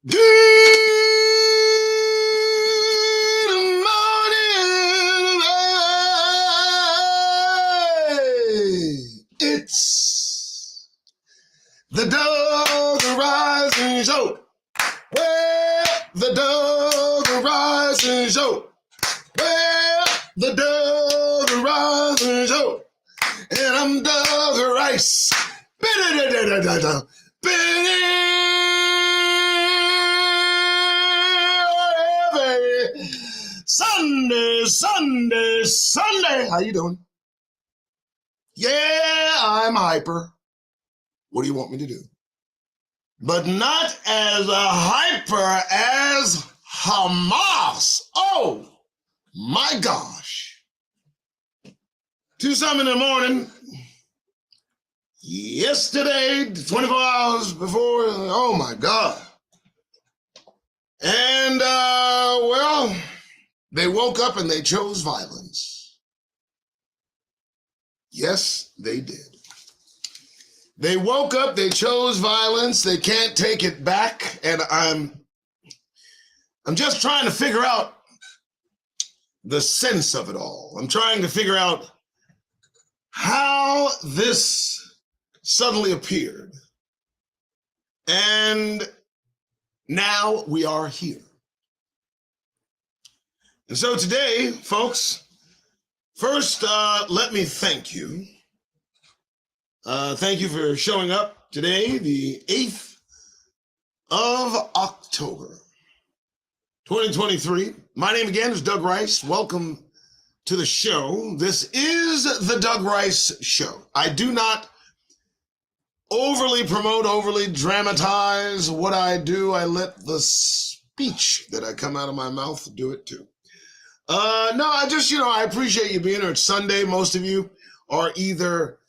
Good morning. It's the Doug Rising Show. Well, the Doug Rising Show. Well, the Doug Rising Show. And I'm Doug Rice. Sunday. How you doing? Yeah, I'm hyper. What do you want me to do? But not as hyper as Hamas. Oh, my gosh. 2-something in the morning. Yesterday, 24 hours before, oh my God. And, well, they woke up and they chose violence. Yes, they did. They woke up, they chose violence, they can't take it back, and I'm just trying to figure out the sense of it all. I'm trying to figure out how this suddenly appeared. And now we are here. And so today, folks, first, let me thank you. Thank you for showing up today, the 8th of October, 2023. My name again is Doug Rice. Welcome to the show. This is the Doug Rice Show. I do not overly promote, overly dramatize what I do. I let the speech that I come out of my mouth do it too. No, I just, I appreciate you being here. It's Sunday. Most of you are either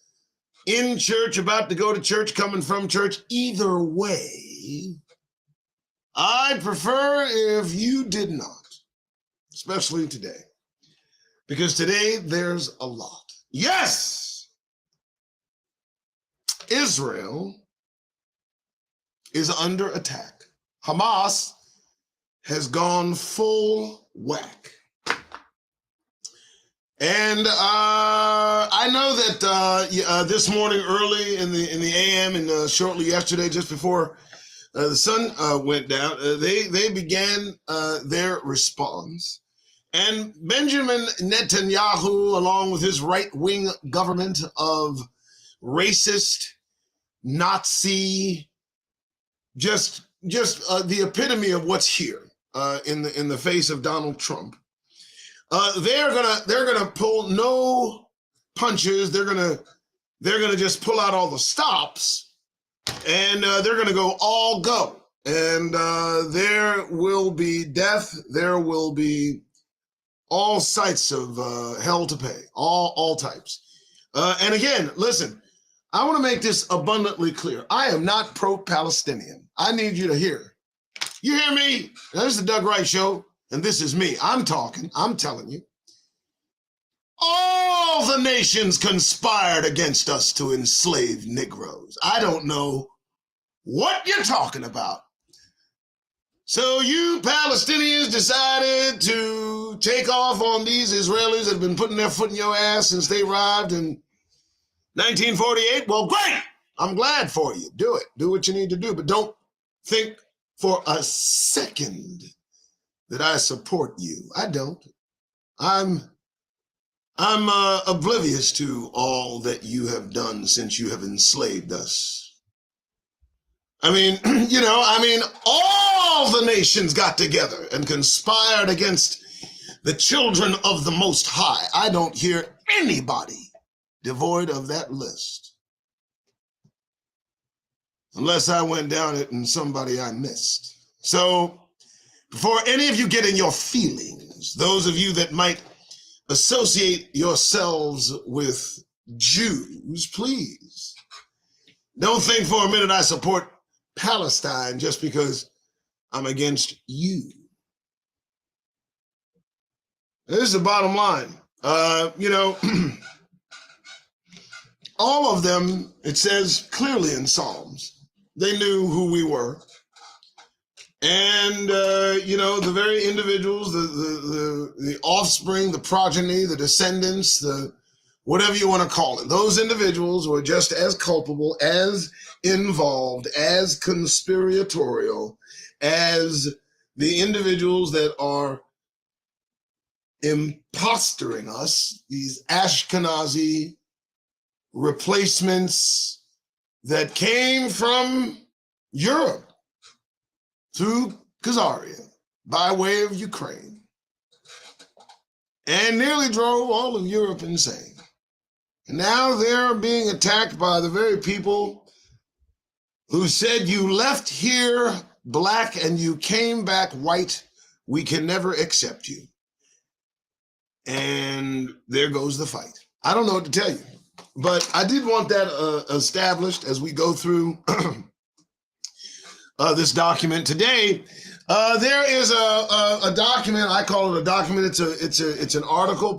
in church, about to go to church, coming from church. Either way, I'd prefer if you did not, especially today, because today there's a lot. Yes, Israel is under attack. Hamas has gone full whack. And I know that this morning, early in the AM, and shortly yesterday, just before the sun went down, they began their response. And Benjamin Netanyahu, along with his right-wing government of racist, Nazi, just the epitome of what's here in the face of Donald Trump. They're gonna pull no punches. They're gonna just pull out all the stops, and they're gonna go all go. And there will be death. There will be all sights of hell to pay. All types. And again, listen. I want to make this abundantly clear. I am not pro-Palestinian. I need you to hear. You hear me? Now, this is the Doug Rice Show. And this is me. I'm talking. I'm telling you. All the nations conspired against us to enslave Negroes. I don't know what you're talking about. So you Palestinians decided to take off on these Israelis that have been putting their foot in your ass since they arrived in 1948. Well, great. I'm glad for you. Do it. Do what you need to do. But don't think for a second that I support you. I don't. I'm oblivious to all that you have done since you have enslaved us. I mean, all the nations got together and conspired against the children of the Most High. I don't hear anybody devoid of that list. Unless I went down it and somebody I missed. So, before any of you get in your feelings, those of you that might associate yourselves with Jews, please don't think for a minute I support Palestine just because I'm against you. This is the bottom line. All of them, it says clearly in Psalms, they knew who we were. And, you know, the very individuals, the offspring, the progeny, the descendants, the whatever you want to call it, those individuals were just as culpable, as involved, as conspiratorial as the individuals that are impostoring us, these Ashkenazi replacements that came from Europe through Khazaria by way of Ukraine and nearly drove all of Europe insane. And now they're being attacked by the very people who said, you left here black and you came back white. We can never accept you. And there goes the fight. I don't know what to tell you, but I did want that established as we go through this document today. There is a document. I call it a document. It's an article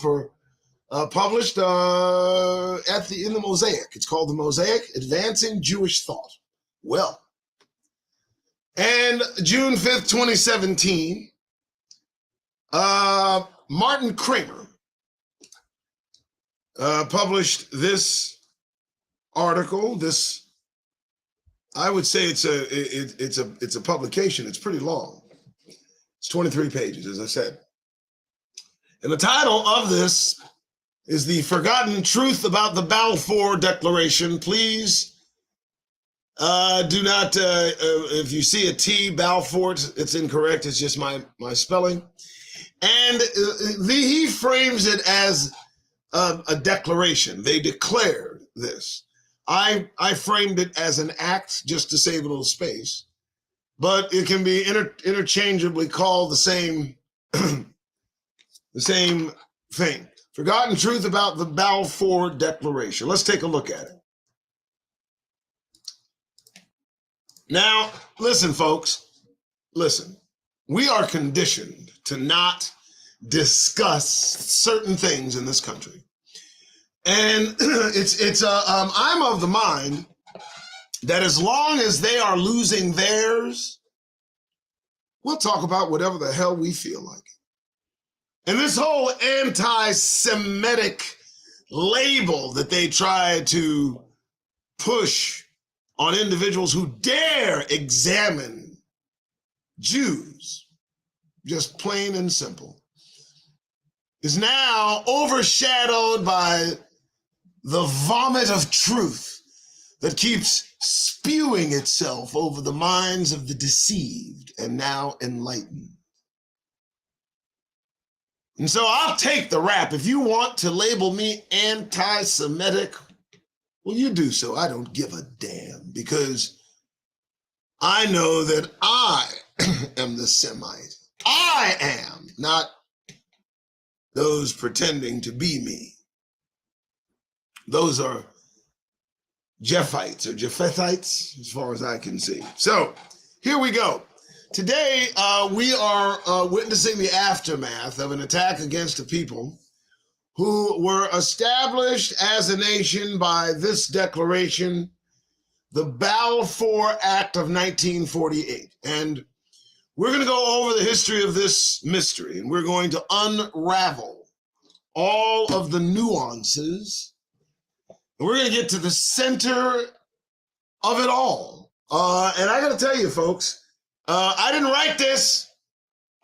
published in the Mosaic. It's called the Mosaic: Advancing Jewish Thought. Well, and June 5th, 2017, Martin Kramer published this article. This, I would say it's a publication. It's pretty long. It's 23 pages, as I said. And the title of this is The Forgotten Truth About the Balfour Declaration. Please do not, if you see a T, Balfour, it's incorrect. It's just my spelling. And he frames it as a declaration. They declared this. I framed it as an act just to save a little space, but it can be interchangeably called the same thing. Forgotten Truth About the Balfour Declaration. Let's take a look at it. Now, listen, folks, listen. We are conditioned to not discuss certain things in this country. And I'm of the mind that as long as they are losing theirs, we'll talk about whatever the hell we feel like. And this whole anti-Semitic label that they try to push on individuals who dare examine Jews, just plain and simple, is now overshadowed by the vomit of truth that keeps spewing itself over the minds of the deceived and now enlightened. And so I'll take the rap. If you want to label me anti-Semitic, well, you do so. I don't give a damn, because I know that I am the Semite. I am, not those pretending to be me. Those are Japhites or Japhethites, as far as I can see. So here we go. Today, we are witnessing the aftermath of an attack against a people who were established as a nation by this declaration, the Balfour Act of 1948. And we're going to go over the history of this mystery, and we're going to unravel all of the nuances. And we're going to get to the center of it all. And I got to tell you, folks, I didn't write this.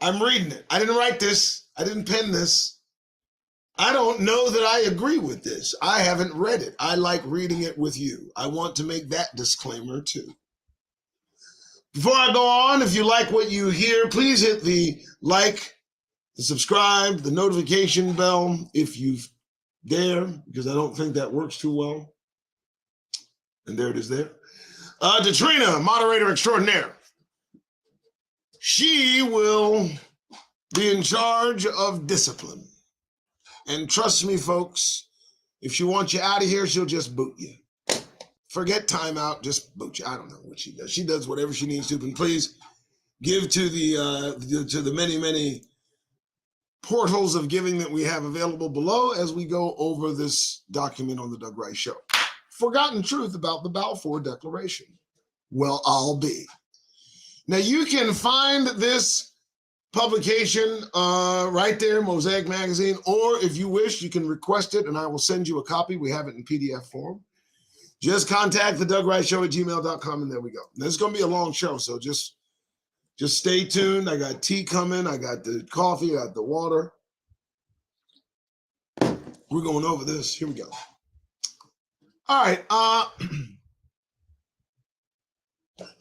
I'm reading it. I didn't write this. I didn't pen this. I don't know that I agree with this. I haven't read it. I like reading it with you. I want to make that disclaimer too. Before I go on, if you like what you hear, please hit the like, the subscribe, the notification bell if you dare, because I don't think that works too well. And there it is there. Detrina, moderator extraordinaire. She will be in charge of discipline. And trust me, folks, if she wants you out of here, she'll just boot you. Forget timeout, just boot you. I don't know what she does. She does whatever she needs to. And please give to the many, many portals of giving that we have available below as we go over this document on the Doug Rice Show. Forgotten truth about the Balfour Declaration. Well, I'll be. Now you can find this publication right there, Mosaic Magazine, or if you wish, you can request it and I will send you a copy. We have it in PDF form. Just contact the DougWrightShow@gmail.com and there we go. This is going to be a long show, so just stay tuned. I got tea coming. I got the coffee. I got the water. We're going over this. Here we go. All right.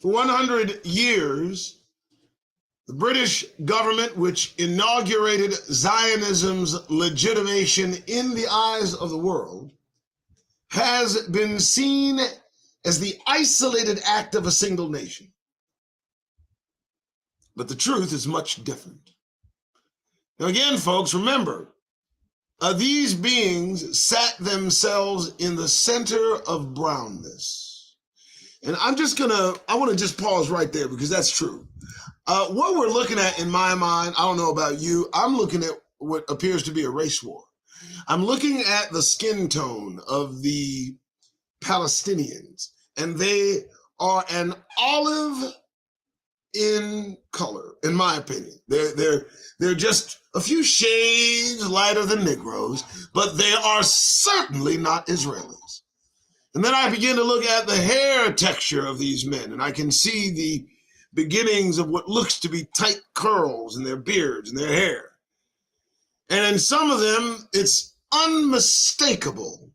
For 100 years, the British government, which inaugurated Zionism's legitimation in the eyes of the world, has been seen as the isolated act of a single nation. But the truth is much different. Now again, folks, remember, these beings sat themselves in the center of brownness. And I want to just pause right there because that's true. What we're looking at in my mind, I don't know about you, I'm looking at what appears to be a race war. I'm looking at the skin tone of the Palestinians, and they are an olive in color, in my opinion. They're just a few shades lighter than Negroes, but they are certainly not Israelis. And then I begin to look at the hair texture of these men, and I can see the beginnings of what looks to be tight curls in their beards and their hair. And in some of them, it's unmistakable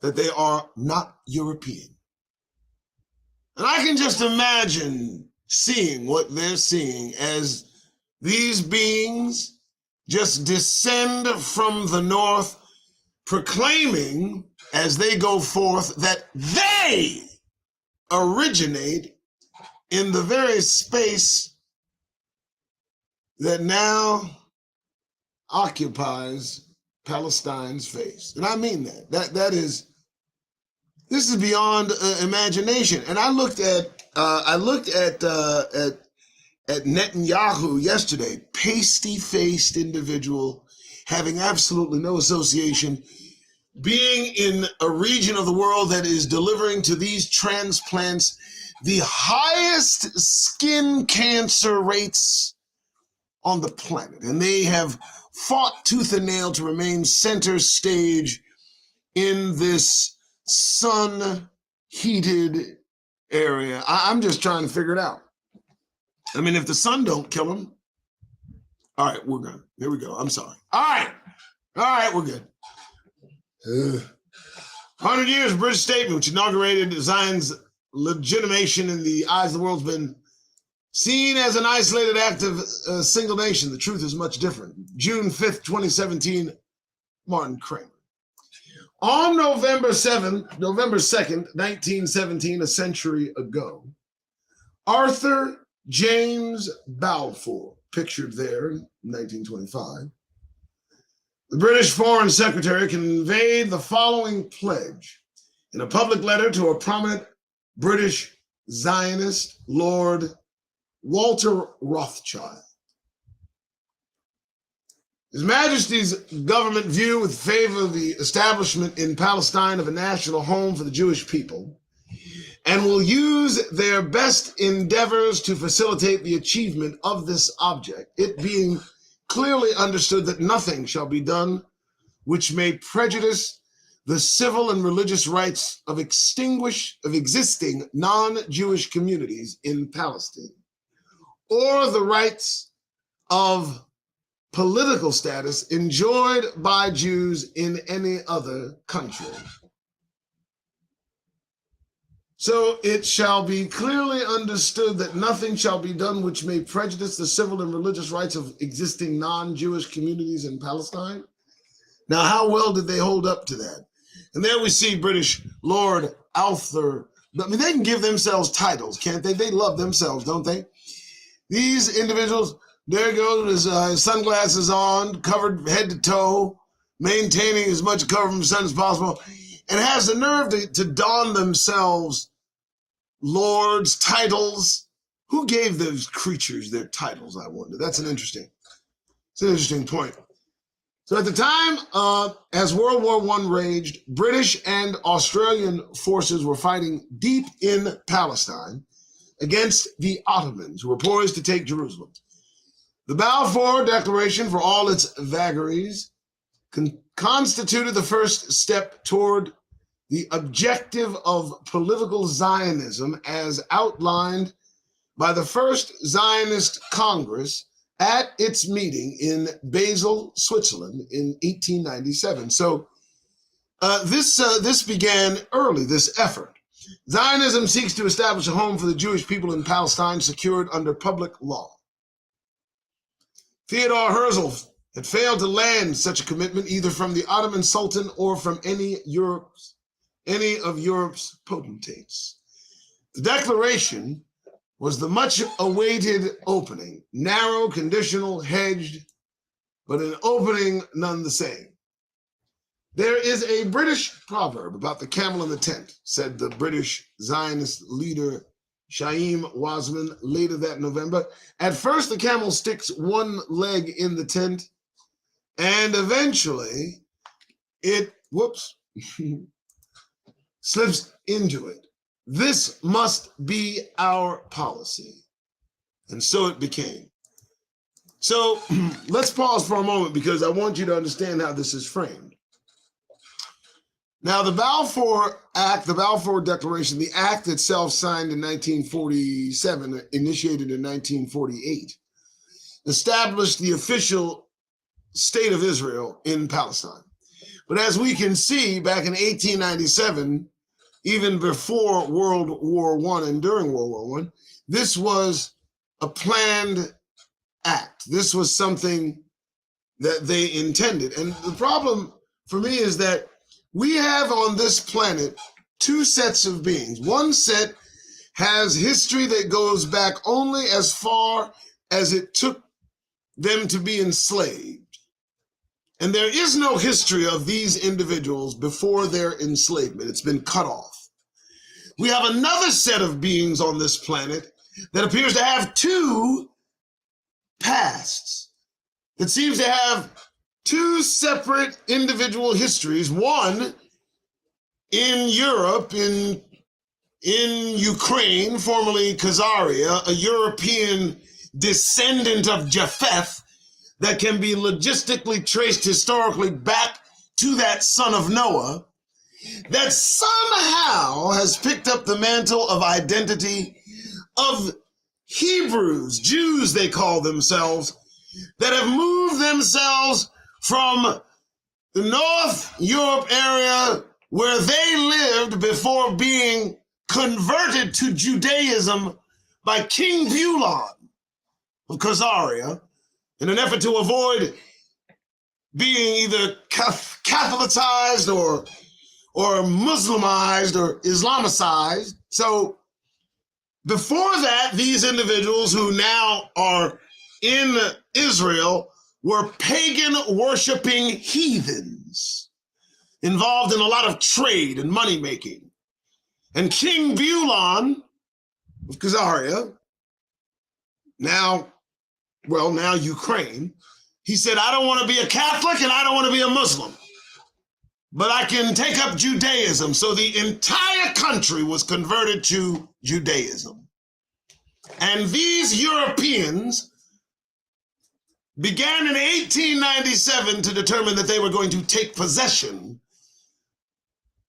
that they are not European. And I can just imagine seeing what they're seeing as these beings just descend from the north, proclaiming as they go forth that they originate in the very space that now occupies Palestine's face. And I mean that. This is beyond imagination. And I looked at Netanyahu yesterday, pasty-faced individual, having absolutely no association, being in a region of the world that is delivering to these transplants the highest skin cancer rates on the planet. And they have fought tooth and nail to remain center stage in this sun-heated area. I'm just trying to figure it out. I mean, if the sun don't kill them, all right, we're good. Here we go. I'm sorry. All right, we're good. 100 years, British statement, which inaugurated Zion's legitimation in the eyes of the world, has been seen as an isolated act of a single nation. The truth is much different. June 5th, 2017, Martin Kramer. On November 2nd, 1917, a century ago, Arthur James Balfour, pictured there in 1925, the British Foreign Secretary, conveyed the following pledge in a public letter to a prominent British Zionist, Lord Walter Rothschild. His Majesty's government view with favor of the establishment in Palestine of a national home for the Jewish people, and will use their best endeavors to facilitate the achievement of this object, it being clearly understood that nothing shall be done which may prejudice the civil and religious rights of existing non-Jewish communities in Palestine, or the rights of political status enjoyed by Jews in any other country. So it shall be clearly understood that nothing shall be done which may prejudice the civil and religious rights of existing non-Jewish communities in Palestine. Now, how well did they hold up to that? And there we see British Lord Arthur. I mean, they can give themselves titles, can't they? They love themselves, don't they? These individuals, there goes his sunglasses on, covered head to toe, maintaining as much cover from the sun as possible, and has the nerve to don themselves lords, titles. Who gave those creatures their titles, I wonder? It's an interesting point. So at the time, as World War I raged, British and Australian forces were fighting deep in Palestine against the Ottomans, who were poised to take Jerusalem. The Balfour Declaration, for all its vagaries, constituted the first step toward the objective of political Zionism as outlined by the first Zionist Congress at its meeting in Basel, Switzerland in 1897. So this began early, this effort. Zionism seeks to establish a home for the Jewish people in Palestine secured under public law. Theodore Herzl had failed to land such a commitment either from the Ottoman Sultan or from any of Europe's potentates. The declaration was the much-awaited opening, narrow, conditional, hedged, but an opening none the same. There is a British proverb about the camel in the tent, said the British Zionist leader Chaim Wasman later that November. At first, the camel sticks one leg in the tent, and eventually it, slips into it. This must be our policy. And so it became. So let's pause for a moment because I want you to understand how this is framed. Now, the Balfour Act, the Balfour Declaration, the act itself signed in 1947, initiated in 1948, established the official state of Israel in Palestine. But as we can see, back in 1897, even before World War I and during World War I, this was a planned act. This was something that they intended. And the problem for me is that we have on this planet two sets of beings. One set has history that goes back only as far as it took them to be enslaved. And there is no history of these individuals before their enslavement. It's been cut off. We have another set of beings on this planet that appears to have two pasts, that seems to have two separate individual histories, one in Europe, in Ukraine, formerly Khazaria, a European descendant of Japheth that can be logistically traced historically back to that son of Noah, that somehow has picked up the mantle of identity of Hebrews, Jews they call themselves, that have moved themselves from the North Europe area where they lived before being converted to Judaism by King Bulan of Khazaria in an effort to avoid being either Catholicized or Muslimized or Islamicized. So before that, these individuals who now are in Israel were pagan worshiping heathens involved in a lot of trade and money making. And King Bulan of Khazaria, now Ukraine, he said, I don't want to be a Catholic and I don't want to be a Muslim, but I can take up Judaism. So the entire country was converted to Judaism. And these Europeans began in 1897 to determine that they were going to take possession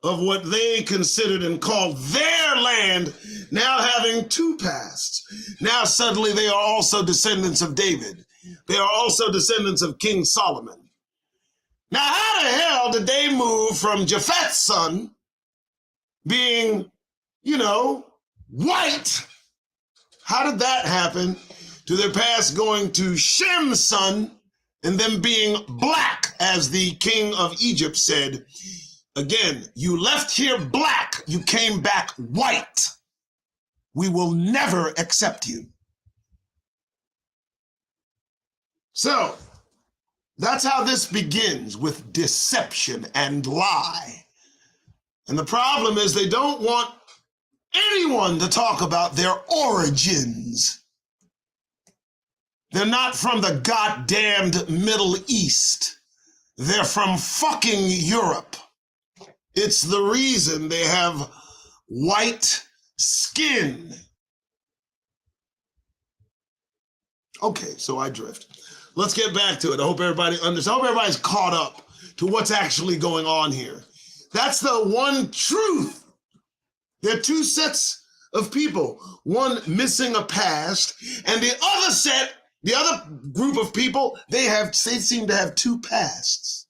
of what they considered and called their land, now having two pasts. Now suddenly they are also descendants of David. They are also descendants of King Solomon. Now, how the hell did they move from Japheth's son being, white? How did that happen to their past going to Shem's son and them being black, as the king of Egypt said? Again, you left here black, you came back white. We will never accept you. So, that's how this begins, with deception and lie. And the problem is they don't want anyone to talk about their origins. They're not from the goddamned Middle East. They're from fucking Europe. It's the reason they have white skin. Okay, so I drift. Let's get back to it. I hope everybody understands. I hope everybody's caught up to what's actually going on here. That's the one truth. There are two sets of people, one missing a past, and the other group of people, they seem to have two pasts.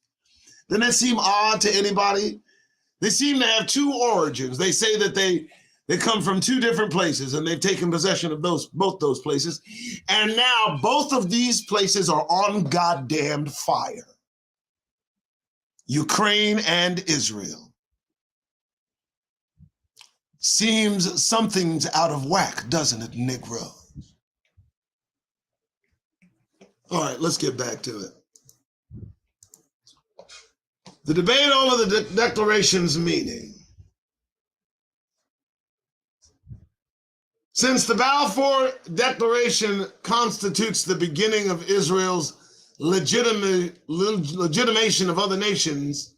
Doesn't that seem odd to anybody? They seem to have two origins. They say that they come from two different places, and they've taken possession of both those places. And now both of these places are on goddamned fire. Ukraine and Israel. Seems something's out of whack, doesn't it, Negro? All right, let's get back to it. The debate over the Declaration's meaning. Since the Balfour Declaration constitutes the beginning of Israel's legitimation of other nations,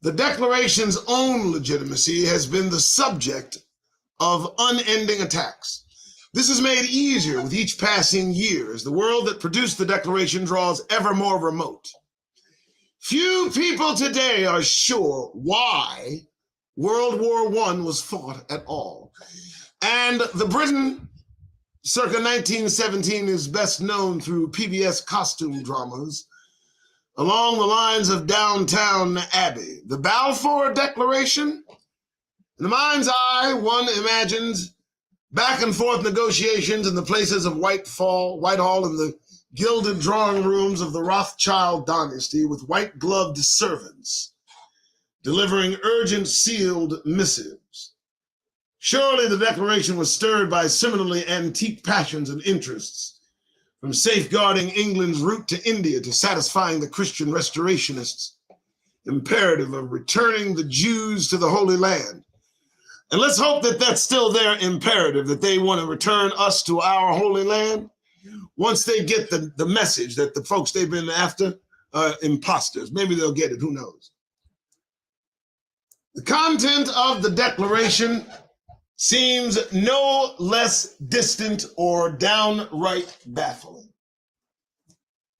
the Declaration's own legitimacy has been the subject of unending attacks. This is made easier with each passing year as the world that produced the Declaration draws ever more remote. Few people today are sure why World War I was fought at all. And the Britain circa 1917 is best known through PBS costume dramas along the lines of Downtown Abbey. The Balfour Declaration, in the mind's eye, one imagines back and forth negotiations in the places of Whitehall and the gilded drawing rooms of the Rothschild dynasty with white-gloved servants delivering urgent sealed missives. Surely the Declaration was stirred by similarly antique passions and interests, from safeguarding England's route to India to satisfying the Christian restorationists' imperative of returning the Jews to the Holy Land. And let's hope that that's still their imperative, that they want to return us to our Holy Land. Once they get the message that the folks they've been after are imposters. Maybe they'll get it, who knows? The content of the Declaration seems no less distant or downright baffling.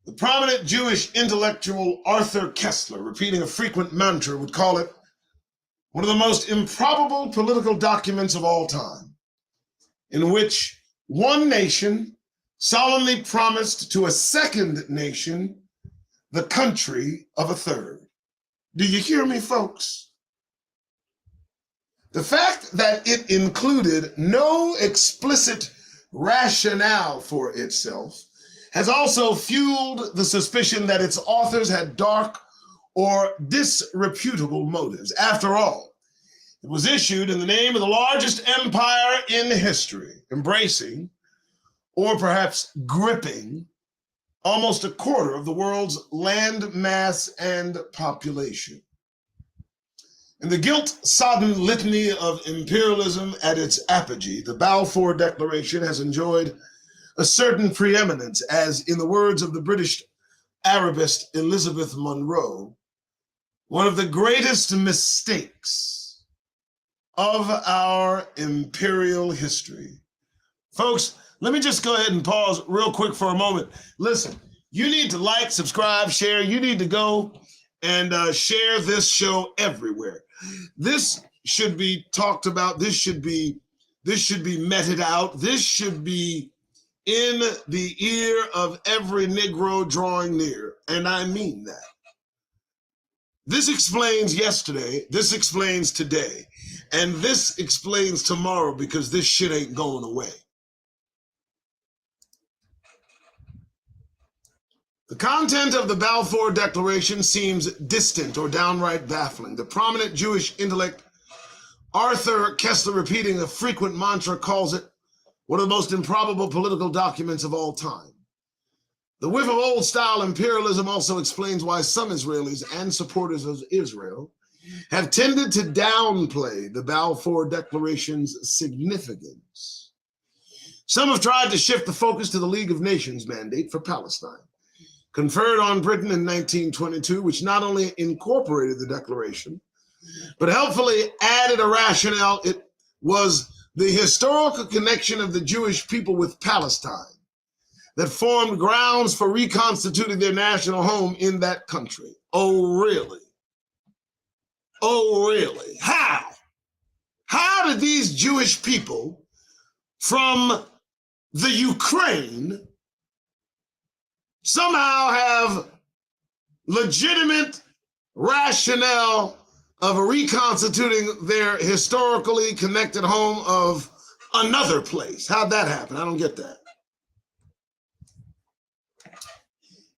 The prominent Jewish intellectual Arthur Koestler, repeating a frequent mantra, would call it one of the most improbable political documents of all time, in which one nation solemnly promised to a second nation the country of a third. Do you hear me, folks? The fact that it included no explicit rationale for itself has also fueled the suspicion that its authors had dark or disreputable motives. After all, it was issued in the name of the largest empire in history, embracing, or perhaps gripping, almost a quarter of the world's land mass and population. In the guilt-sodden litany of imperialism at its apogee, the Balfour Declaration has enjoyed a certain preeminence as, in the words of the British Arabist Elizabeth Munro, one of the greatest mistakes of our imperial history. Folks, let me just go ahead and pause real quick for a moment. Listen, you need to like, subscribe, share. You need to go and share this show everywhere. This should be talked about. This should be meted out. This should be in the ear of every Negro drawing near. And I mean that. This explains yesterday. This explains today. And this explains tomorrow, because this shit ain't going away. The content of the Balfour Declaration seems distant or downright baffling. The prominent Jewish intellect Arthur Koestler, repeating a frequent mantra, calls it one of the most improbable political documents of all time. The whiff of old-style imperialism also explains why some Israelis and supporters of Israel have tended to downplay the Balfour Declaration's significance. Some have tried to shift the focus to the League of Nations mandate for Palestine, conferred on Britain in 1922, which not only incorporated the Declaration, but helpfully added a rationale. It was the historical connection of the Jewish people with Palestine that formed grounds for reconstituting their national home in that country. Oh, really? Oh, really? How? How did these Jewish people from the Ukraine somehow have legitimate rationale of reconstituting their historically connected home of another place? How'd that happen? I don't get that.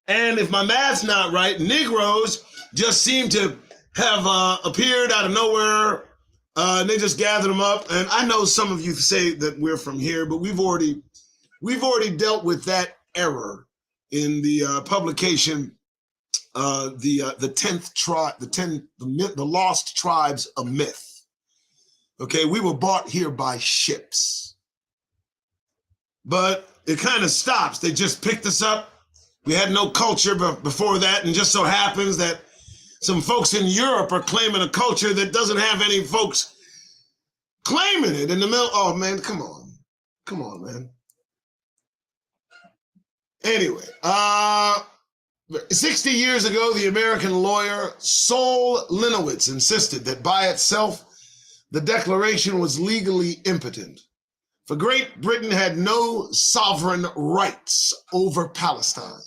And if my math's not right, Negroes just seem to have appeared out of nowhere. And they just gathered them up. And I know some of you say that we're from here, but we've already dealt with that error in the publication, the 10th tribe, the Lost Tribes, a Myth. Okay, we were bought here by ships, but it kind of stops. They just picked us up. We had no culture before that, and just so happens that some folks in Europe are claiming a culture that doesn't have any folks claiming it in the middle. Oh, man, come on. Come on, man. Anyway, 60 years ago, the American lawyer Sol Linowitz insisted that by itself, the Declaration was legally impotent, for Great Britain had no sovereign rights over Palestine.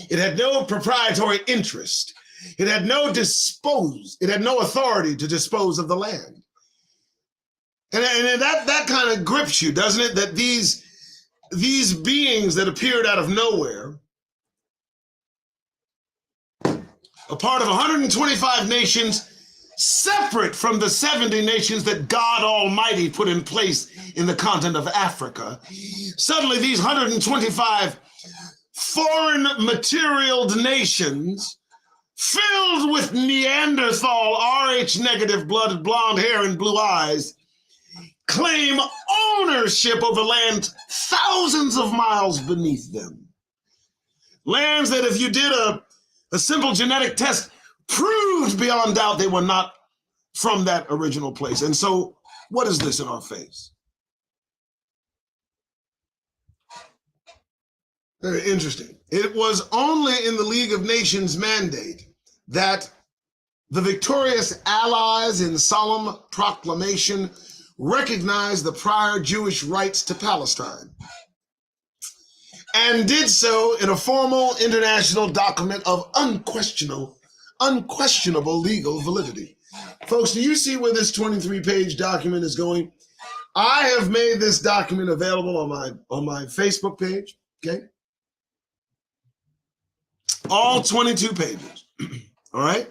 It had no proprietary interest. It had no authority to dispose of the land. And that kind of grips you, doesn't it? That these beings that appeared out of nowhere, a part of 125 nations, separate from the 70 nations that God Almighty put in place in the continent of Africa. Suddenly these 125 foreign materialed nations, filled with Neanderthal, Rh negative blood, blonde hair, and blue eyes, claim ownership over land thousands of miles beneath them. Lands that if you did a simple genetic test, proved beyond doubt they were not from that original place. And so what is this in our face? Very interesting. It was only in the League of Nations mandate that the victorious allies in solemn proclamation recognized the prior Jewish rights to Palestine, and did so in a formal international document of unquestionable legal validity. Folks, do you see where this 23-page document is going? I have made this document available on my Facebook page, okay? All 22 pages, all right?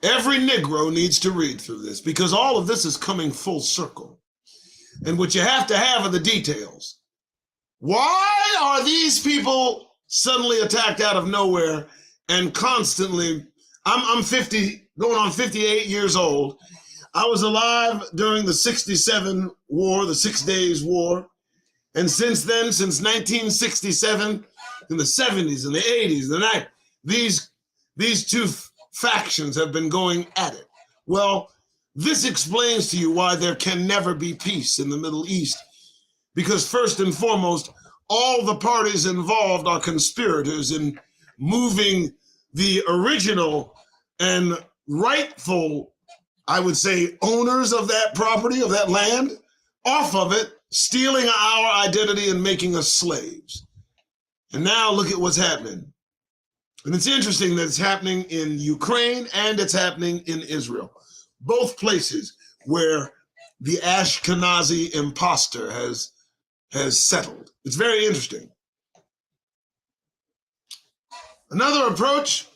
Every Negro needs to read through this, because all of this is coming full circle. And what you have to have are the details. Why are these people suddenly attacked out of nowhere and constantly? I'm 50, going on 58 years old. I was alive during the 67 war, the 6 Days War. And since then, since 1967, in the 70s and the 80s, the 90s, these two factions have been going at it. Well, this explains to you why there can never be peace in the Middle East. Because first and foremost, all the parties involved are conspirators in moving the original and rightful, I would say, owners of that property, of that land, off of it, stealing our identity and making us slaves. And now look at what's happening. And it's interesting that it's happening in Ukraine and it's happening in Israel. Both places where the Ashkenazi imposter has settled. It's very interesting. Another approach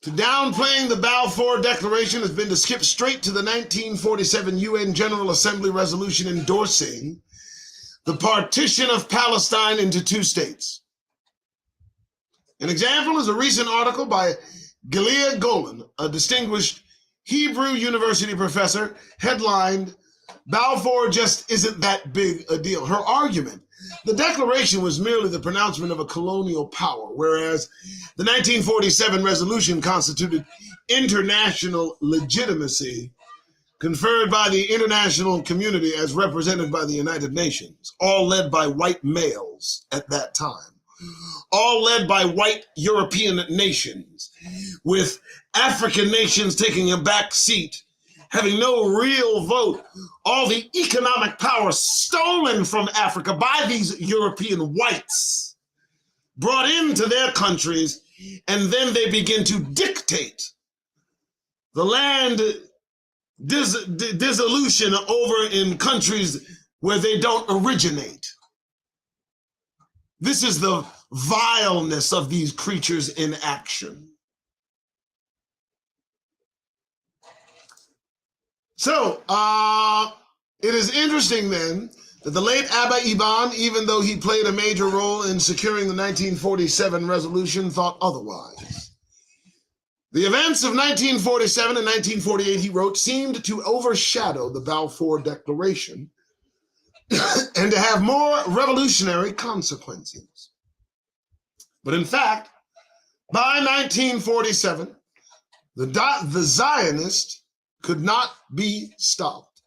to downplaying the Balfour Declaration has been to skip straight to the 1947 UN General Assembly resolution endorsing the partition of Palestine into two states. An example is a recent article by Gilia Golan, a distinguished Hebrew University professor, headlined, "Balfour just isn't that big a deal." Her argument: the declaration was merely the pronouncement of a colonial power, whereas the 1947 resolution constituted international legitimacy conferred by the international community as represented by the United Nations, all led by white males at that time, all led by white European nations, with African nations taking a back seat, having no real vote, all the economic power stolen from Africa by these European whites, brought into their countries, and then they begin to dictate the land dissolution over in countries where they don't originate. This is the vileness of these creatures in action. So, it is interesting then that the late Abba Eban, even though he played a major role in securing the 1947 resolution, thought otherwise. The events of 1947 and 1948, he wrote, seemed to overshadow the Balfour Declaration and to have more revolutionary consequences. But in fact, by 1947, the Zionist could not be stopped.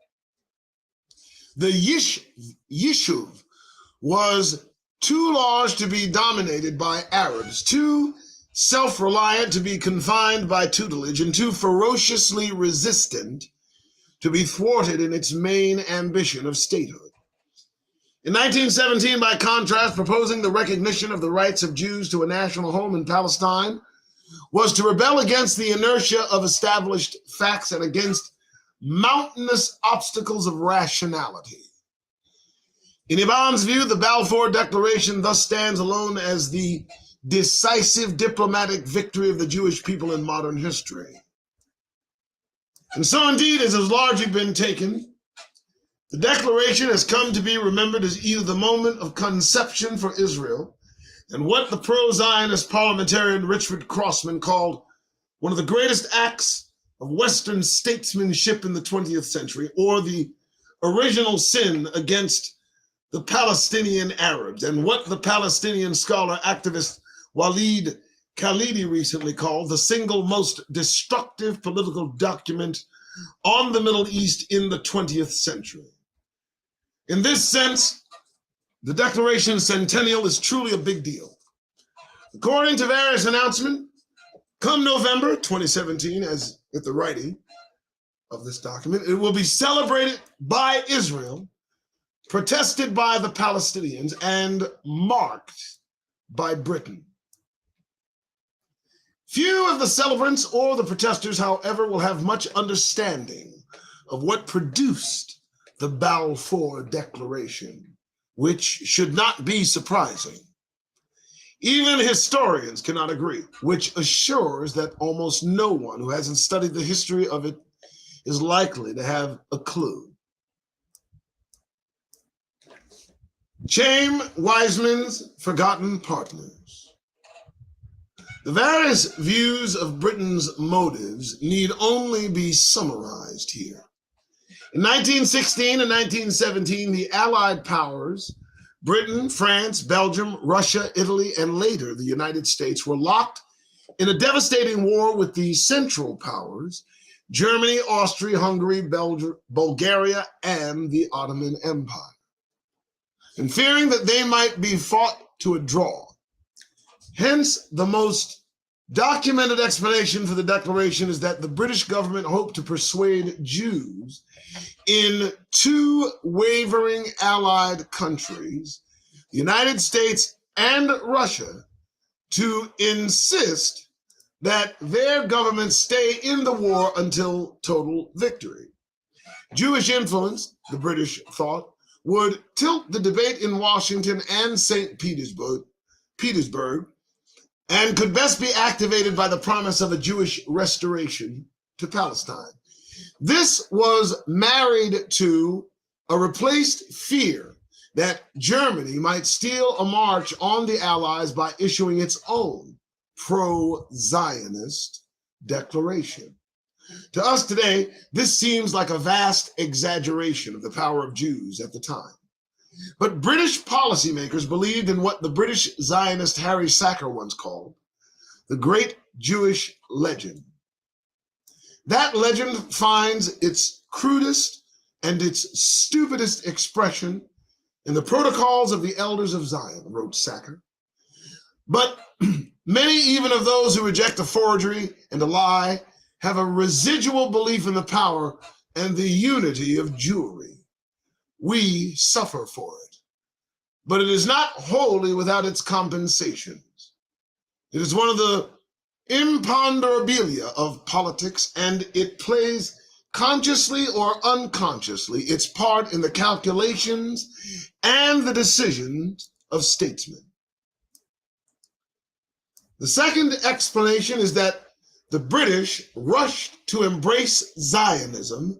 The Yishuv was too large to be dominated by Arabs, too self-reliant to be confined by tutelage, and too ferociously resistant to be thwarted in its main ambition of statehood. In 1917, by contrast, proposing the recognition of the rights of Jews to a national home in Palestine was to rebel against the inertia of established facts and against mountainous obstacles of rationality. In Eban's view, the Balfour Declaration thus stands alone as the decisive diplomatic victory of the Jewish people in modern history. And so indeed, as has largely been taken, the Declaration has come to be remembered as either the moment of conception for Israel and what the pro-Zionist parliamentarian Richard Crossman called one of the greatest acts of Western statesmanship in the 20th century, or the original sin against the Palestinian Arabs, and what the Palestinian scholar activist Walid Khalidi recently called the single most destructive political document on the Middle East in the 20th century. In this sense, the Declaration Centennial is truly a big deal. According to various announcements, come November 2017, as at the writing of this document, it will be celebrated by Israel, protested by the Palestinians, and marked by Britain. Few of the celebrants or the protesters, however, will have much understanding of what produced the Balfour Declaration, which should not be surprising. Even historians cannot agree, which assures that almost no one who hasn't studied the history of it is likely to have a clue. Chaim Weizmann's Forgotten Partners. The various views of Britain's motives need only be summarized here. In 1916 and 1917, the Allied powers, Britain, France, Belgium, Russia, Italy, and later the United States, were locked in a devastating war with the Central Powers, Germany, Austria, Hungary, Bulgaria, and the Ottoman Empire. And fearing that they might be fought to a draw. Hence, the most documented explanation for the declaration is that the British government hoped to persuade Jews in two wavering allied countries, the United States and Russia, to insist that their governments stay in the war until total victory. Jewish influence, the British thought, would tilt the debate in Washington and St. Petersburg, and could best be activated by the promise of a Jewish restoration to Palestine. This was married to a replaced fear that Germany might steal a march on the Allies by issuing its own pro-Zionist declaration. To us today, this seems like a vast exaggeration of the power of Jews at the time. But British policymakers believed in what the British Zionist Harry Sacker once called the great Jewish legend. That legend finds its crudest and its stupidest expression in the Protocols of the Elders of Zion, wrote Sacker. But many, even of those who reject a forgery and a lie, have a residual belief in the power and the unity of Jewry. We suffer for it, but it is not wholly without its compensations. It is one of the imponderabilia of politics, and it plays consciously or unconsciously its part in the calculations and the decisions of statesmen. The second explanation is that the British rushed to embrace Zionism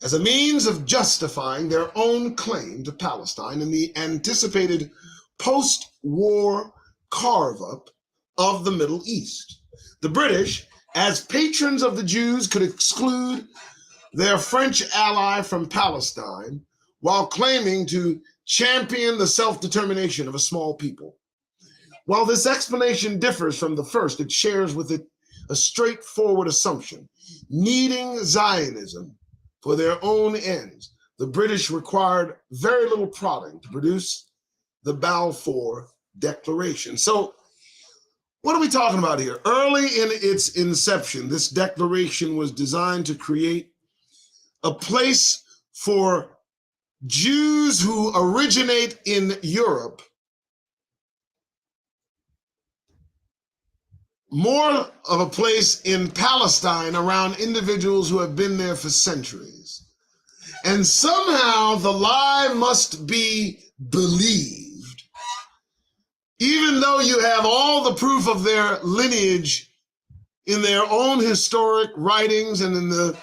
as a means of justifying their own claim to Palestine in the anticipated post-war carve-up of the Middle East. The British, as patrons of the Jews, could exclude their French ally from Palestine while claiming to champion the self-determination of a small people. While this explanation differs from the first, it shares with it a straightforward assumption. Needing Zionism for their own ends, the British required very little prodding to produce the Balfour Declaration. So what are we talking about here? Early in its inception, this declaration was designed to create a place for Jews who originate in Europe, more of a place in Palestine around individuals who have been there for centuries. And somehow the lie must be believed, even though you have all the proof of their lineage in their own historic writings and in the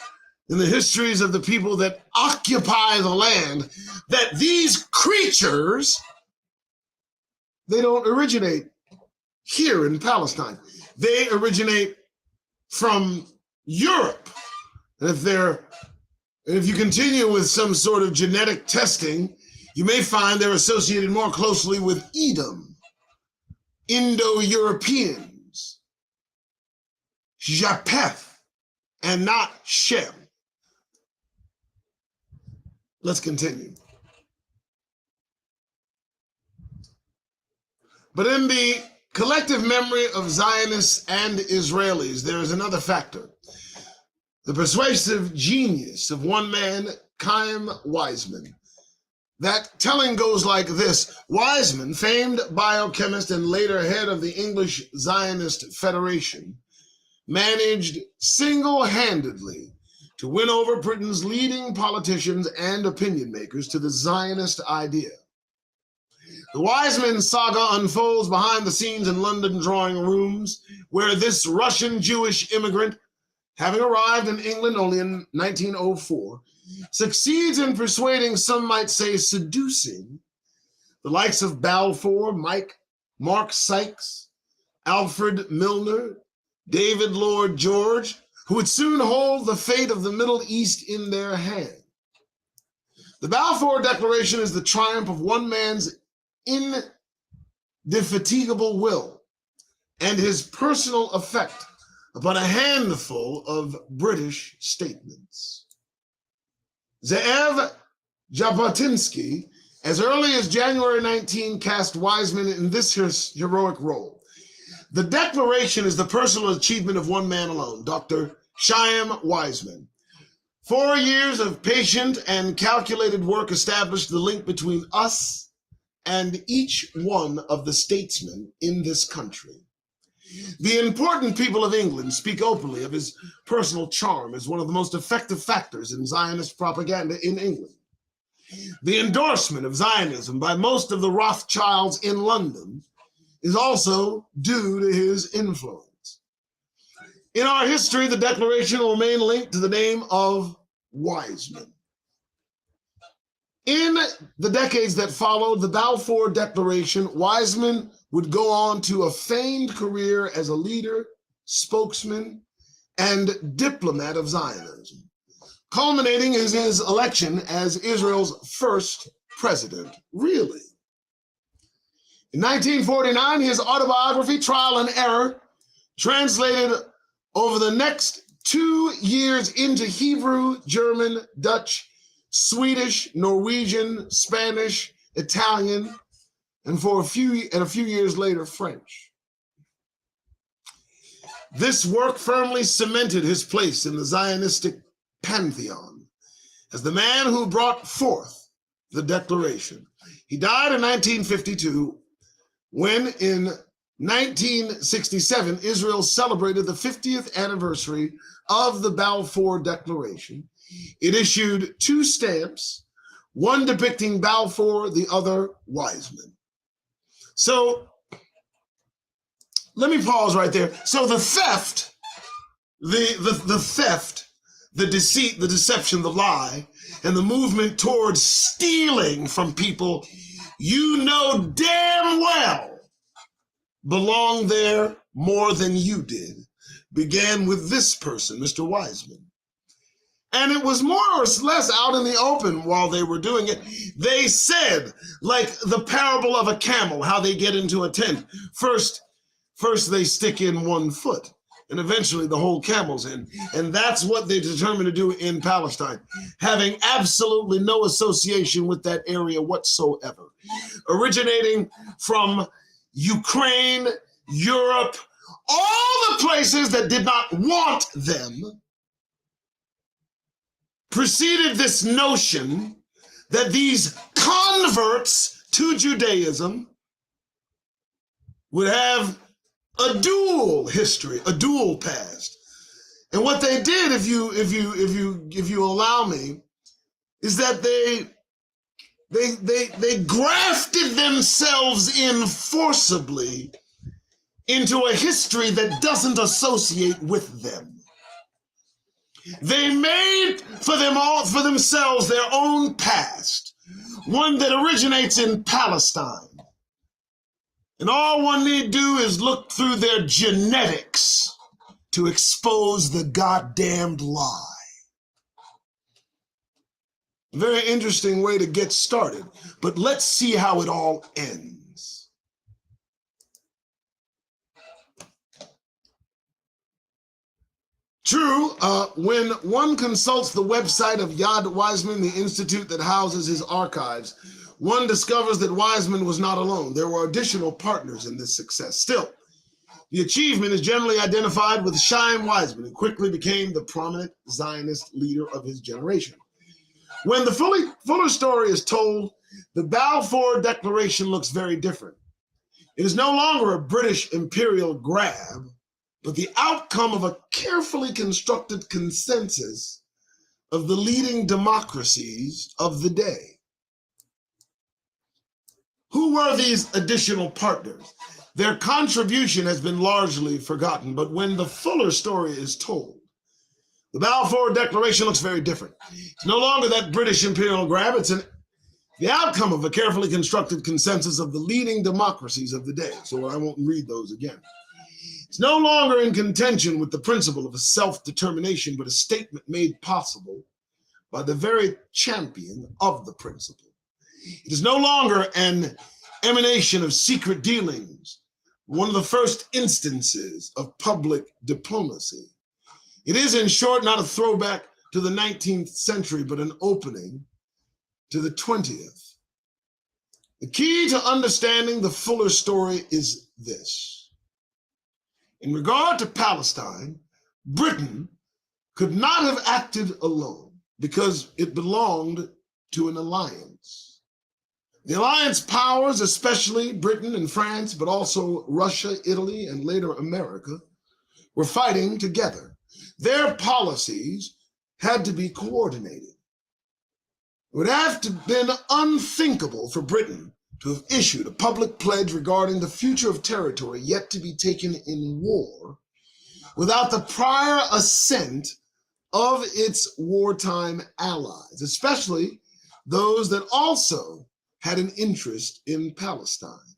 histories of the people that occupy the land, that these creatures, they don't originate here in Palestine. They originate from Europe. And if you continue with some sort of genetic testing, you may find they're associated more closely with Edom, Indo-Europeans, Japheth, and not Shem. Let's continue. But in the collective memory of Zionists and Israelis, there is another factor. The persuasive genius of one man, Chaim Weizmann. That telling goes like this. Weizmann, famed biochemist and later head of the English Zionist Federation, managed single-handedly to win over Britain's leading politicians and opinion makers to the Zionist idea. The Weizmann saga unfolds behind the scenes in London drawing rooms, where this Russian Jewish immigrant, having arrived in England only in 1904, succeeds in persuading, some might say seducing, the likes of Balfour, Mark Sykes, Alfred Milner, David Lloyd George, who would soon hold the fate of the Middle East in their hand. The Balfour Declaration is the triumph of one man's indefatigable will and his personal effect upon a handful of British statements. Zeev Jabotinsky, as early as January 19, cast Weizmann in this heroic role. The Declaration is the personal achievement of one man alone, Dr. Chaim Weizmann. 4 years of patient and calculated work established the link between us and each one of the statesmen in this country. The important people of England speak openly of his personal charm as one of the most effective factors in Zionist propaganda in England. The endorsement of Zionism by most of the Rothschilds in London is also due to his influence. In our history, the Declaration will remain linked to the name of Weizmann. In the decades that followed the Balfour Declaration, Weizmann would go on to a famed career as a leader, spokesman, and diplomat of Zionism, culminating in his election as Israel's first president. Really? In 1949, his autobiography, Trial and Error, translated over the next 2 years into Hebrew, German, Dutch, Swedish, Norwegian, Spanish, Italian, and a few years later, French. This work firmly cemented his place in the Zionistic pantheon as the man who brought forth the Declaration. He died in 1952 when, in 1967, Israel celebrated the 50th anniversary of the Balfour Declaration. It issued 2 stamps, one depicting Balfour, the other Wiseman. So let me pause right there. So the theft, the theft, the deceit, the deception, the lie, and the movement towards stealing from people you know damn well belong there more than you did began with this person, Mr. Wiseman. And it was more or less out in the open while they were doing it. They said, like the parable of a camel, how they get into a tent. First they stick in one foot, and eventually the whole camel's in. And that's what they determined to do in Palestine, having absolutely no association with that area whatsoever. Originating from Ukraine, Europe, all the places that did not want them, preceded this notion that these converts to Judaism would have a dual history, a dual past. And what they did, if you allow me, is that they grafted themselves in forcibly into a history that doesn't associate with them. They made for themselves their own past, one that originates in Palestine. And all one need do is look through their genetics to expose the goddamned lie. Very interesting way to get started, but let's see how it all ends. True, when one consults the website of Yad Weizmann, the institute that houses his archives, one discovers that Weizmann was not alone. There were additional partners in this success. Still, the achievement is generally identified with Chaim Weizmann, who quickly became the prominent Zionist leader of his generation. When the fuller story is told, the Balfour Declaration looks very different. It is no longer a British imperial grab, but the outcome of a carefully constructed consensus of the leading democracies of the day. Who were these additional partners? Their contribution has been largely forgotten, but when the fuller story is told, the Balfour Declaration looks very different. It's no longer that British imperial grab, it's the outcome of a carefully constructed consensus of the leading democracies of the day. So I won't read those again. It's no longer in contention with the principle of a self-determination, but a statement made possible by the very champion of the principle. It is no longer an emanation of secret dealings, one of the first instances of public diplomacy. It is, in short, not a throwback to the 19th century, but an opening to the 20th. The key to understanding the fuller story is this. In regard to Palestine, Britain could not have acted alone because it belonged to an alliance. The alliance powers, especially Britain and France, but also Russia, Italy, and later America, were fighting together. Their policies had to be coordinated. It would have to have been unthinkable for Britain to have issued a public pledge regarding the future of territory yet to be taken in war without the prior assent of its wartime allies, especially those that also had an interest in Palestine.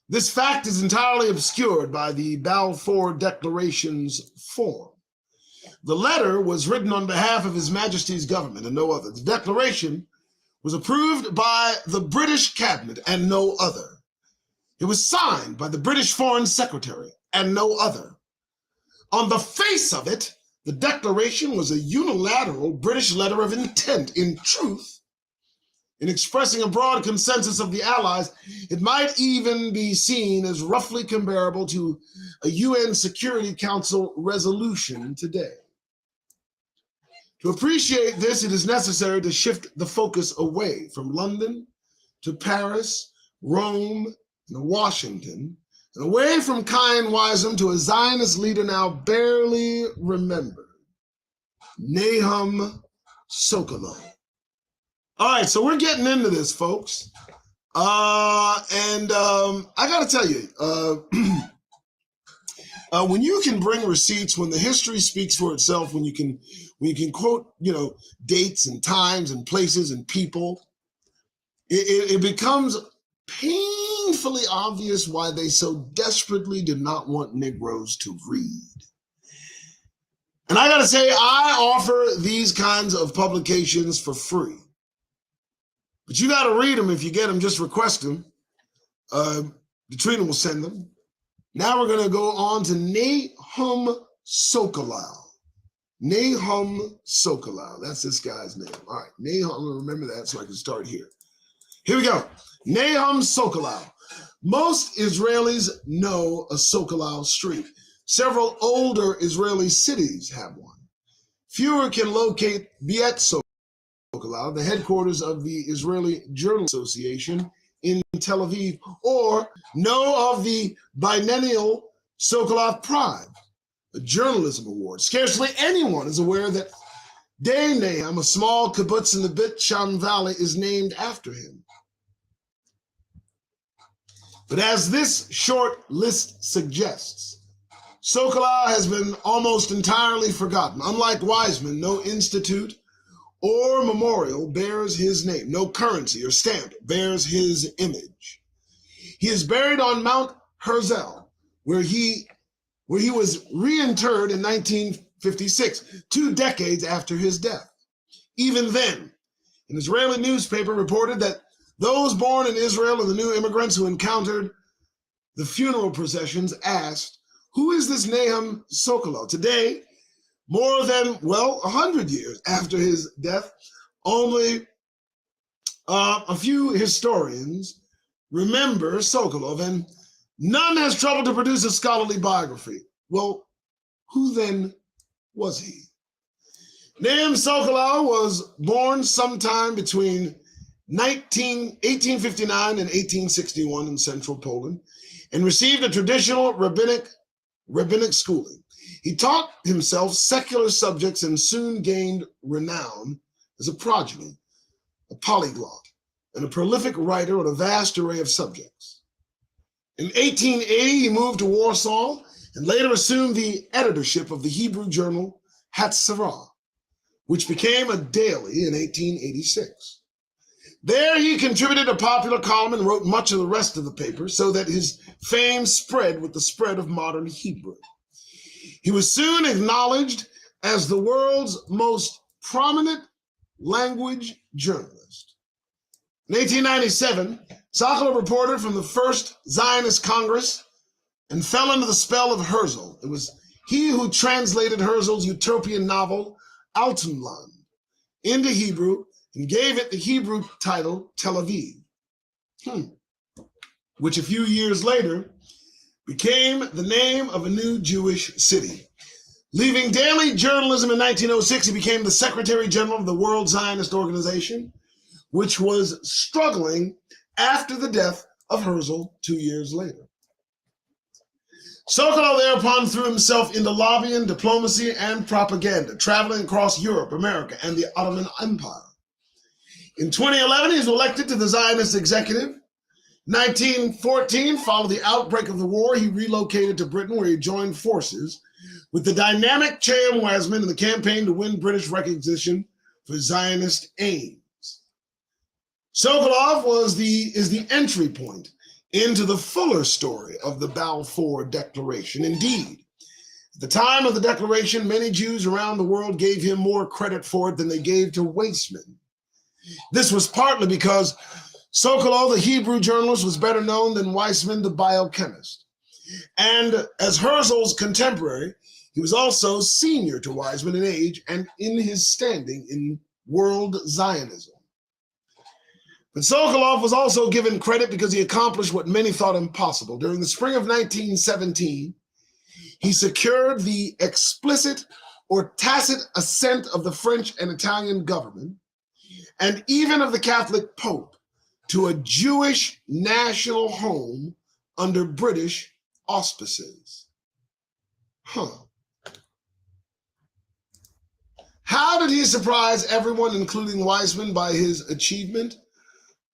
This fact is entirely obscured by the Balfour Declaration's form. The letter was written on behalf of His Majesty's government and no other. The declaration was approved by the British cabinet and no other. It was signed by the British Foreign Secretary and no other. On the face of it, the Declaration was a unilateral British letter of intent. In truth, in expressing a broad consensus of the Allies, it might even be seen as roughly comparable to a UN Security Council resolution today. To appreciate this, it is necessary to shift the focus away from London to Paris, Rome, and Washington, and away from Chaim Weizmann to a Zionist leader now barely remembered, Nahum Sokolow. All right, so we're getting into this, folks. I got to tell you, when you can bring receipts, when the history speaks for itself, when you can quote, dates and times and places and people, it becomes painfully obvious why they so desperately did not want Negroes to read. And I got to say, I offer these kinds of publications for free. But you got to read them. If you get them, just request them. Katrina will send them. Now we're going to go on to Nahum Sokolow. Nahum Sokolow. That's this guy's name. All right, Nahum, I'm going to remember that so I can start here. Here we go. Nahum Sokolow. Most Israelis know a Sokolow street. Several older Israeli cities have one. Fewer can locate Biet Sokolow, the headquarters of the Israeli Journalists Association in Tel Aviv, or know of the biennial Sokolow Prize, a journalism award. Scarcely anyone is aware that Dei Nahum, a small kibbutz in the Bet Shan Valley, is named after him. But as this short list suggests, Sokolow has been almost entirely forgotten. Unlike Weizmann, no institute or memorial bears his name. No currency or stamp bears his image. He is buried on Mount Herzl, where he was reinterred in 1956, 2 decades after his death. Even then, an Israeli newspaper reported that those born in Israel and the new immigrants who encountered the funeral processions asked, "Who is this Nahum Sokolow?" Today, more than, 100 years after his death, only a few historians remember Sokolow, and none has troubled to produce a scholarly biography. Well, who then was he? Nahum Sokolow was born sometime between 1859 and 1861 in central Poland, and received a traditional rabbinic schooling. He taught himself secular subjects and soon gained renown as a progeny, a polyglot, and a prolific writer on a vast array of subjects. In 1880, he moved to Warsaw and later assumed the editorship of the Hebrew journal Hatzarah, which became a daily in 1886. There he contributed a popular column and wrote much of the rest of the paper, so that his fame spread with the spread of modern Hebrew. He was soon acknowledged as the world's most prominent language journalist. In 1897, Sokolow reported from the First Zionist Congress and fell under the spell of Herzl. It was he who translated Herzl's utopian novel, Altenland, into Hebrew and gave it the Hebrew title Tel Aviv, which a few years later became the name of a new Jewish city. Leaving daily journalism in 1906, he became the Secretary General of the World Zionist Organization, which was struggling after the death of Herzl 2 years later. Sokolow thereupon threw himself into lobbying, diplomacy, and propaganda, traveling across Europe, America, and the Ottoman Empire. In 2011, he was elected to the Zionist executive. 1914, following the outbreak of the war, he relocated to Britain, where he joined forces with the dynamic Chaim Weizmann in the campaign to win British recognition for Zionist aims. Sokolow is the entry point into the fuller story of the Balfour Declaration. Indeed, at the time of the Declaration, many Jews around the world gave him more credit for it than they gave to Weizmann. This was partly because Sokolow, the Hebrew journalist, was better known than Weizmann, the biochemist. And as Herzl's contemporary, He was also senior to Weizmann in age and in his standing in world Zionism. But Sokolow was also given credit because he accomplished what many thought impossible. During the spring of 1917, he secured the explicit or tacit assent of the French and Italian government, and even of the Catholic Pope, to a Jewish national home under British auspices. How did he surprise everyone, including Weizmann, by his achievement?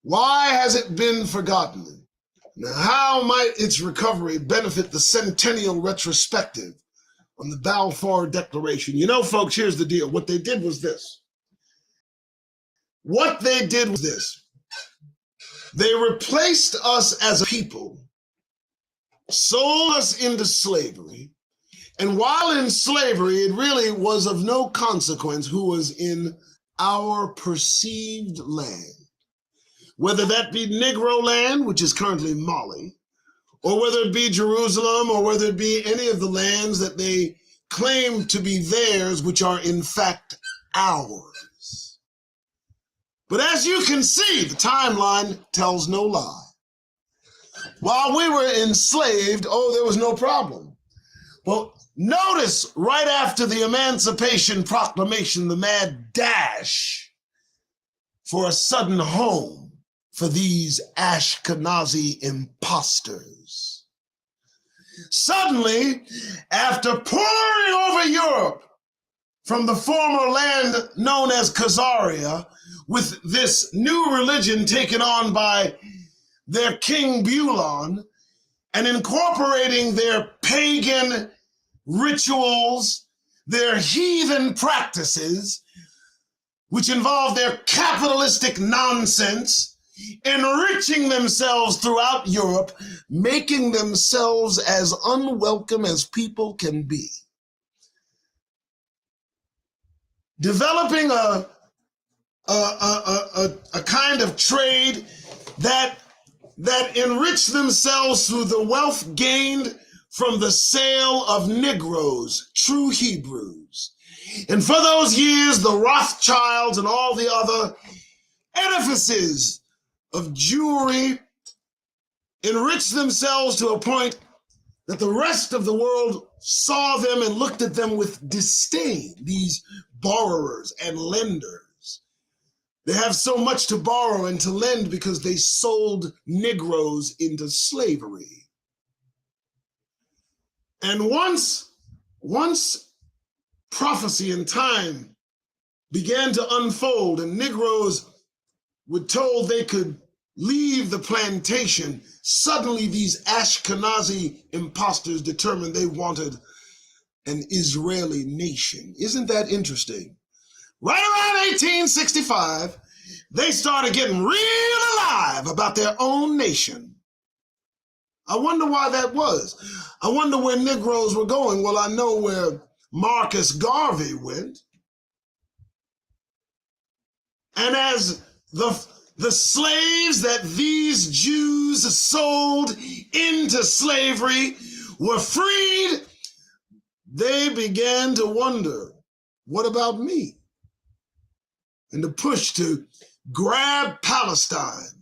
Why has it been forgotten? Now, how might its recovery benefit the centennial retrospective on the Balfour Declaration? You know, folks, here's the deal. What they did was this. They replaced us as a people, sold us into slavery, and while in slavery, it really was of no consequence who was in our perceived land. Whether that be Negro land, which is currently Mali, or whether it be Jerusalem, or whether it be any of the lands that they claim to be theirs, which are in fact ours. But as you can see, the timeline tells no lie. While we were enslaved, there was no problem. Well, notice right after the Emancipation Proclamation, the mad dash for a sudden home for these Ashkenazi imposters. Suddenly, after pouring over Europe from the former land known as Khazaria, with this new religion taken on by their king Bulon, and incorporating their pagan rituals, their heathen practices, which involve their capitalistic nonsense, enriching themselves throughout Europe, making themselves as unwelcome as people can be. Developing a kind of trade that enriched themselves through the wealth gained from the sale of Negroes, true Hebrews. And for those years, the Rothschilds and all the other edifices of Jewry enriched themselves to a point that the rest of the world saw them and looked at them with disdain, these borrowers and lenders. They have so much to borrow and to lend because they sold Negroes into slavery. And once prophecy and time began to unfold and Negroes were told they could leave the plantation, suddenly these Ashkenazi imposters determined they wanted an Israeli nation. Isn't that interesting? Right around 1865, they started getting real alive about their own nation. I wonder why that was. I wonder where Negroes were going. Well, I know where Marcus Garvey went. And as the slaves that these Jews sold into slavery were freed, they began to wonder, what about me? And the push to grab Palestine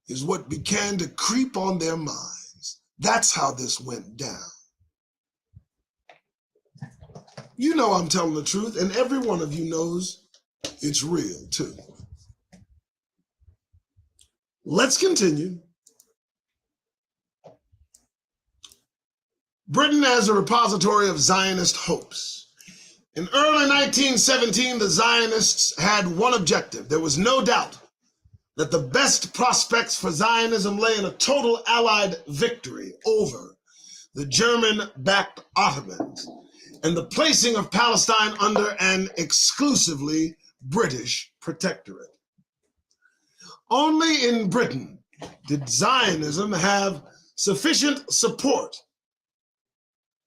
is what began to creep on their minds. That's how this went down. You know I'm telling the truth, and every one of you knows it's real too. Let's continue. Britain as a repository of Zionist hopes. In early 1917, the Zionists had one objective. There was no doubt that the best prospects for Zionism lay in a total Allied victory over the German-backed Ottomans and the placing of Palestine under an exclusively British protectorate. Only in Britain did Zionism have sufficient support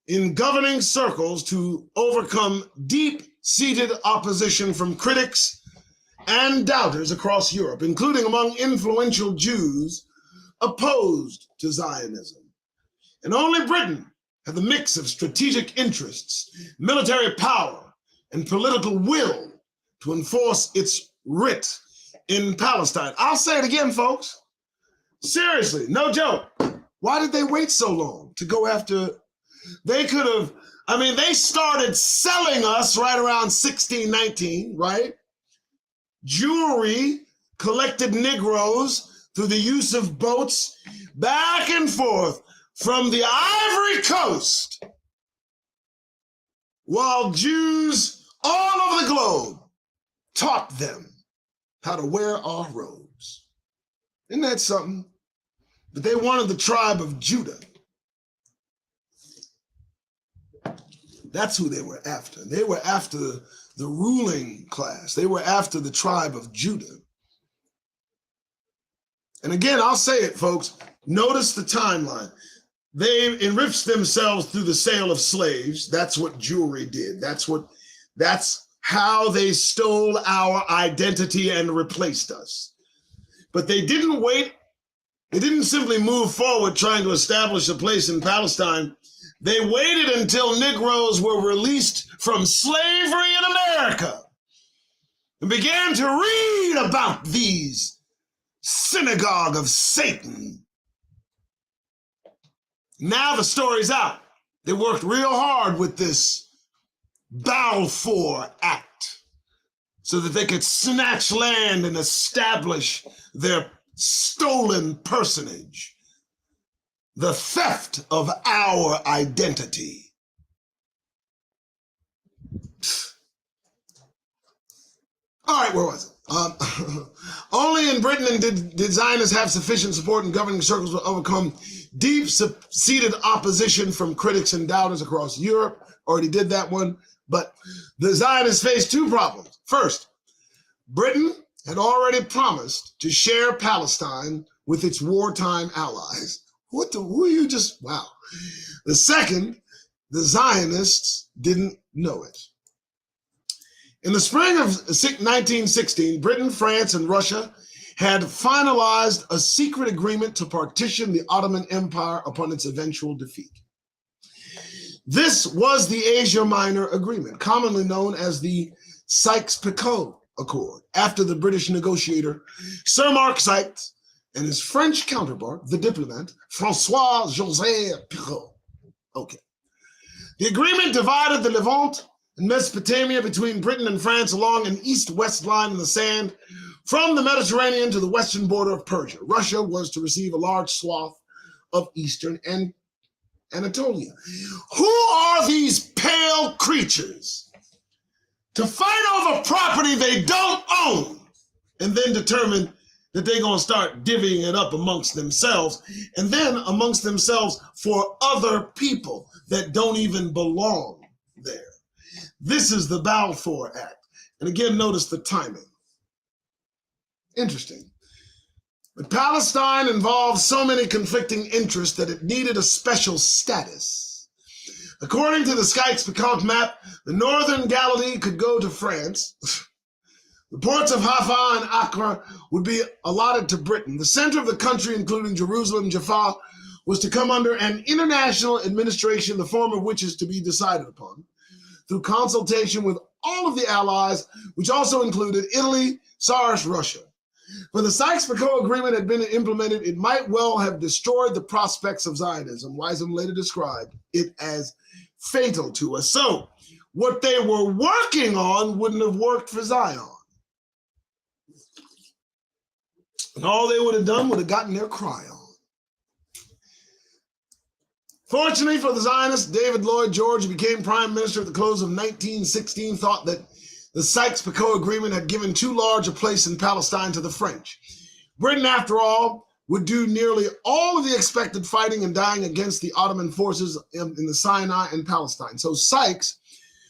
in governing circles to overcome deep-seated opposition from critics and doubters across Europe, including among influential Jews opposed to Zionism. And only Britain had the mix of strategic interests, military power, and political will to enforce its writ in Palestine. I'll say it again, folks. Seriously, no joke. Why did they wait so long to go after? They could have, they started selling us right around 1619, right? Jewry collected Negroes through the use of boats back and forth from the Ivory Coast, while Jews all over the globe taught them how to wear our robes. Isn't that something? But they wanted the tribe of Judah. That's who they were after. They were after the ruling class. They were after the tribe of Judah. And again, I'll say it, folks. Notice the timeline. They enriched themselves through the sale of slaves. That's what Jewry did. That's how they stole our identity and replaced us. But they didn't wait. They didn't simply move forward trying to establish a place in Palestine. They waited until Negroes were released from slavery in America and began to read about these synagogue of Satan. Now the story's out. They worked real hard with this Balfour Act so that they could snatch land and establish their stolen personage, the theft of our identity. All right, where was it? Only in Britain did Zionists have sufficient support in governing circles to overcome deep-seated opposition from critics and doubters across Europe. Already did that one. But the Zionists faced two problems. First, Britain had already promised to share Palestine with its wartime allies. Wow. The second, the Zionists didn't know it. In the spring of 1916, Britain, France, and Russia had finalized a secret agreement to partition the Ottoman Empire upon its eventual defeat. This was the Asia Minor Agreement, commonly known as the Sykes-Picot Accord, after the British negotiator Sir Mark Sykes and his French counterpart, the diplomat François-José Picot. Okay. The agreement divided the Levant and Mesopotamia between Britain and France along an east-west line in the sand from the Mediterranean to the western border of Persia. Russia was to receive a large swath of eastern Anatolia. Who are these pale creatures to fight over property they don't own and then determine that they're going to start divvying it up amongst themselves and then amongst themselves for other people that don't even belong there? This is the Balfour Act. And again, notice the timing. Interesting. But Palestine involved so many conflicting interests that it needed a special status. According to the Sykes-Picot map, the northern Galilee could go to France. The ports of Haifa and Accra would be allotted to Britain. The center of the country, including Jerusalem, Jaffa, was to come under an international administration, the form of which is to be decided upon through consultation with all of the allies, which also included Italy, Tsarist Russia. When the Sykes-Picot Agreement had been implemented, it might well have destroyed the prospects of Zionism. Weizmann later described it as fatal to us. So what they were working on wouldn't have worked for Zion. And all they would have done would have gotten their cry on. Fortunately for the Zionists, David Lloyd George, who became prime minister at the close of 1916, thought that the Sykes-Picot Agreement had given too large a place in Palestine to the French. Britain, after all, would do nearly all of the expected fighting and dying against the Ottoman forces in the Sinai and Palestine. So Sykes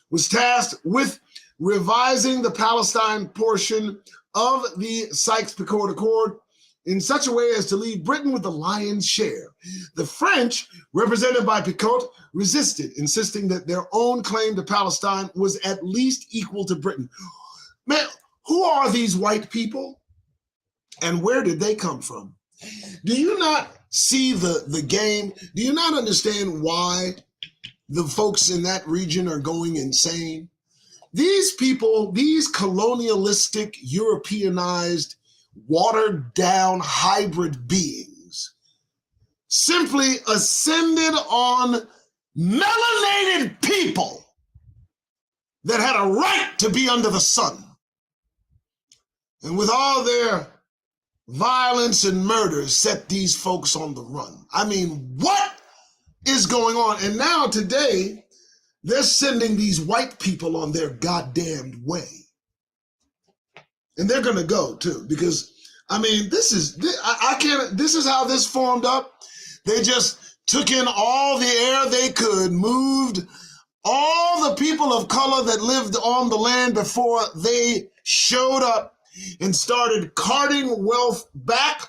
was tasked with revising the Palestine portion of the Sykes-Picot Accord in such a way as to leave Britain with the lion's share. The French, represented by Picot, resisted, insisting that their own claim to Palestine was at least equal to Britain. Man, who are these white people? And where did they come from? Do you not see the game? Do you not understand why the folks in that region are going insane. These people, these colonialistic, Europeanized, watered down hybrid beings simply ascended on melanated people that had a right to be under the sun. And with all their violence and murders, set these folks on the run. I mean, what is going on? And now today, they're sending these white people on their goddamned way. And they're going to go too, because I mean, this is how this formed up. They just took in all the air they could, moved all the people of color that lived on the land before they showed up, and started carting wealth back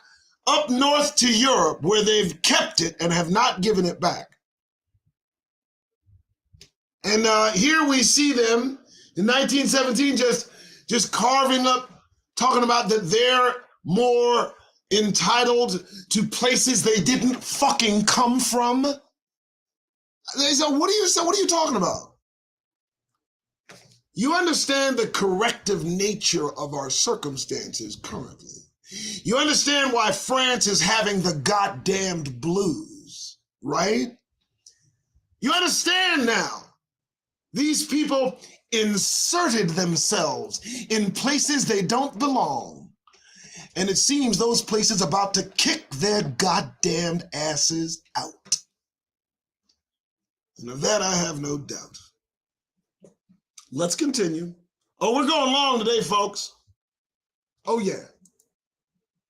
up north to Europe, where they've kept it and have not given it back. And here we see them in 1917 just carving up, talking about that they're more entitled to places they didn't fucking come from. They said, what are you talking about? You understand the corrective nature of our circumstances currently. You understand why France is having the goddamned blues, right? You understand now. These people inserted themselves in places they don't belong. And it seems those places are about to kick their goddamned asses out. And of that I have no doubt. Let's continue. Oh, we're going long today, folks. Oh, yeah.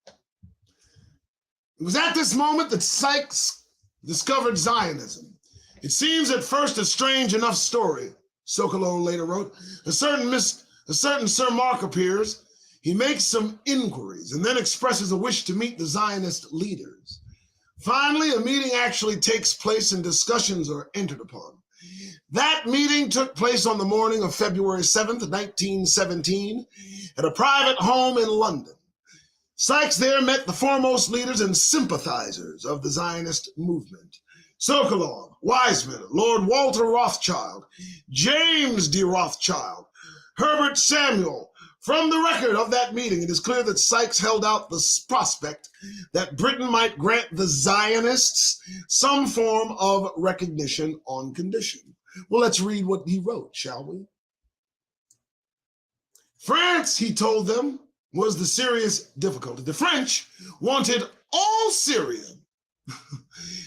It was at this moment that Sykes discovered Zionism. It seems at first a strange enough story, Sokolow later wrote. A certain Sir Mark appears. He makes some inquiries and then expresses a wish to meet the Zionist leaders. Finally, a meeting actually takes place and discussions are entered upon. That meeting took place on the morning of February 7th, 1917, at a private home in London. Sykes there met the foremost leaders and sympathizers of the Zionist movement. Sokolow, Wiseman, Lord Walter Rothschild, James de Rothschild, Herbert Samuel. From the record of that meeting, it is clear that Sykes held out the prospect that Britain might grant the Zionists some form of recognition on condition. Well, let's read what he wrote, shall we? France, he told them, was the serious difficulty. The French wanted all Syria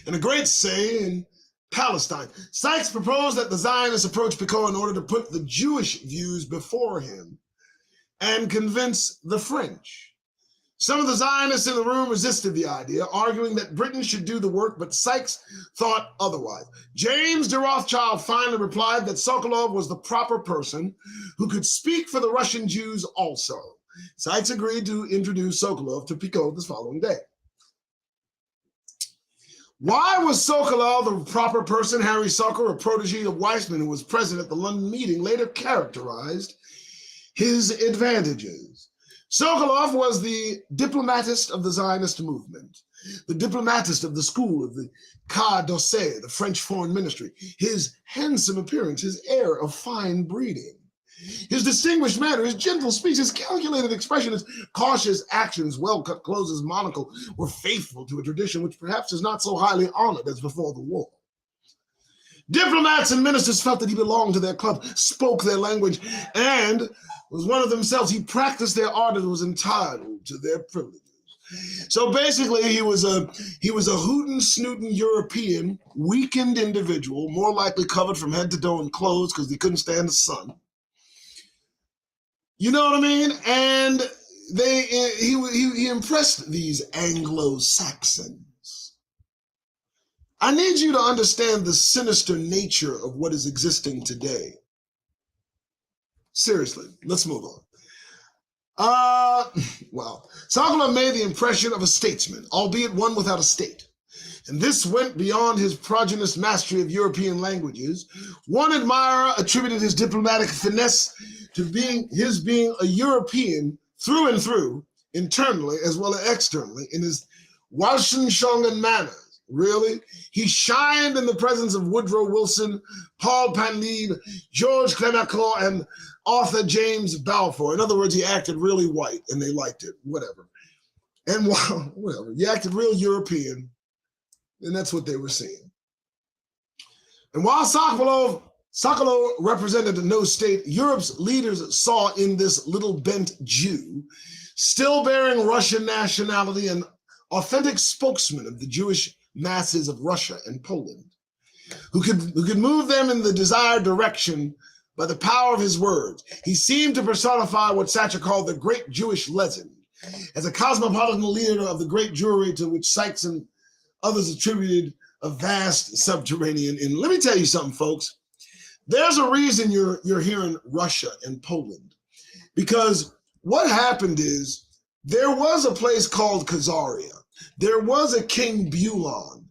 and a great say in Palestine. Sykes proposed that the Zionists approach Picot in order to put the Jewish views before him and convince the French. Some of the Zionists in the room resisted the idea, arguing that Britain should do the work, but Sykes thought otherwise. James de Rothschild finally replied that Sokolow was the proper person who could speak for the Russian Jews also. Sykes agreed to introduce Sokolow to Picot this following day. Why was Sokolow the proper person? Harry Socker, a protege of Weizmann, who was present at the London meeting, later characterized his advantages. Sokolow was the diplomatist of the Zionist movement, the diplomatist of the school of the Quai d'Orsay, the French foreign ministry. His handsome appearance, his air of fine breeding, his distinguished manner, his gentle speech, his calculated expression, his cautious actions, well-cut clothes, his monocle were faithful to a tradition which perhaps is not so highly honored as before the war. Diplomats and ministers felt that he belonged to their club, spoke their language, and was one of themselves. He practiced their art and was entitled to their privileges. So basically, he was a hootin' snootin' European, weakened individual, more likely covered from head to toe in clothes because he couldn't stand the sun. You know what I mean? And he impressed these Anglo-Saxons. I need you to understand the sinister nature of what is existing today. Seriously, let's move on. Well, Sokolow made the impression of a statesman, albeit one without a state. And this went beyond his prodigious mastery of European languages. One admirer attributed his diplomatic finesse to being a European through and through, internally as well as externally, in his Walschenschongen manners. Really? He shined in the presence of Woodrow Wilson, Paul Panleve, Georges Clemenceau, and Arthur James Balfour. In other words, he acted really white and they liked it, whatever. And while, whatever, he acted real European, and that's what they were seeing. And while Sokolow represented no state, Europe's leaders saw in this little bent Jew, still bearing Russian nationality, an authentic spokesman of the Jewish masses of Russia and Poland, who could move them in the desired direction by the power of his words. He seemed to personify what Thatcher called the great Jewish legend, as a cosmopolitan leader of the great Jewry to which Sykes and others attributed a vast subterranean. And let me tell you something, folks. There's a reason you're hearing Russia and Poland, because what happened is there was a place called Khazaria. There was a King Bulon.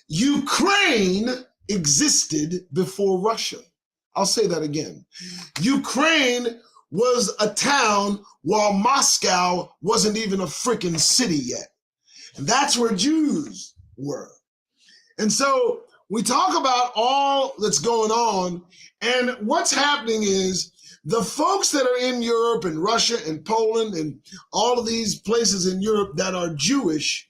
Ukraine existed before Russia. I'll say that again. Ukraine was a town while Moscow wasn't even a freaking city yet. And that's where Jews were. And so we talk about all that's going on, and what's happening is the folks that are in Europe and Russia and Poland and all of these places in Europe that are Jewish,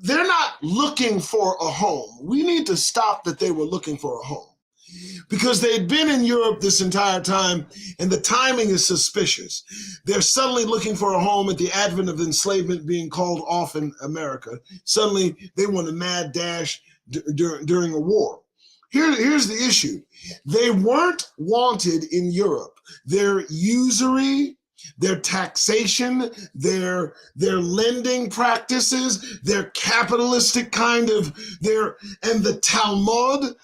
they're not looking for a home. We need to stop that they were looking for a home, because they'd been in Europe this entire time, and the timing is suspicious. They're suddenly looking for a home at the advent of enslavement being called off in America. Suddenly they want a mad dash during a war. Here's the issue. They weren't wanted in Europe. Their usury, their taxation, their lending practices, their capitalistic kind of and the Talmud,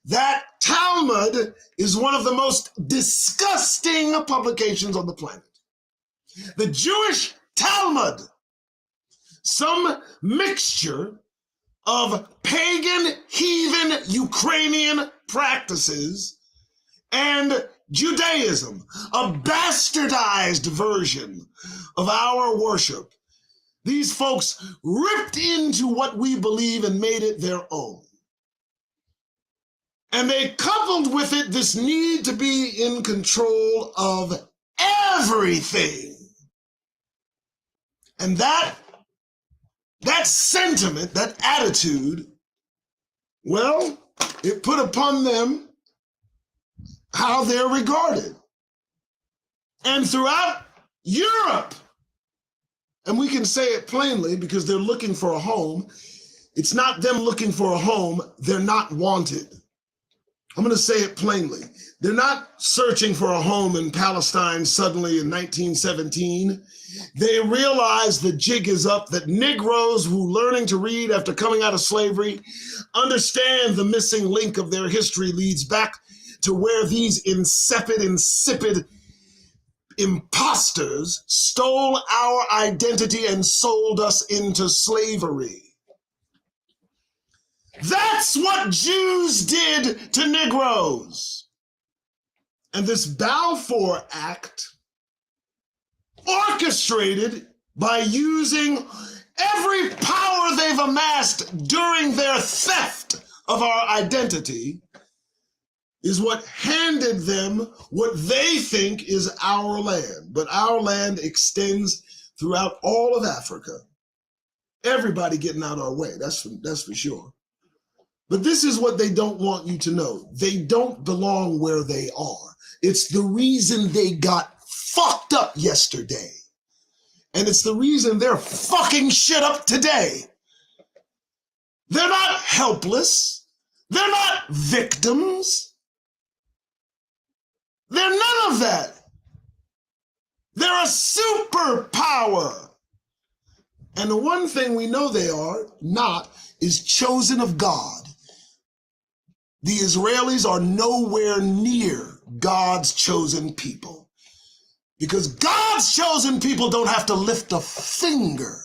that Talmud is one of the most disgusting publications on the planet. The Jewish Talmud, some mixture of pagan, heathen, Ukrainian practices and Judaism, a bastardized version of our worship. These folks ripped into what we believe and made it their own. And they coupled with it this need to be in control of everything. And that sentiment, that attitude, well, it put upon them how they're regarded. And throughout Europe, and we can say it plainly because they're looking for a home, it's not them looking for a home, they're not wanted. I'm going to say it plainly. They're not searching for a home in Palestine suddenly in 1917. They realize the jig is up, that Negroes who learning to read after coming out of slavery understand the missing link of their history leads back to where these insipid imposters stole our identity and sold us into slavery. That's what Jews did to Negroes. And this Balfour Act, orchestrated by using every power they've amassed during their theft of our identity, is what handed them what they think is our land. But our land extends throughout all of Africa. Everybody getting out our way, that's for sure. But this is what they don't want you to know. They don't belong where they are. It's the reason they got fucked up yesterday. And it's the reason they're fucking shit up today. They're not helpless. They're not victims. They're none of that. They're a superpower. And the one thing we know they are not is chosen of God. The Israelis are nowhere near God's chosen people, because God's chosen people don't have to lift a finger.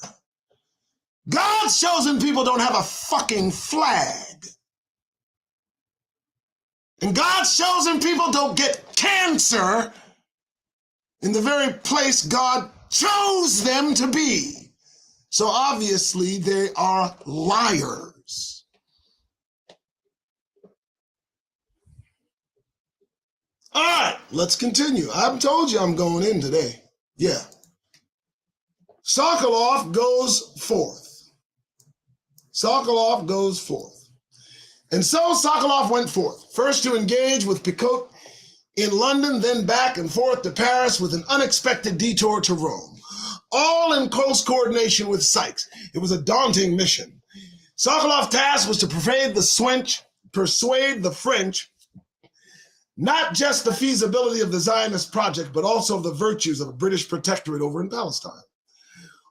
God's chosen people don't have a fucking flag. And God's chosen people don't get cancer in the very place God chose them to be. So obviously they are liars. All right, let's continue. I've told you I'm going in today. Yeah. Sokolow goes forth. Sokolow goes forth. And so Sokolow went forth, first to engage with Picot in London, then back and forth to Paris with an unexpected detour to Rome, all in close coordination with Sykes. It was a daunting mission. Sokolow's task was to persuade the French not just the feasibility of the Zionist project, but also the virtues of a British protectorate over in Palestine.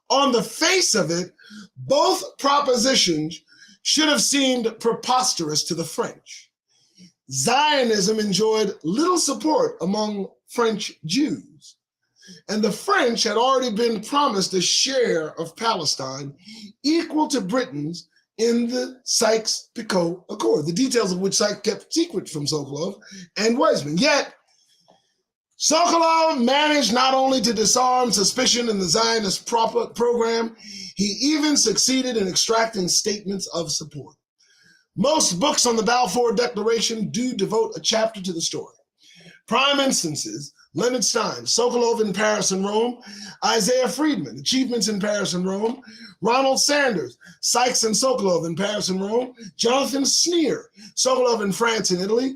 On the face of it, both propositions should have seemed preposterous to the French. Zionism enjoyed little support among French Jews, and the French had already been promised a share of Palestine equal to Britain's in the Sykes-Picot Accord, the details of which Sykes kept secret from Sokolow and Weizmann. Yet, Sokolow managed not only to disarm suspicion in the Zionist program, he even succeeded in extracting statements of support. Most books on the Balfour Declaration do devote a chapter to the story. Prime instances: Leonard Stein, Sokolow in Paris and Rome; Isaiah Friedman, Achievements in Paris and Rome; Ronald Sanders, Sykes and Sokolow in Paris and Rome; Jonathan Sneer, Sokolow in France and Italy.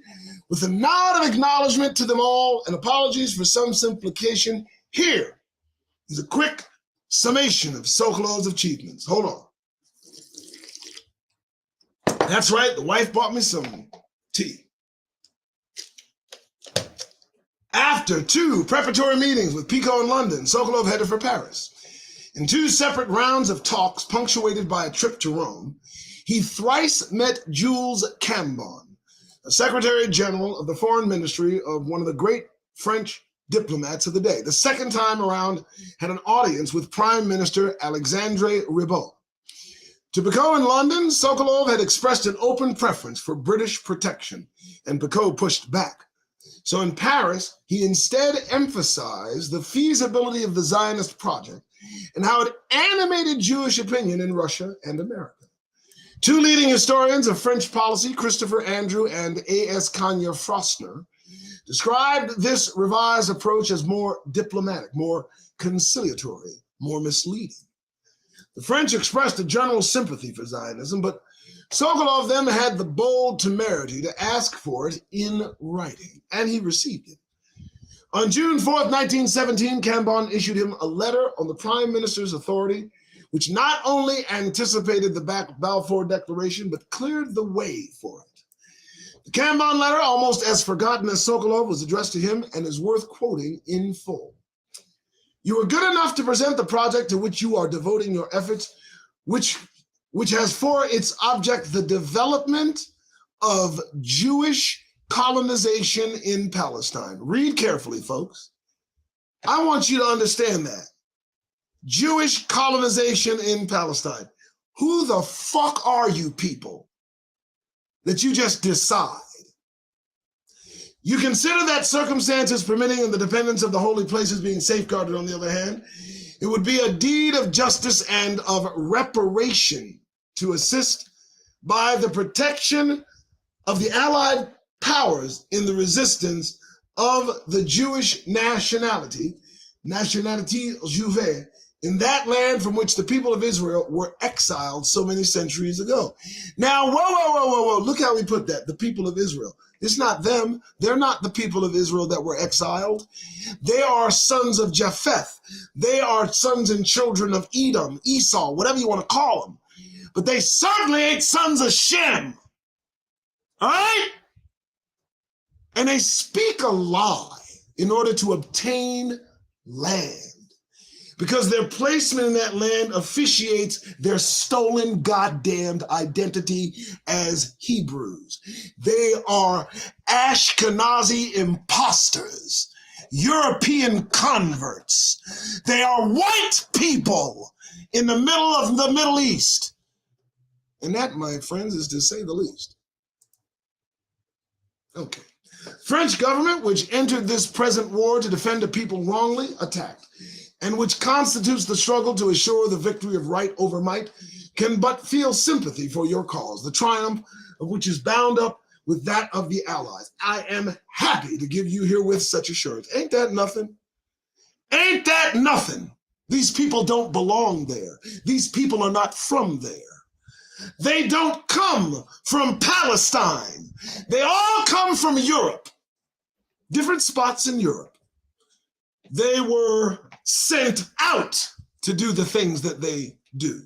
With a nod of acknowledgement to them all and apologies for some simplification, here is a quick summation of Sokolow's achievements. Hold on. That's right, the wife bought me some tea. After 2 preparatory meetings with Picot in London, Sokolow headed for Paris. In 2 separate rounds of talks punctuated by a trip to Rome, he thrice met Jules Cambon, a Secretary General of the Foreign Ministry of one of the great French diplomats of the day. The second time around, had an audience with Prime Minister Alexandre Ribot. To Picot in London, Sokolow had expressed an open preference for British protection, and Picot pushed back. So in Paris, he instead emphasized the feasibility of the Zionist project and how it animated Jewish opinion in Russia and America. 2 leading historians of French policy, Christopher Andrew and A.S. Kanye Frostner, described this revised approach as more diplomatic, more conciliatory, more misleading. The French expressed a general sympathy for Zionism, but Sokolow then had the bold temerity to ask for it in writing, and he received it. On June 4th, 1917, Cambon issued him a letter on the Prime Minister's authority, which not only anticipated the Balfour Declaration, but cleared the way for it. The Cambon letter, almost as forgotten as Sokolow, was addressed to him and is worth quoting in full. You are good enough to present the project to which you are devoting your efforts, which has for its object the development of Jewish colonization in Palestine. Read carefully, folks. I want you to understand that. Jewish colonization in Palestine. Who the fuck are you people that you just decide? You consider that circumstances permitting and the dependence of the holy places being safeguarded, on the other hand, it would be a deed of justice and of reparation to assist by the protection of the Allied powers in the resistance of the Jewish nationality juive, in that land from which the people of Israel were exiled so many centuries ago. Now, whoa, look how we put that, the people of Israel. It's not them. They're not the people of Israel that were exiled. They are sons of Japheth. They are sons and children of Edom, Esau, whatever you want to call them. But they certainly ain't sons of Shem. All right? And they speak a lie in order to obtain land, because their placement in that land officiates their stolen goddamned identity as Hebrews. They are Ashkenazi imposters, European converts. They are white people in the middle of the Middle East. And that, my friends, is to say the least. Okay. French government, which entered this present war to defend a people wrongly attacked. and which constitutes the struggle to assure the victory of right over might, can but feel sympathy for your cause, the triumph of which is bound up with that of the Allies. I am happy to give you herewith such assurance. Ain't that nothing? Ain't that nothing? These people don't belong there. These people are not from there. They don't come from Palestine. They all come from Europe. Different spots in Europe. They were sent out to do the things that they do.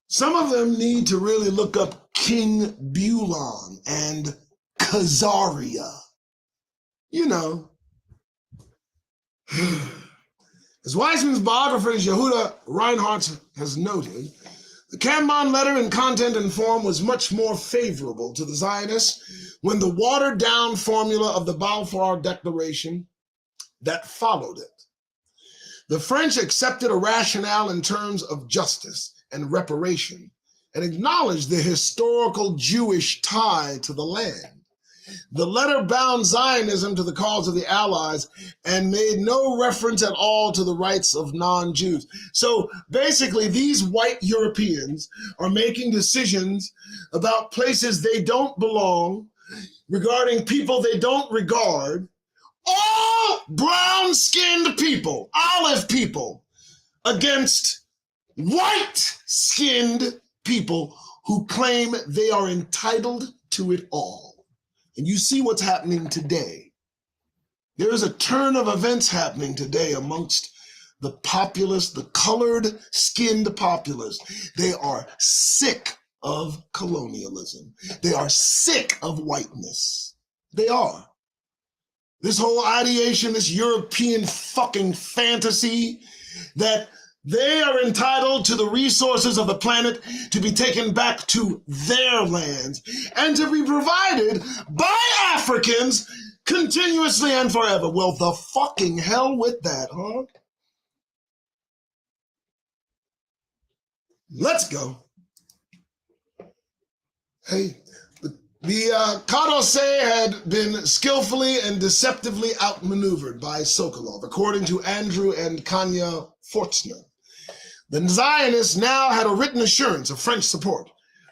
Some of them need to really look up King Bulon and Khazaria. You know. As Weizmann's biographer Yehuda Reinhardt has noted, the Kanban letter in content and form was much more favorable to the Zionists when the watered-down formula of the Balfour Declaration that followed it. The French accepted a rationale in terms of justice and reparation and acknowledged the historical Jewish tie to the land. The letter bound Zionism to the cause of the Allies and made no reference at all to the rights of non-Jews. So basically, these white Europeans are making decisions about places they don't belong, regarding people they don't regard, all brown-skinned people, olive people, against white-skinned people who claim they are entitled to it all. And you see what's happening today. There is a turn of events happening today amongst the populace, the colored-skinned populace. They are sick of colonialism. They are sick of whiteness. They are. This whole ideation, this European fucking fantasy that they are entitled to the resources of the planet to be taken back to their lands and to be provided by Africans continuously and forever. Well, the fucking hell with that, huh? Let's go. Hey, the Kadose had been skillfully and deceptively outmaneuvered by Sokolow, according to Andrew and Kanya Forstner. The Zionists now had a written assurance of French support.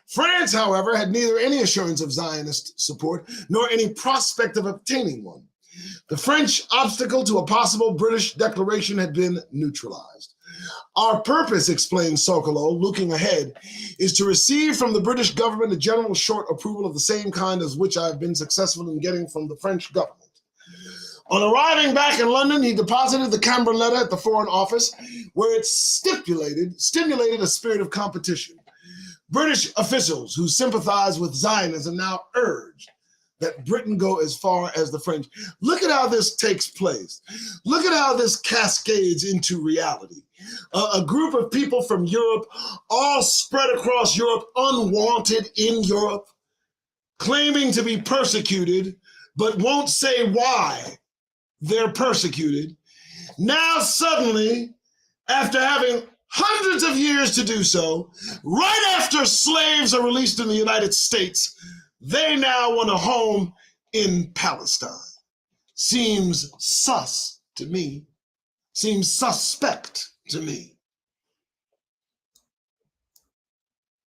France, however, had neither any assurance of Zionist support nor any prospect of obtaining one. The French obstacle to a possible British declaration had been neutralized. Our purpose, explained Sokolow, looking ahead, is to receive from the British government a general short approval of the same kind as which I have been successful in getting from the French government. On arriving back in London, he deposited the Canberra letter at the Foreign Office, where it stimulated a spirit of competition. British officials who sympathize with Zionism now urged that Britain go as far as the French. Look at how this takes place. Look at how this cascades into reality. A group of people from Europe, all spread across Europe, unwanted in Europe, claiming to be persecuted, but won't say why they're persecuted. Now suddenly, after having hundreds of years to do so, right after slaves are released in the United States, they now want a home in Palestine. Seems sus to me. Seems suspect to me.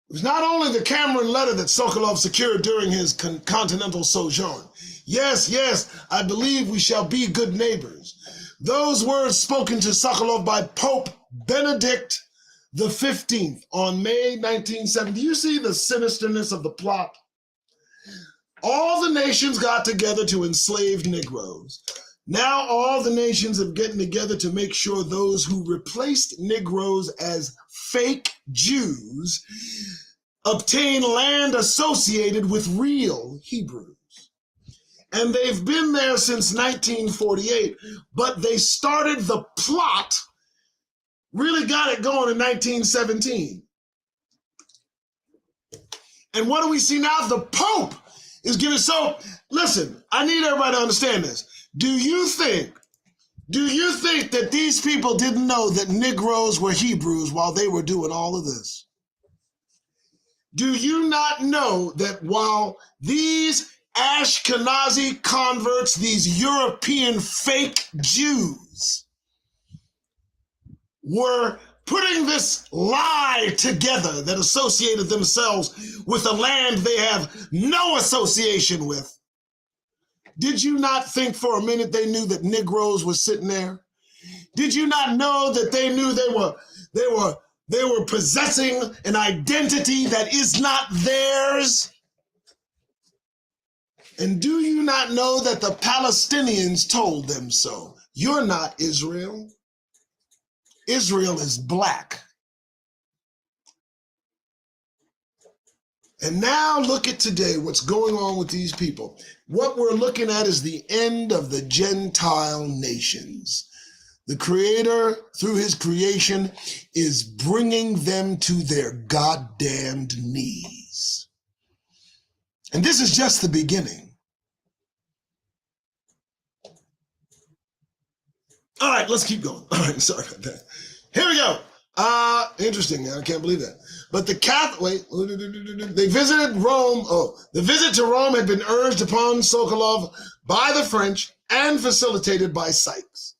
It was not only the Cameron letter that Sokolow secured during his continental sojourn. Yes, I believe we shall be good neighbors. Those words spoken to Sokolow by Pope Benedict the 15th on May 1970. Do you see the sinisterness of the plot? All the nations got together to enslave Negroes. Now all the nations are getting together to make sure those who replaced Negroes as fake Jews obtain land associated with real Hebrews. And they've been there since 1948, but they started the plot, really got it going in 1917. And what do we see now? The Pope is giving, so listen, I need everybody to understand this. Do you think that these people didn't know that Negroes were Hebrews while they were doing all of this? Do you not know that while these Ashkenazi converts, these European fake Jews, were putting this lie together that associated themselves with a land they have no association with, did you not think for a minute they knew that Negroes were sitting there? Did you not know that they knew they were possessing an identity that is not theirs? And do you not know that the Palestinians told them so? You're not Israel. Israel is black. And now look at today, what's going on with these people. What we're looking at is the end of the Gentile nations. The Creator, through his creation, is bringing them to their goddamned knees. And this is just the beginning. All right, let's keep going. All right, sorry about that. Here we go. Interesting. I can't believe that. But the Catholic, they visited Rome. Oh, the visit to Rome had been urged upon Sokolow by the French and facilitated by Sykes.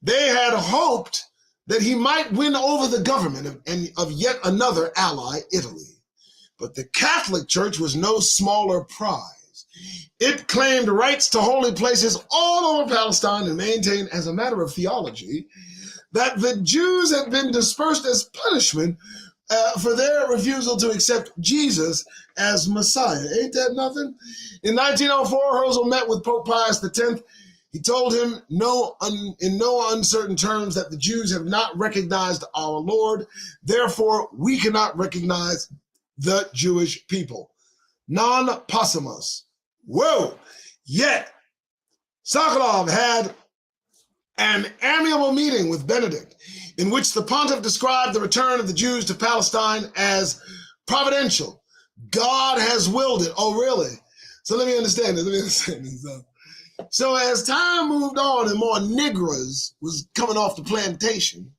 They had hoped that he might win over the government of yet another ally, Italy. But the Catholic Church was no smaller prize. It claimed rights to holy places all over Palestine and maintained, as a matter of theology, that the Jews had been dispersed as punishment for their refusal to accept Jesus as Messiah. Ain't that nothing? In 1904, Herzl met with Pope Pius X. He told him in no uncertain terms that the Jews have not recognized our Lord. Therefore, we cannot recognize the Jewish people. Non possumus. Whoa! Yet, Sokolow had an amiable meeting with Benedict in which the pontiff described the return of the Jews to Palestine as providential. God has willed it. Oh, really? So let me understand this. So as time moved on and more Negroes was coming off the plantation,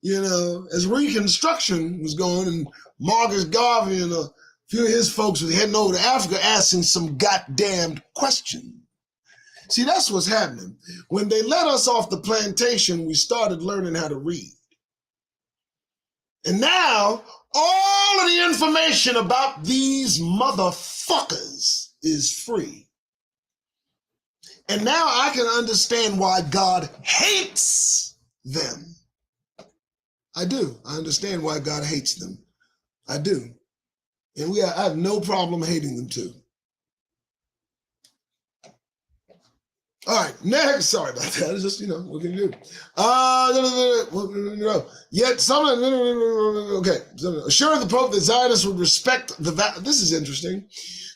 as Reconstruction was going and Marcus Garvey and a few of his folks were heading over to Africa asking some goddamn questions. See, that's what's happening. When they let us off the plantation, we started learning how to read. And now, all of the information about these motherfuckers is free. And now I can understand why God hates them. I do. I understand why God hates them. I do. And I have no problem hating them too. All right, next. Sorry about that. It's just, what can you do? Yet some, okay. Assured the Pope that Zionists would respect this is interesting.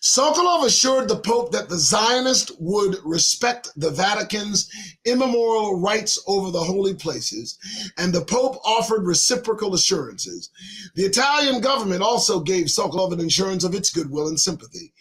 Sokolow assured the Pope that the Zionists would respect the Vatican's immemorial rights over the holy places, and the Pope offered reciprocal assurances. The Italian government also gave Sokolow an assurance of its goodwill and sympathy.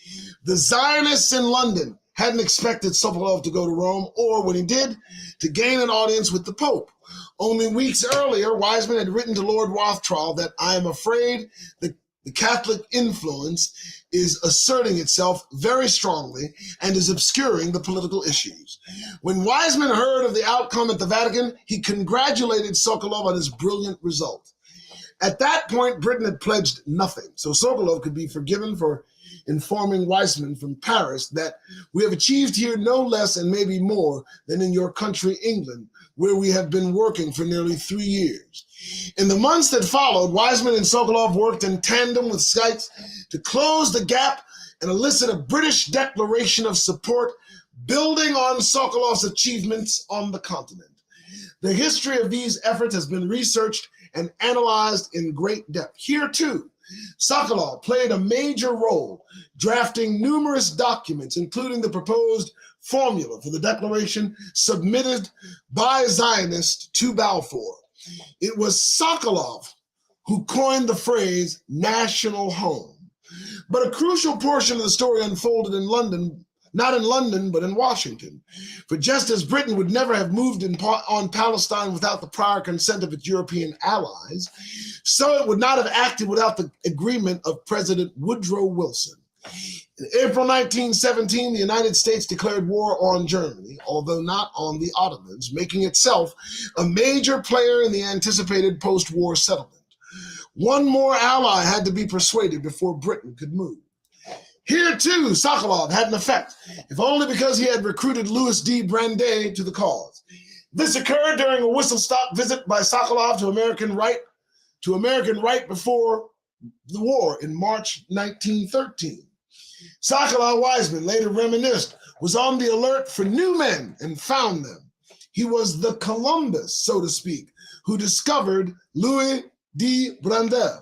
The Zionists in London hadn't expected Sokolow to go to Rome, or when he did, to gain an audience with the Pope. Only weeks earlier, Wiseman had written to Lord Rothschild that I am afraid the Catholic influence is asserting itself very strongly and is obscuring the political issues. When Wiseman heard of the outcome at the Vatican, he congratulated Sokolow on his brilliant result. At that point, Britain had pledged nothing, so Sokolow could be forgiven for informing Wiseman from Paris that we have achieved here no less and maybe more than in your country, England, where we have been working for nearly 3 years. In the months that followed, Wiseman and Sokolow worked in tandem with Sykes to close the gap and elicit a British declaration of support, building on Sokolow's achievements on the continent. The history of these efforts has been researched and analyzed in great depth. Here, too, Sokolow played a major role, drafting numerous documents, including the proposed formula for the declaration submitted by Zionists to Balfour. It was Sokolow who coined the phrase national home. But a crucial portion of the story unfolded in London, not in London, but in Washington. For just as Britain would never have moved on Palestine without the prior consent of its European allies, so it would not have acted without the agreement of President Woodrow Wilson. In April 1917, the United States declared war on Germany, although not on the Ottomans, making itself a major player in the anticipated post-war settlement. One more ally had to be persuaded before Britain could move. Here, too, Sokolow had an effect, if only because he had recruited Louis D. Brandeis to the cause. This occurred during a whistle-stop visit by Sokolow to American right before the war in March 1913. Sokolow Wiseman later reminisced, was on the alert for new men and found them. He was the Columbus, so to speak, who discovered Louis D. Brandeis.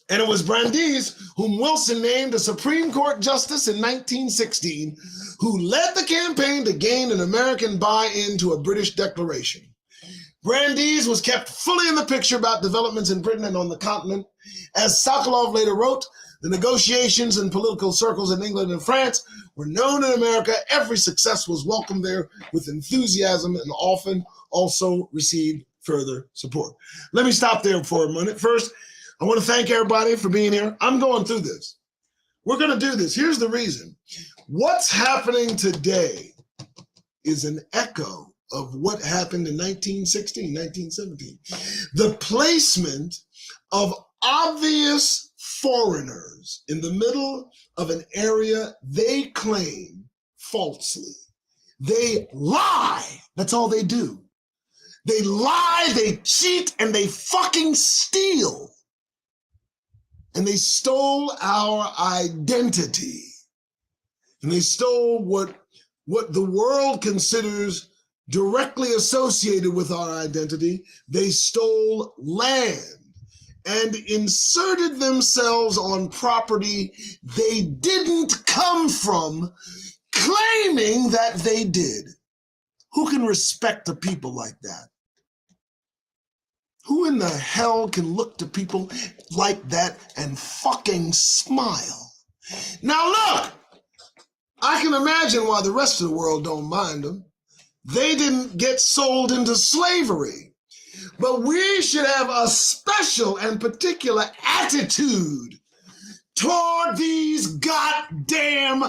And it was Brandeis whom Wilson named a Supreme Court justice in 1916, who led the campaign to gain an American buy-in to a British declaration. Brandeis was kept fully in the picture about developments in Britain and on the continent. As Sokolow later wrote, the negotiations in political circles in England and France were known in America. Every success was welcomed there with enthusiasm and often also received further support. Let me stop there for a minute. First, I want to thank everybody for being here. I'm going through this. We're going to do this. Here's the reason. What's happening today is an echo of what happened in 1916, 1917. The placement of obvious foreigners in the middle of an area they claim falsely. They lie. That's all they do. They lie, they cheat, and they fucking steal. And they stole our identity. And they stole what the world considers directly associated with our identity. They stole land and inserted themselves on property they didn't come from, claiming that they did. Who can respect a people like that? Who in the hell can look to people like that and fucking smile? Now look, I can imagine why the rest of the world don't mind them. They didn't get sold into slavery. But we should have a special and particular attitude toward these goddamn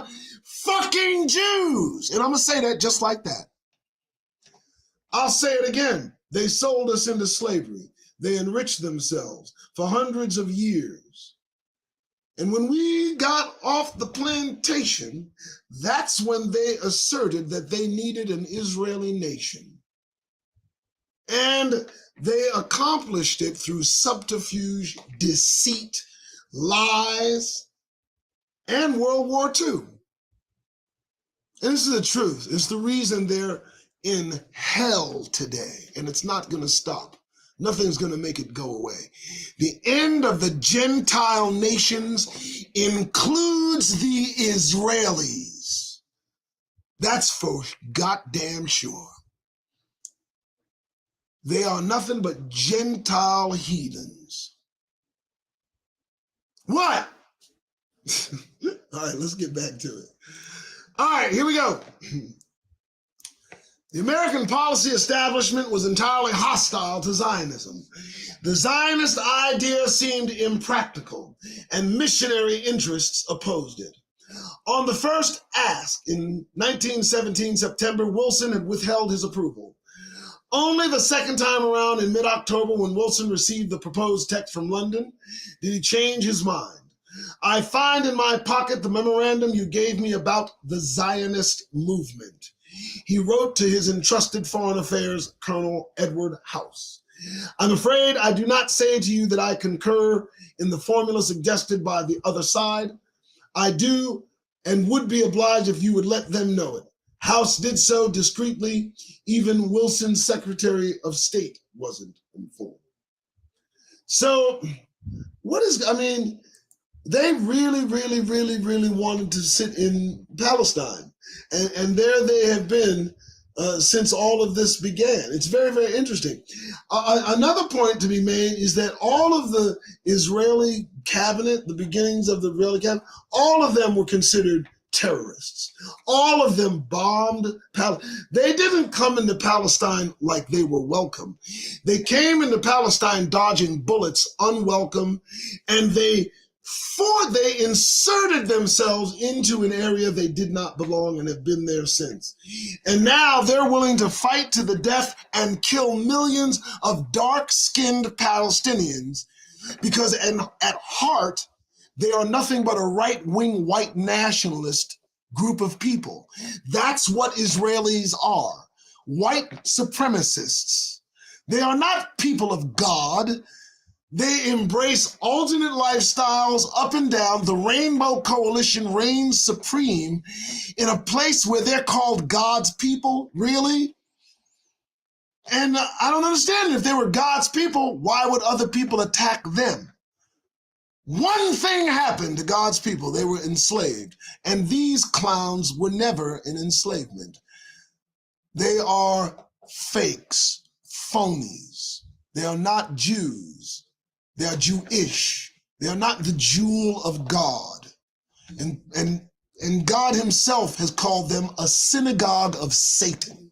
fucking Jews. And I'm gonna say that just like that. I'll say it again. They sold us into slavery. They enriched themselves for hundreds of years. And when we got off the plantation, that's when they asserted that they needed an Israeli nation. And they accomplished it through subterfuge, deceit, lies, and World War II. And this is the truth. It's the reason they're in hell today, and it's not going to stop. Nothing's going to make it go away. The end of the Gentile nations includes the Israelis. That's for goddamn sure. They are nothing but Gentile heathens. What? All right, let's get back to it. All right, here we go. The American policy establishment was entirely hostile to Zionism. The Zionist idea seemed impractical, and missionary interests opposed it. On the first ask in 1917 September, Wilson had withheld his approval. Only the second time around in mid-October, when Wilson received the proposed text from London, did he change his mind. I find in my pocket the memorandum you gave me about the Zionist movement. He wrote to his entrusted foreign affairs, Colonel Edward House. I'm afraid I do not say to you that I concur in the formula suggested by the other side. I do and would be obliged if you would let them know it. House did so discreetly. Even Wilson's Secretary of State wasn't informed. So they really wanted to sit in Palestine. And there they have been since all of this began. It's very interesting. Another point to be made is that all of the Israeli cabinet, the beginnings of the Israeli cabinet, all of them were considered terrorists. All of them bombed Palestine. They didn't come into Palestine like they were welcome. They came into Palestine dodging bullets, unwelcome, and they for they inserted themselves into an area they did not belong and have been there since. And now they're willing to fight to the death and kill millions of dark-skinned Palestinians because at heart, they are nothing but a right-wing white nationalist group of people. That's what Israelis are, white supremacists. They are not people of God. They embrace alternate lifestyles up and down. The Rainbow Coalition reigns supreme in a place where they're called God's people, really? And I don't understand. If they were God's people, why would other people attack them? One thing happened to God's people. They were enslaved. And these clowns were never in enslavement. They are fakes, phonies. They are not Jews. They are Jewish. They are not the jewel of God. And God himself has called them a synagogue of Satan.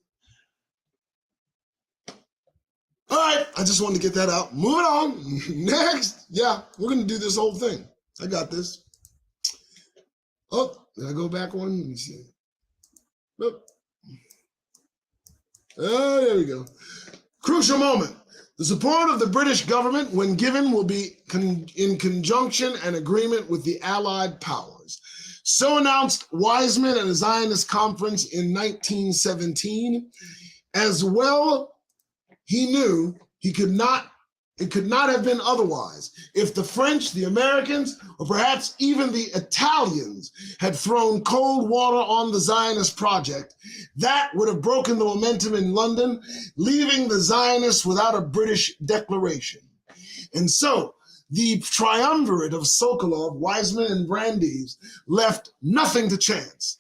All right, I just wanted to get that out. Moving on. Next. Yeah, we're going to do this whole thing. I got this. Oh, did I go back one? Let me see. Nope. Oh, there we go. Crucial moment. The support of the British government, when given, will be in conjunction and agreement with the Allied powers. So announced Wiseman at a Zionist conference in 1917. As well, he knew it could not have been otherwise. If the French, the Americans, or perhaps even the Italians had thrown cold water on the Zionist project, that would have broken the momentum in London, leaving the Zionists without a British declaration. And so the triumvirate of Sokolow, Wiseman, and Brandeis left nothing to chance.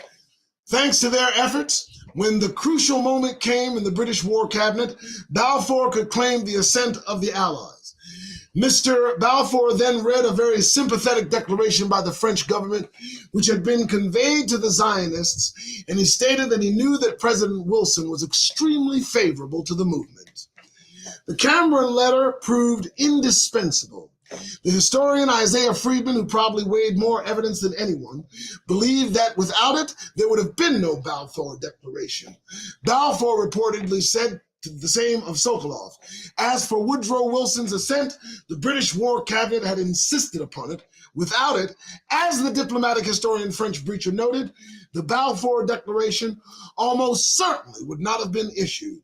Thanks to their efforts, when the crucial moment came in the British War Cabinet, Balfour could claim the assent of the Allies. Mr. Balfour then read a very sympathetic declaration by the French government, which had been conveyed to the Zionists, and he stated that he knew that President Wilson was extremely favorable to the movement. The Cameron letter proved indispensable. The historian Isaiah Friedman, who probably weighed more evidence than anyone, believed that without it, there would have been no Balfour Declaration. Balfour reportedly said the same of Sokolow. As for Woodrow Wilson's assent, the British War Cabinet had insisted upon it. Without it, as the diplomatic historian French Breacher noted, the Balfour Declaration almost certainly would not have been issued.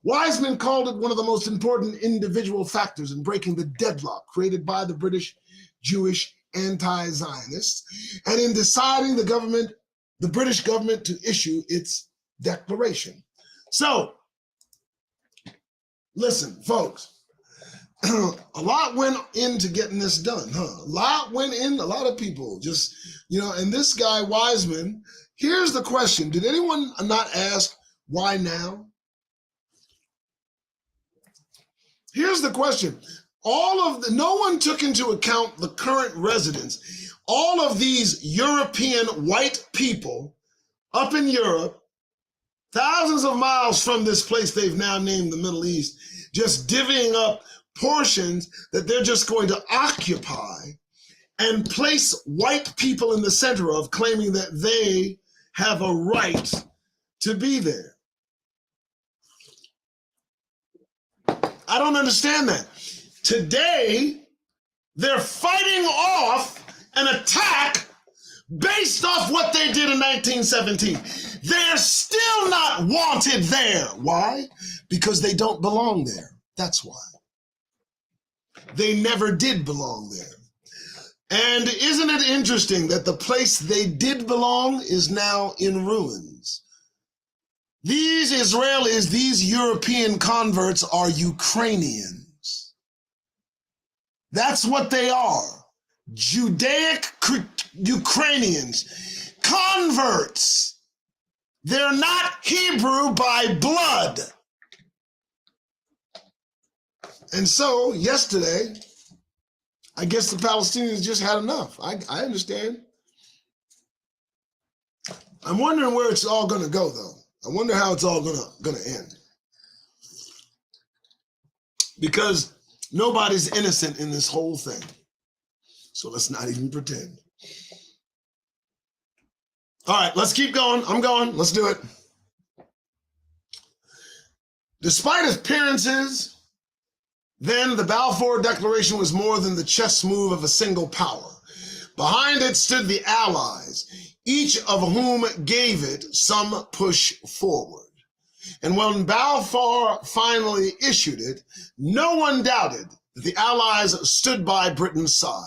Wiseman called it one of the most important individual factors in breaking the deadlock created by the British Jewish anti-Zionists, and in deciding the British government to issue its declaration. So, listen, folks, a lot went into getting this done, huh? A lot went in, a lot of people just, and this guy, Wiseman, here's the question. Did anyone not ask why now? Here's the question. No one took into account the current residents. All of these European white people up in Europe, thousands of miles from this place they've now named the Middle East, just divvying up portions that they're just going to occupy and place white people in the center of, claiming that they have a right to be there. I don't understand that. Today, they're fighting off an attack based off what they did in 1917. They're still not wanted there. Why? Because they don't belong there. That's why. They never did belong there. And isn't it interesting that the place they did belong is now in ruins? These Israelis, these European converts are Ukrainians. That's what they are. Judaic Ukrainians. Converts. They're not Hebrew by blood. And so, yesterday, I guess the Palestinians just had enough. I understand. I'm wondering where it's all going to go, though. I wonder how it's all gonna end. Because nobody's innocent in this whole thing. So let's not even pretend. All right, let's keep going. I'm going. Let's do it. Despite appearances, then the Balfour Declaration was more than the chess move of a single power. Behind it stood the Allies, each of whom gave it some push forward. And when Balfour finally issued it, no one doubted that the Allies stood by Britain's side.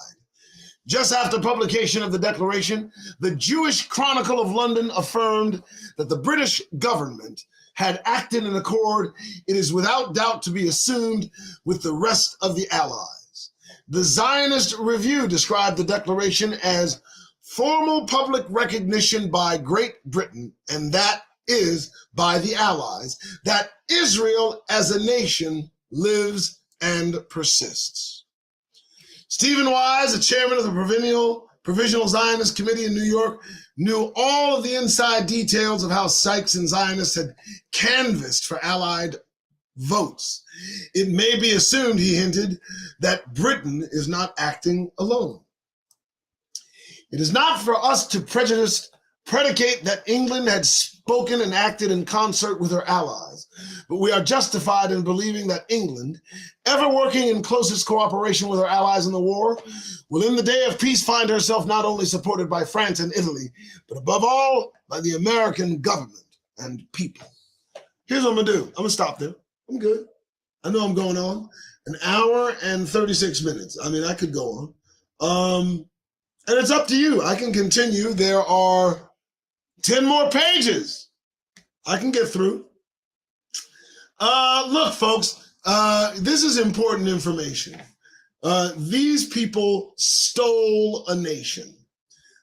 Just after publication of the Declaration, the Jewish Chronicle of London affirmed that the British government had acted in accord, it is without doubt to be assumed, with the rest of the Allies. The Zionist Review described the Declaration as formal public recognition by Great Britain, and that is by the Allies, that Israel as a nation lives and persists. Stephen Wise, the chairman of the Provisional Zionist Committee in New York, knew all of the inside details of how Sykes and Zionists had canvassed for Allied votes. It may be assumed, he hinted, that Britain is not acting alone. It is not for us to predicate that England had spoken and acted in concert with her allies, but we are justified in believing that England, ever working in closest cooperation with her allies in the war, will in the day of peace find herself not only supported by France and Italy, but above all by the American government and people. Here's what I'm gonna do. I'm gonna stop there. I'm good. I know I'm going on. An hour and 36 minutes. I mean, I could go on. And it's up to you. I can continue. There are 10 more pages I can get through. Look, folks, this is important information. These people stole a nation.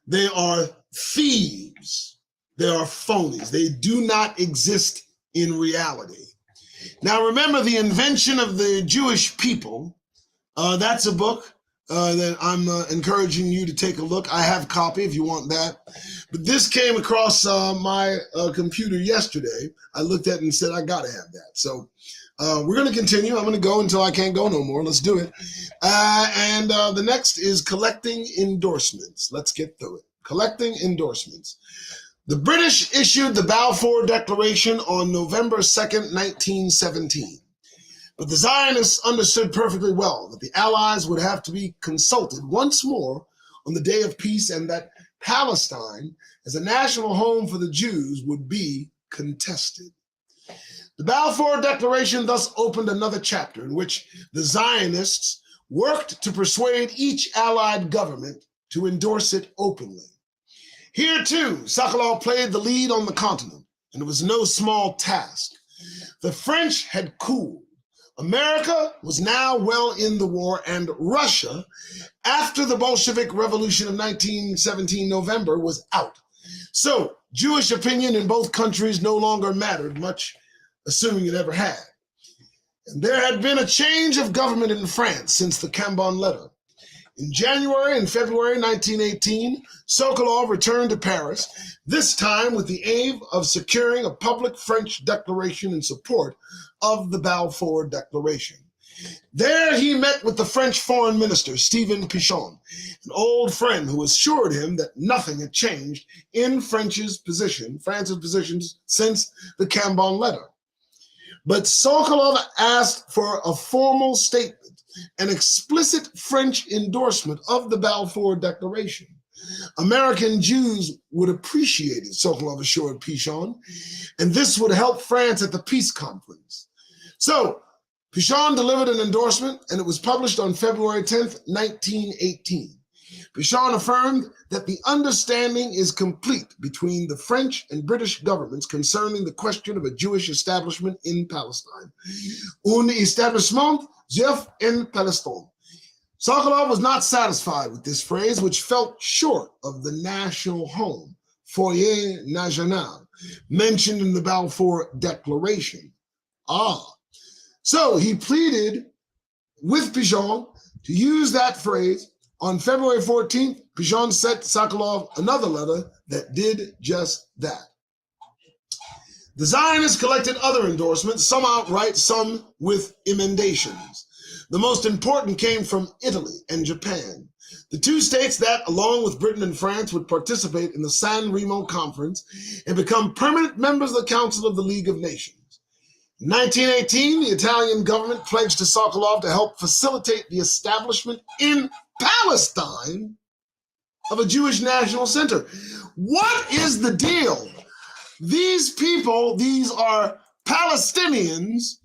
They are thieves. They are phonies. They do not exist in reality. Now, remember the invention of the Jewish people. That's a book that I'm encouraging you to take a look. I have a copy if you want that. But this came across my computer yesterday. I looked at it and said, I got to have that. So we're going to continue. I'm going to go until I can't go no more. Let's do it. And the next is collecting endorsements. Let's get through it. Collecting endorsements. The British issued the Balfour Declaration on November 2nd, 1917. But the Zionists understood perfectly well that the Allies would have to be consulted once more on the day of peace, and that Palestine, as a national home for the Jews, would be contested. The Balfour Declaration thus opened another chapter in which the Zionists worked to persuade each Allied government to endorse it openly. Here, too, Sokolow played the lead on the continent, and it was no small task. The French had cooled. America was now well in the war, and Russia, after the Bolshevik Revolution of 1917 November, was out. So Jewish opinion in both countries no longer mattered much, assuming it ever had. And there had been a change of government in France since the Cambon letter. In January and February 1918, Sokolow returned to Paris, this time with the aim of securing a public French declaration in support of the Balfour Declaration. There he met with the French foreign minister, Stephen Pichon, an old friend who assured him that nothing had changed in France's position since the Cambon letter. But Sokolow asked for a formal statement, an explicit French endorsement of the Balfour Declaration. American Jews would appreciate it, Sokolow assured Pichon, and this would help France at the peace conference. So Pichon delivered an endorsement, and it was published on February 10th, 1918. Pichon affirmed that the understanding is complete between the French and British governments concerning the question of a Jewish establishment in Palestine. Un établissement juif en Palestine. Sokolow was not satisfied with this phrase, which felt short of the national home, foyer national, mentioned in the Balfour Declaration. So he pleaded with Pichon to use that phrase. On February 14th, Pichon sent Sokolow another letter that did just that. The Zionists collected other endorsements, some outright, some with emendations. The most important came from Italy and Japan, the two states that, along with Britain and France, would participate in the San Remo Conference and become permanent members of the Council of the League of Nations. In 1918, the Italian government pledged to Sokolow to help facilitate the establishment in Palestine of a Jewish national center. What is the deal? These people, these are Palestinians,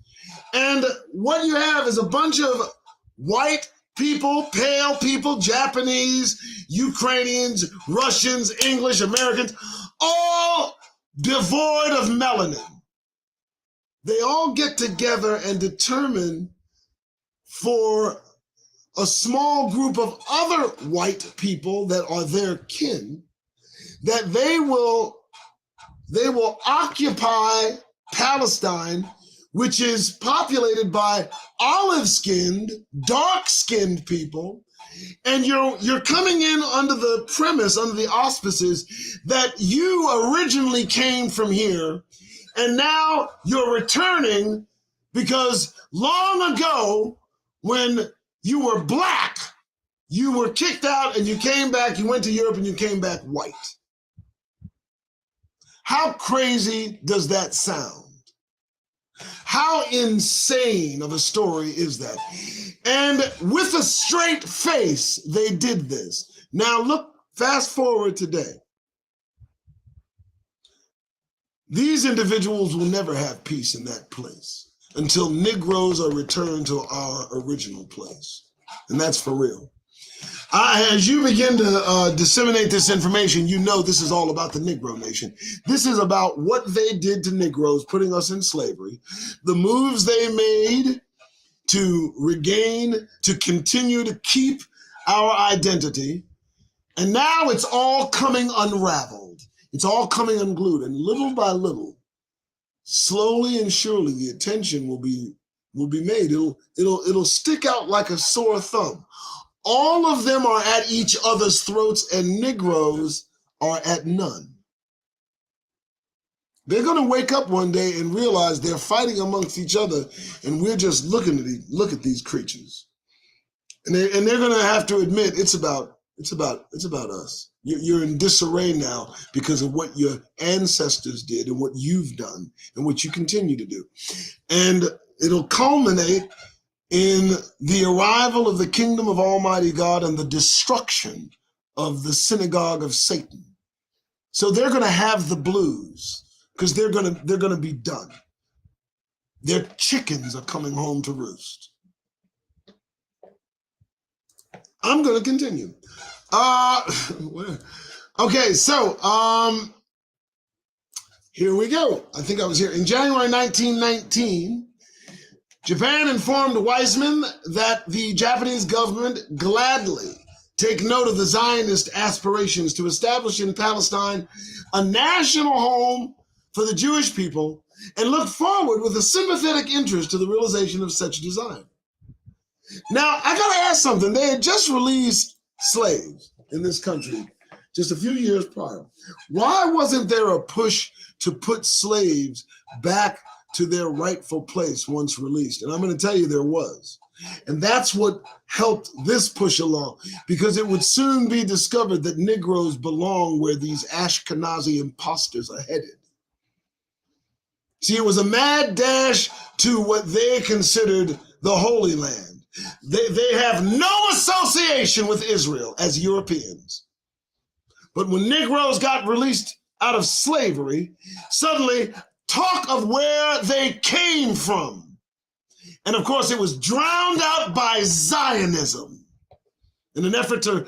and what you have is a bunch of white people, pale people, Japanese, Ukrainians, Russians, English, Americans, all devoid of melanin. They all get together and determine for a small group of other white people that are their kin that they will occupy Palestine, which is populated by olive-skinned, dark-skinned people, and you're coming in under the premise, under the auspices that you originally came from here, and now you're returning because long ago, when you were black, you were kicked out and you came back, you went to Europe and you came back white. How crazy does that sound? How insane of a story is that? And with a straight face, they did this. Now look, fast forward today. These individuals will never have peace in that place until Negroes are returned to our original place. And that's for real. As you begin to disseminate this information, you know this is all about the Negro Nation. This is about what they did to Negroes, putting us in slavery, the moves they made to regain, to continue to keep our identity. And now it's all coming unraveled. It's all coming unglued. And little by little, slowly and surely, the attention will be made. It'll stick out like a sore thumb. All of them are at each other's throats, and Negroes are at none. They're going to wake up one day and realize they're fighting amongst each other, and we're just look at these creatures. And they're going to have to admit it's about us. You're in disarray now because of what your ancestors did and what you've done and what you continue to do. And it'll culminate in the arrival of the kingdom of Almighty God and the destruction of the synagogue of Satan. So they're going to have the blues because they're going to be done. Their chickens are coming home to roost. I'm going to continue. Okay, so here we go. I think I was here. In January 1919, Japan informed Weizmann that the Japanese government gladly take note of the Zionist aspirations to establish in Palestine a national home for the Jewish people and look forward with a sympathetic interest to the realization of such design. Now, I got to ask something. They had just released slaves in this country just a few years prior. Why wasn't there a push to put slaves back to their rightful place once released? And I'm going to tell you there was. And that's what helped this push along, because it would soon be discovered that Negroes belong where these Ashkenazi imposters are headed. See, it was a mad dash to what they considered the Holy Land. They have no association with Israel as Europeans. But when Negroes got released out of slavery, suddenly talk of where they came from. And of course, it was drowned out by Zionism in an effort to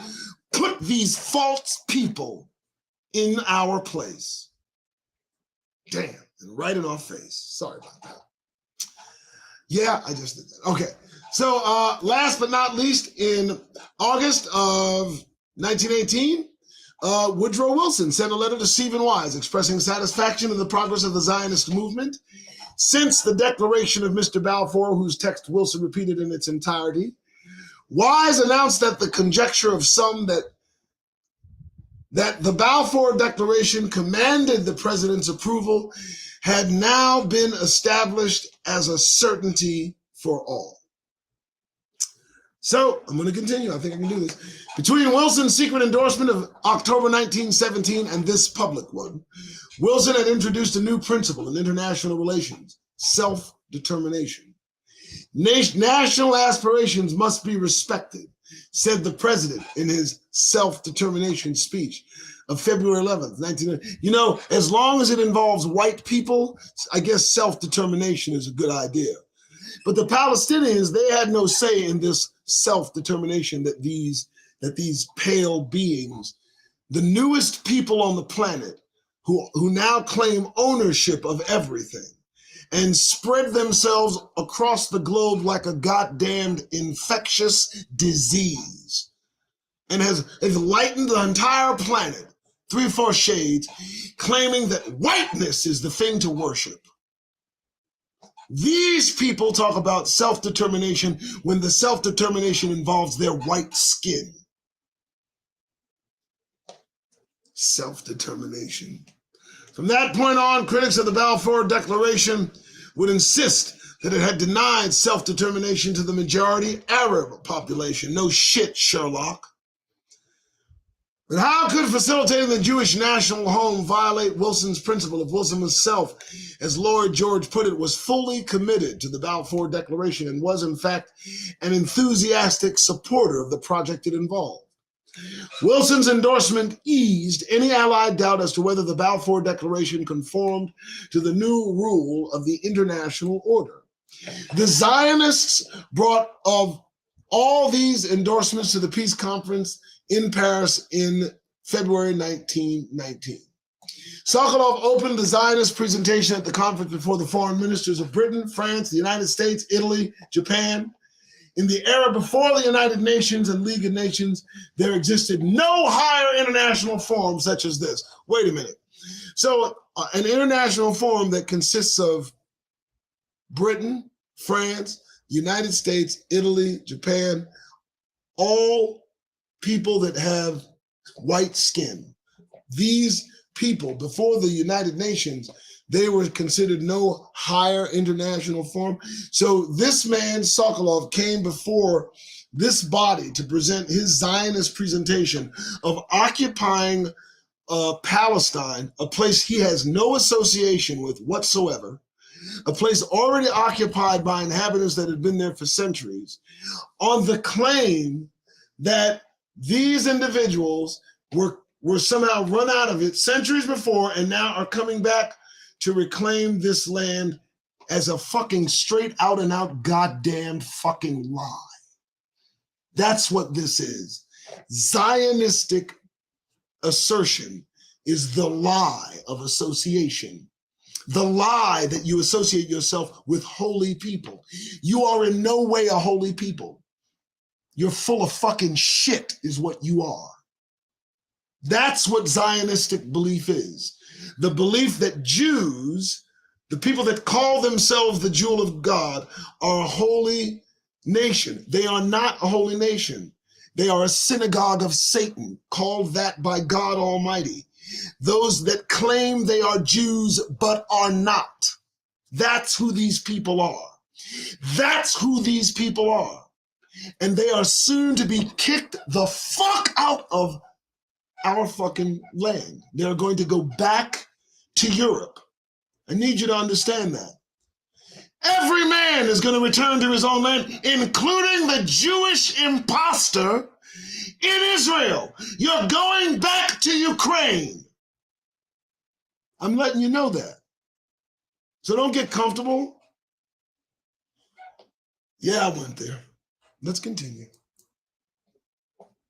put these false people in our place. Damn, and right in our face. Sorry about that. Yeah, I just did that. Okay. So last but not least, in August of 1918, Woodrow Wilson sent a letter to Stephen Wise expressing satisfaction in the progress of the Zionist movement. Since the declaration of Mr. Balfour, whose text Wilson repeated in its entirety, Wise announced that the conjecture of some that the Balfour Declaration commanded the president's approval had now been established as a certainty for all. So I'm going to continue. I think I can do this. Between Wilson's secret endorsement of October 1917 and this public one, Wilson had introduced a new principle in international relations: self-determination. National aspirations must be respected, said the president in his self-determination speech of February 11th, 1990. You know, as long as it involves white people, I guess self-determination is a good idea. But the Palestinians, they had no say in this self-determination that these pale beings, the newest people on the planet, who now claim ownership of everything and spread themselves across the globe like a goddamned infectious disease, and has lightened the entire planet 3 or 4 shades, claiming that whiteness is the thing to worship. These people talk about self-determination when the self-determination involves their white skin. Self-determination. From that point on, critics of the Balfour Declaration would insist that it had denied self-determination to the majority Arab population. No shit, Sherlock. But how could facilitating the Jewish national home violate Wilson's principle if Wilson himself, as Lloyd George put it, was fully committed to the Balfour Declaration and was, in fact, an enthusiastic supporter of the project it involved? Wilson's endorsement eased any Allied doubt as to whether the Balfour Declaration conformed to the new rule of the international order. The Zionists brought of all these endorsements to the peace conference in Paris in February 1919. Sokolow opened the Zionist presentation at the conference before the foreign ministers of Britain, France, the United States, Italy, Japan. In the era before the United Nations and League of Nations, there existed no higher international forum such as this. Wait a minute. So an international forum that consists of Britain, France, United States, Italy, Japan, all people that have white skin. These people, before the United Nations, they were considered no higher international forum. So this man, Sokolow, came before this body to present his Zionist presentation of occupying Palestine, a place he has no association with whatsoever, a place already occupied by inhabitants that had been there for centuries, on the claim that these individuals were somehow run out of it centuries before and now are coming back to reclaim this land as a fucking straight out and out goddamn fucking lie. That's what this is. Zionistic assertion is the lie of association. The lie that you associate yourself with holy people. You are in no way a holy people. You're full of fucking shit is what you are. That's what Zionistic belief is. The belief that Jews, the people that call themselves the jewel of God, are a holy nation. They are not a holy nation. They are a synagogue of Satan, called that by God Almighty. Those that claim they are Jews but are not. That's who these people are. That's who these people are. And they are soon to be kicked the fuck out of our fucking land. They're going to go back to Europe. I need you to understand that. Every man is going to return to his own land, including the Jewish imposter in Israel. You're going back to Ukraine. I'm letting you know that. So don't get comfortable. Yeah, I went there. Let's continue.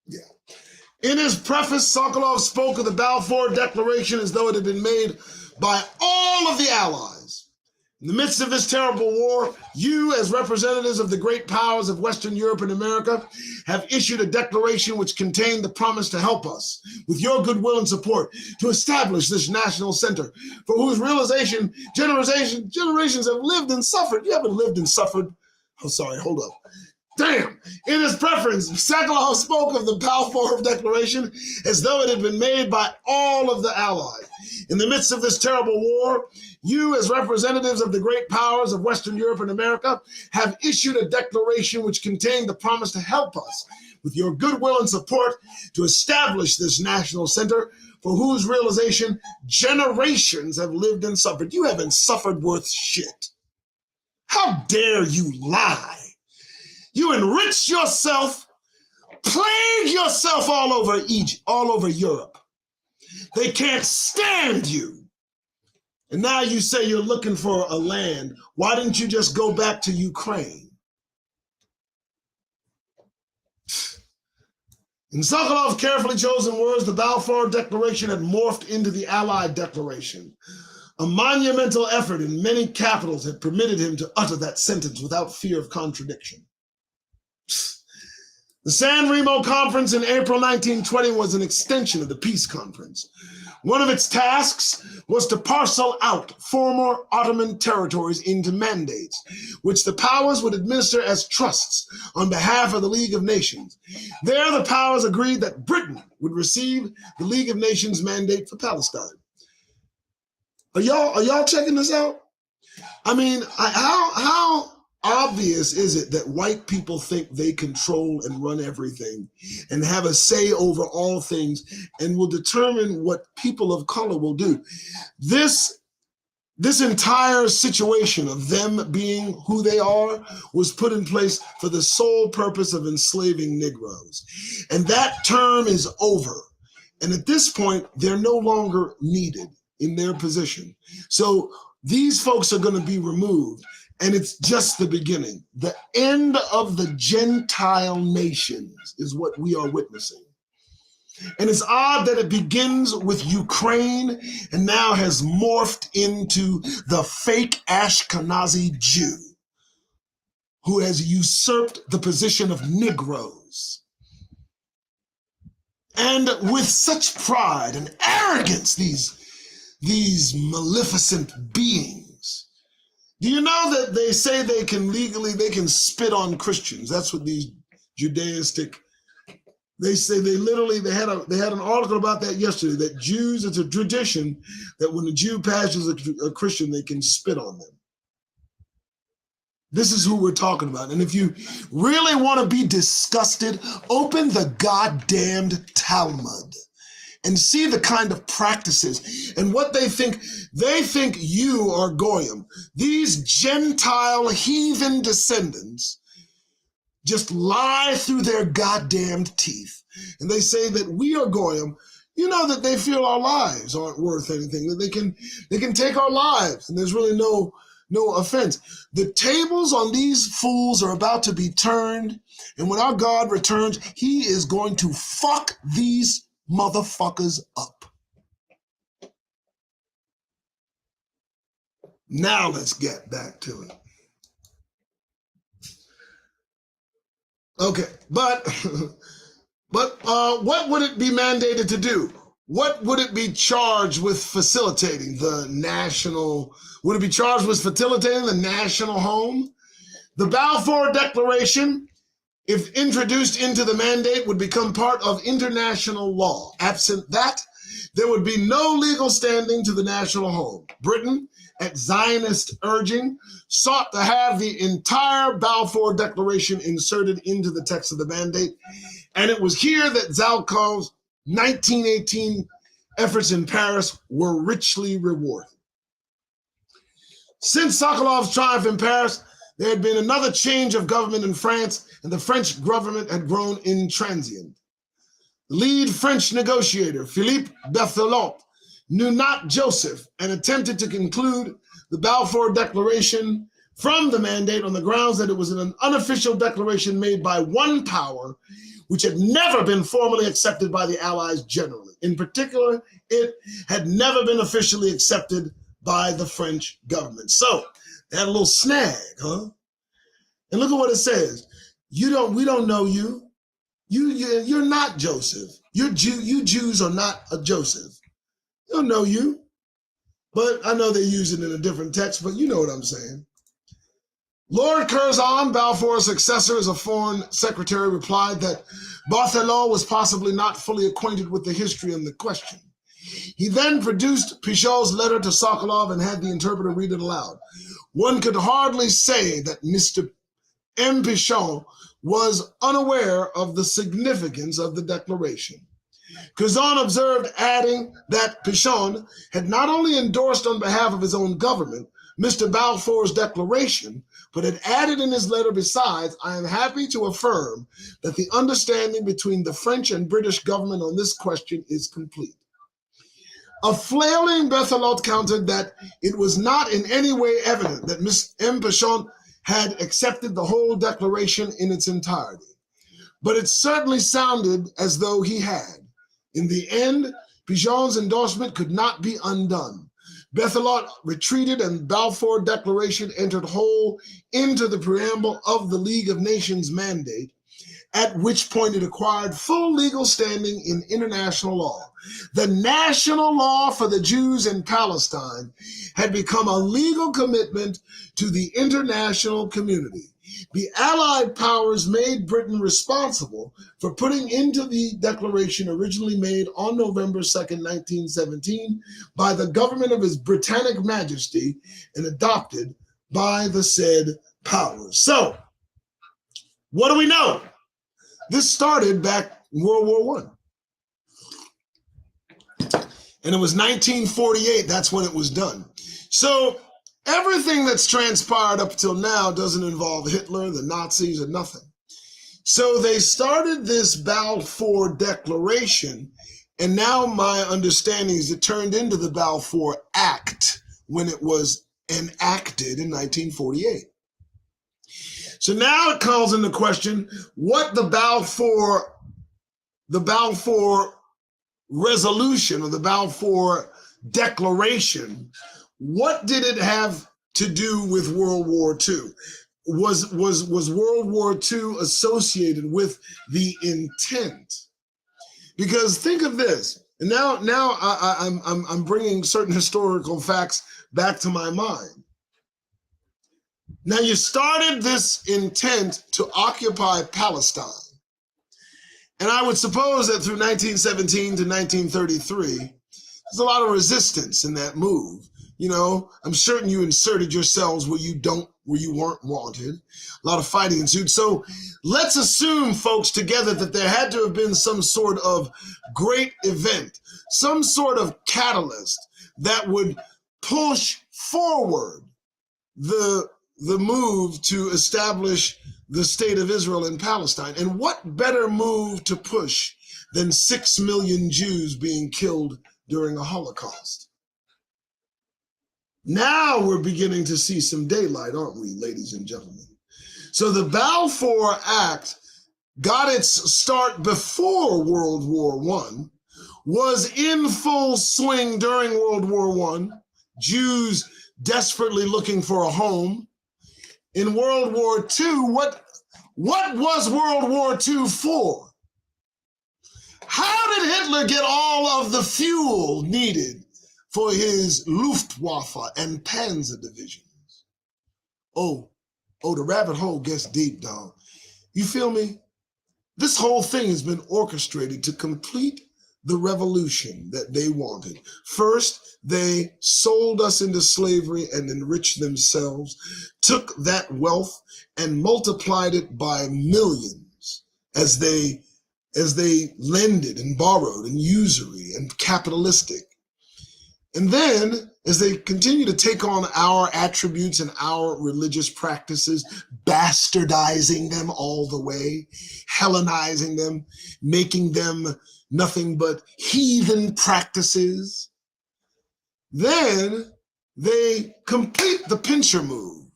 Yeah. In his preface, Sokolow spoke of the Balfour Declaration as though it had been made by all of the Allies. In the midst of this terrible war, you, as representatives of the great powers of Western Europe and America, have issued a declaration which contained the promise to help us, with your goodwill and support, to establish this national center, for whose realization generations have lived and suffered. You haven't lived and suffered. Oh, sorry, hold up. Damn! In his preference, Sokolow spoke of the Balfour Declaration as though it had been made by all of the Allies. In the midst of this terrible war, you, as representatives of the great powers of Western Europe and America, have issued a declaration which contained the promise to help us with your goodwill and support to establish this national center for whose realization generations have lived and suffered. You haven't suffered worth shit. How dare you lie? You enrich yourself, plague yourself all over Egypt, all over Europe. They can't stand you. And now you say you're looking for a land. Why didn't you just go back to Ukraine? In Sokolow's carefully chosen words, the Balfour Declaration had morphed into the Allied Declaration. A monumental effort in many capitals had permitted him to utter that sentence without fear of contradiction. The San Remo Conference in April 1920 was an extension of the Peace Conference. One of its tasks was to parcel out former Ottoman territories into mandates, which the powers would administer as trusts on behalf of the League of Nations. There, the powers agreed that Britain would receive the League of Nations mandate for Palestine. Are y'all checking this out? I mean, how obvious is it that white people think they control and run everything and have a say over all things and will determine what people of color will do? This entire situation of them being who they are was put in place for the sole purpose of enslaving Negroes. And that term is over. And at this point, they're no longer needed in their position. So these folks are going to be removed. And it's just the beginning. The end of the Gentile nations is what we are witnessing. And it's odd that it begins with Ukraine and now has morphed into the fake Ashkenazi Jew who has usurped the position of Negroes. And with such pride and arrogance, these maleficent beings. Do you know that they say they can spit on Christians? That's what these Judaistic, they say they had an article about that yesterday, that Jews, it's a tradition that when a Jew passes a Christian, they can spit on them. This is who we're talking about. And if you really want to be disgusted, open the goddamned Talmud and see the kind of practices and what they think. They think you are Goyim. These Gentile heathen descendants just lie through their goddamned teeth. And they say that we are Goyim. You know that they feel our lives aren't worth anything, that they can take our lives, and there's really no offense. The tables on these fools are about to be turned, and when our God returns, he is going to fuck these motherfuckers up. Now let's get back to it. Okay, but what would it be mandated to do? What would it be charged with facilitating? Would it be charged with facilitating the national home? The Balfour Declaration, if introduced into the mandate, would become part of international law. Absent that, there would be no legal standing to the national home. Britain, at Zionist urging, sought to have the entire Balfour Declaration inserted into the text of the mandate. And it was here that Zalkov's 1918 efforts in Paris were richly rewarded. Since Sokolov's triumph in Paris, there had been another change of government in France, and the French government had grown intransient. The lead French negotiator, Philippe Berthelot, knew not Joseph and attempted to conclude the Balfour Declaration from the mandate on the grounds that it was an unofficial declaration made by one power which had never been formally accepted by the Allies generally. In particular, it had never been officially accepted by the French government. So they had a little snag, huh? And look at what it says. We don't know you. You're not Joseph. You Jews are not a Joseph. They don't know you. But I know they use it in a different text, but you know what I'm saying. Lord Curzon, Balfour's successor as a foreign secretary, replied that Berthelot was possibly not fully acquainted with the history of the question. He then produced Picot's letter to Sokolow and had the interpreter read it aloud. One could hardly say that Mr. M. Picot was unaware of the significance of the declaration. Curzon observed, adding that Picot had not only endorsed on behalf of his own government Mr. Balfour's declaration, but had added in his letter besides, I am happy to affirm that the understanding between the French and British government on this question is complete. A flailing Berthelot countered that it was not in any way evident that Miss M. Picot had accepted the whole declaration in its entirety, but it certainly sounded as though he had. In the end, Picot's endorsement could not be undone. Berthelot retreated and Balfour Declaration entered whole into the preamble of the League of Nations mandate, at which point it acquired full legal standing in international law. The national law for the Jews in Palestine had become a legal commitment to the international community. The Allied powers made Britain responsible for putting into the declaration originally made on November 2nd, 1917, by the government of His Britannic Majesty and adopted by the said powers. So, what do we know? This started back in World War I. And it was 1948, that's when it was done. So everything that's transpired up till now doesn't involve Hitler, the Nazis, or nothing. So they started this Balfour Declaration, and now my understanding is it turned into the Balfour Act when it was enacted in 1948. So now it calls into question what the Balfour Resolution or the Balfour Declaration, what did it have to do with World War II? Was World War II associated with the intent? Because think of this, and now I'm bringing certain historical facts back to my mind. Now you started this intent to occupy Palestine. And I would suppose that through 1917 to 1933, there's a lot of resistance in that move. You know, I'm certain you inserted yourselves where you weren't wanted. A lot of fighting ensued. So let's assume, folks, together that there had to have been some sort of great event, some sort of catalyst that would push forward the move to establish the state of Israel in Palestine. And what better move to push than 6 million Jews being killed during a Holocaust? Now we're beginning to see some daylight, aren't we, ladies and gentlemen? So the Balfour Act got its start before World War I, was in full swing during World War I, Jews desperately looking for a home. In World War II, what was World War II for? How did Hitler get all of the fuel needed for his Luftwaffe and Panzer divisions? Oh, the rabbit hole gets deep, dog. You feel me? This whole thing has been orchestrated to complete the revolution that they wanted. First, they sold us into slavery and enriched themselves, took that wealth and multiplied it by millions as they lended and borrowed and usury and capitalistic. And then, as they continue to take on our attributes and our religious practices, bastardizing them all the way, Hellenizing them, making them nothing but heathen practices, then they complete the pincher move.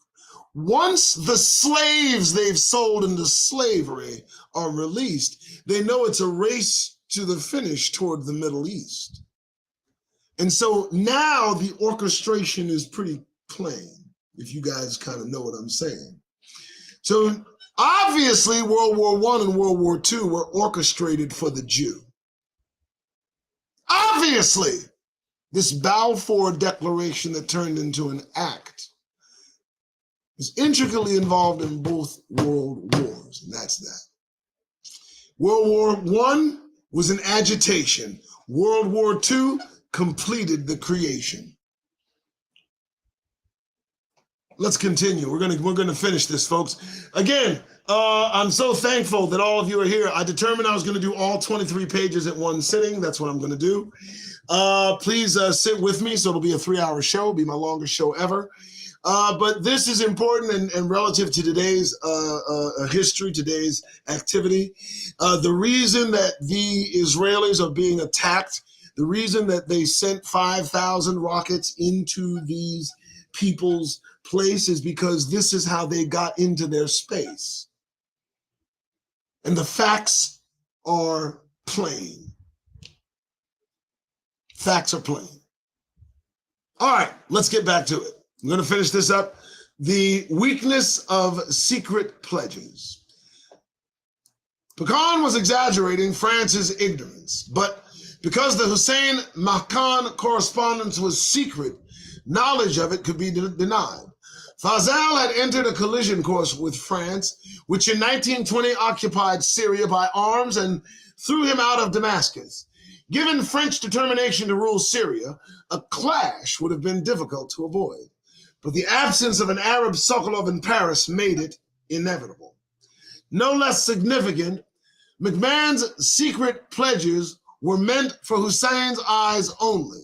Once the slaves they've sold into slavery are released, they know it's a race to the finish toward the Middle East. And so now the orchestration is pretty plain, if you guys kind of know what I'm saying. So obviously World War I and World War II were orchestrated for the Jew. Obviously, this Balfour Declaration that turned into an act is intricately involved in both world wars, and that's that. World War I was an agitation. World War II completed the creation. Let's continue. We're gonna finish this, folks. Again, I'm so thankful that all of you are here. I determined I was going to do all 23 pages at one sitting. That's what I'm going to do. Please sit with me. So it'll be a 3-hour show. It'll be my longest show ever. But this is important and relative to today's history, today's activity. The reason that the Israelis are being attacked, the reason that they sent 5,000 rockets into these people's place is because this is how they got into their space. And the facts are plain. Facts are plain. All right, let's get back to it. I'm going to finish this up. The weakness of secret pledges. Pecan was exaggerating France's ignorance, but because the Hussein-Macon correspondence was secret, knowledge of it could be denied. Fazal had entered a collision course with France, which in 1920 occupied Syria by arms and threw him out of Damascus. Given French determination to rule Syria, a clash would have been difficult to avoid. But the absence of an Arab Sokolow in Paris made it inevitable. No less significant, McMahon's secret pledges were meant for Hussein's eyes only.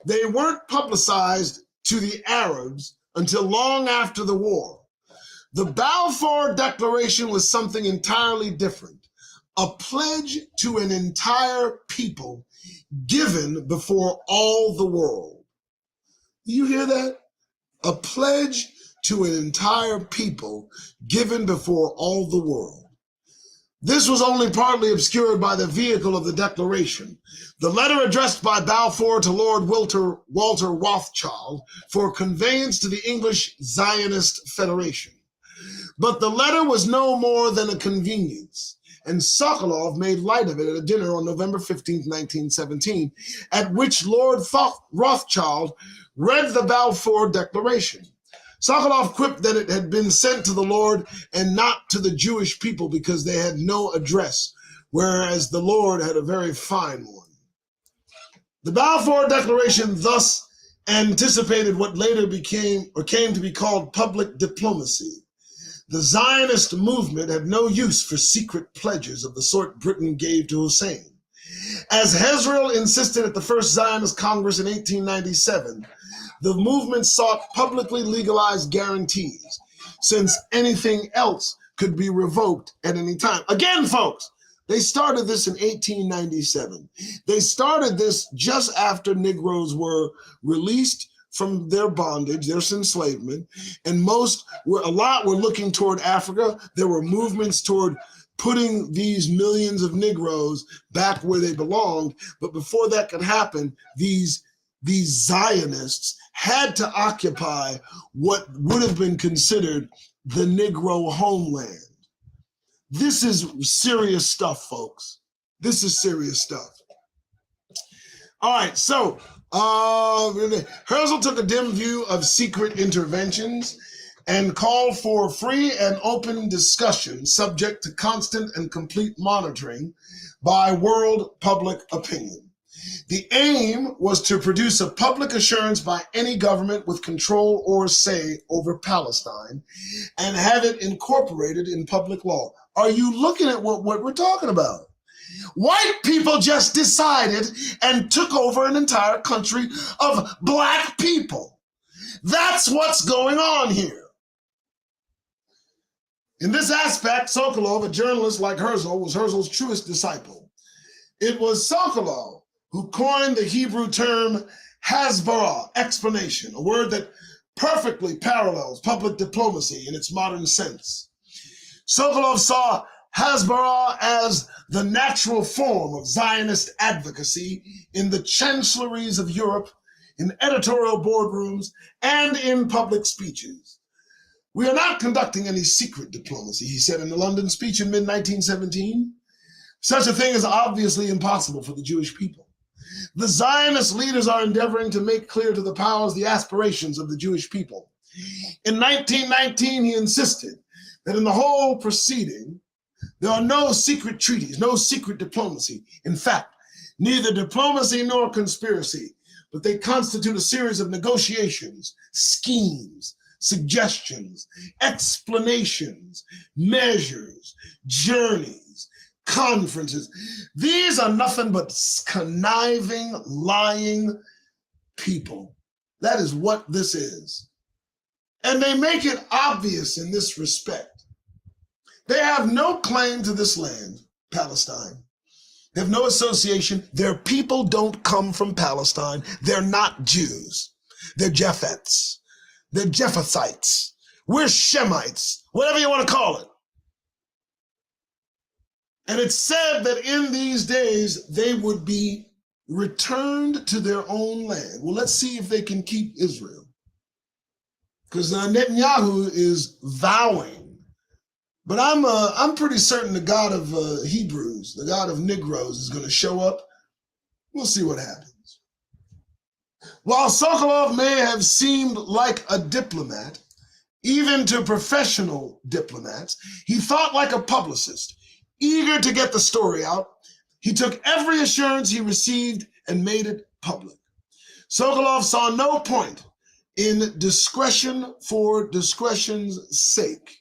They weren't publicized to the Arabs until long after the war. The Balfour Declaration was something entirely different, a pledge to an entire people given before all the world. Do you hear that? A pledge to an entire people given before all the world. This was only partly obscured by the vehicle of the declaration, the letter addressed by Balfour to Lord Walter Rothschild for conveyance to the English Zionist Federation. But the letter was no more than a convenience, and Sokolow made light of it at a dinner on November 15, 1917, at which Lord Rothschild read the Balfour Declaration. Sokolow quipped that it had been sent to the Lord and not to the Jewish people because they had no address, whereas the Lord had a very fine one. The Balfour Declaration thus anticipated what later came to be called public diplomacy. The Zionist movement had no use for secret pledges of the sort Britain gave to Hussein. As Hezrel insisted at the First Zionist Congress in 1897, the movement sought publicly legalized guarantees, since anything else could be revoked at any time. Again, folks, they started this in 1897. They started this just after Negroes were released from their bondage, their enslavement, and a lot were looking toward Africa. There were movements toward putting these millions of Negroes back where they belonged. But before that could happen, these Zionists had to occupy what would have been considered the Negro homeland. This is serious stuff, folks. This is serious stuff. All right, so Herzl took a dim view of secret interventions and called for free and open discussion subject to constant and complete monitoring by world public opinion. The aim was to produce a public assurance by any government with control or say over Palestine and have it incorporated in public law. Are you looking at what we're talking about? White people just decided and took over an entire country of black people. That's what's going on here. In this aspect, Sokolow, a journalist like Herzl, was Herzl's truest disciple. It was Sokolow who coined the Hebrew term hasbara, explanation, a word that perfectly parallels public diplomacy in its modern sense. Sokolow saw hasbara as the natural form of Zionist advocacy in the chancelleries of Europe, in editorial boardrooms, and in public speeches. We are not conducting any secret diplomacy, he said in a London speech in mid-1917. Such a thing is obviously impossible for the Jewish people. The Zionist leaders are endeavoring to make clear to the powers the aspirations of the Jewish people. In 1919, he insisted that in the whole proceeding, there are no secret treaties, no secret diplomacy. In fact, neither diplomacy nor conspiracy. but they constitute a series of negotiations, schemes, suggestions, explanations, measures, journeys, conferences. These are nothing but conniving, lying people. That is what this is. And they make it obvious in this respect. They have no claim to this land, Palestine. They have no association. Their people don't come from Palestine. They're not Jews. They're Japhets. They're Japhethites. We're Shemites, whatever you want to call it. And it's said that in these days, they would be returned to their own land. Well, let's see if they can keep Israel. Because Netanyahu is vowing. But I'm pretty certain the God of Hebrews, the God of Negroes, is going to show up. We'll see what happens. While Sokolow may have seemed like a diplomat, even to professional diplomats, he thought like a publicist, eager to get the story out. He took every assurance he received and made it public. Sokolow saw no point in discretion for discretion's sake.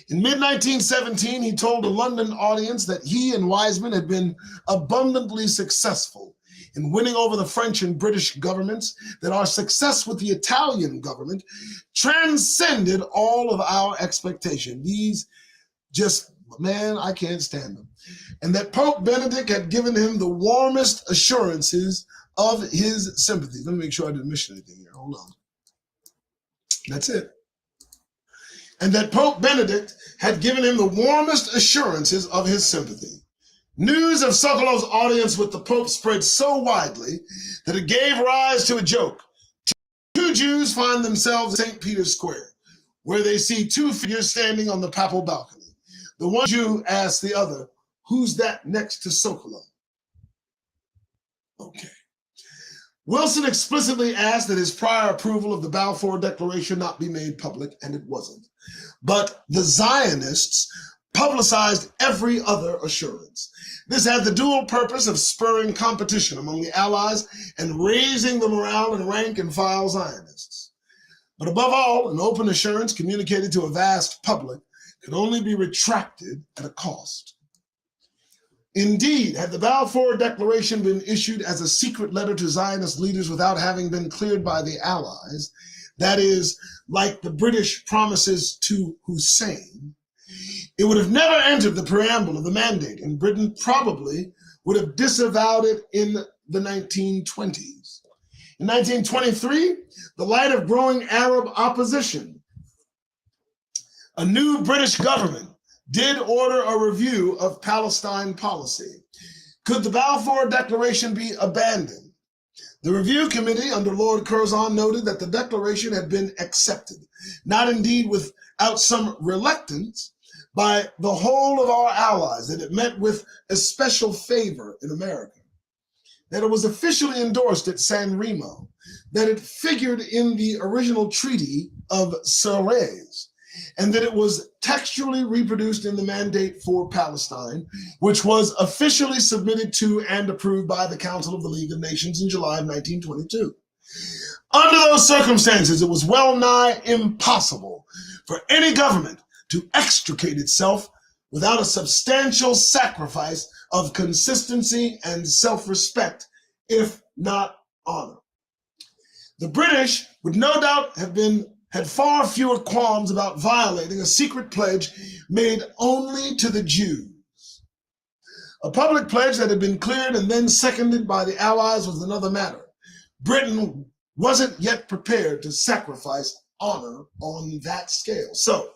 In mid-1917, he told a London audience that he and Wiseman had been abundantly successful in winning over the French and British governments, that our success with the Italian government transcended all of our expectation. These just, man, I can't stand them. And that Pope Benedict had given him the warmest assurances of his sympathy. Let me make sure I didn't miss anything here. Hold on. That's it. And that Pope Benedict had given him the warmest assurances of his sympathy. News of Sokolow's audience with the Pope spread so widely that it gave rise to a joke. Two Jews find themselves in St. Peter's Square, where they see two figures standing on the papal balcony. The one Jew asks the other, "Who's that next to Sokolow?" Okay. Wilson explicitly asked that his prior approval of the Balfour Declaration not be made public, and it wasn't. But the Zionists publicized every other assurance. This had the dual purpose of spurring competition among the Allies and raising the morale and rank and file Zionists. But above all, an open assurance communicated to a vast public could only be retracted at a cost. Indeed, had the Balfour Declaration been issued as a secret letter to Zionist leaders without having been cleared by the Allies, that is, like the British promises to Hussein, it would have never entered the preamble of the mandate, and Britain probably would have disavowed it in the 1920s. In 1923, the light of growing Arab opposition, a new British government did order a review of Palestine policy. Could the Balfour Declaration be abandoned? The review committee under Lord Curzon noted that the declaration had been accepted, not indeed without some reluctance, by the whole of our allies, that it met with especial favor in America, that it was officially endorsed at San Remo, that it figured in the original Treaty of Suez, and that it was textually reproduced in the mandate for Palestine, which was officially submitted to and approved by the Council of the League of Nations in July of 1922. Under those circumstances, it was well nigh impossible for any government to extricate itself without a substantial sacrifice of consistency and self-respect, if not honor. The British would no doubt had far fewer qualms about violating a secret pledge made only to the Jews. A public pledge that had been cleared and then seconded by the Allies was another matter. Britain wasn't yet prepared to sacrifice honor on that scale. So,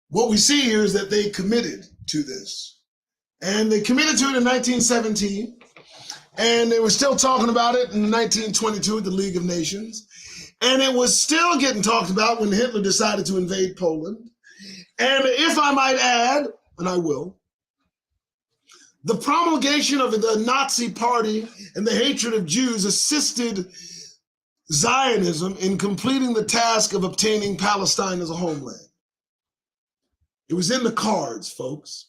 what we see here is that they committed to this. And they committed to it in 1917, and they were still talking about it in 1922 at the League of Nations. And it was still getting talked about when Hitler decided to invade Poland. And if I might add, and I will, the promulgation of the Nazi Party and the hatred of Jews assisted Zionism in completing the task of obtaining Palestine as a homeland. It was in the cards, folks.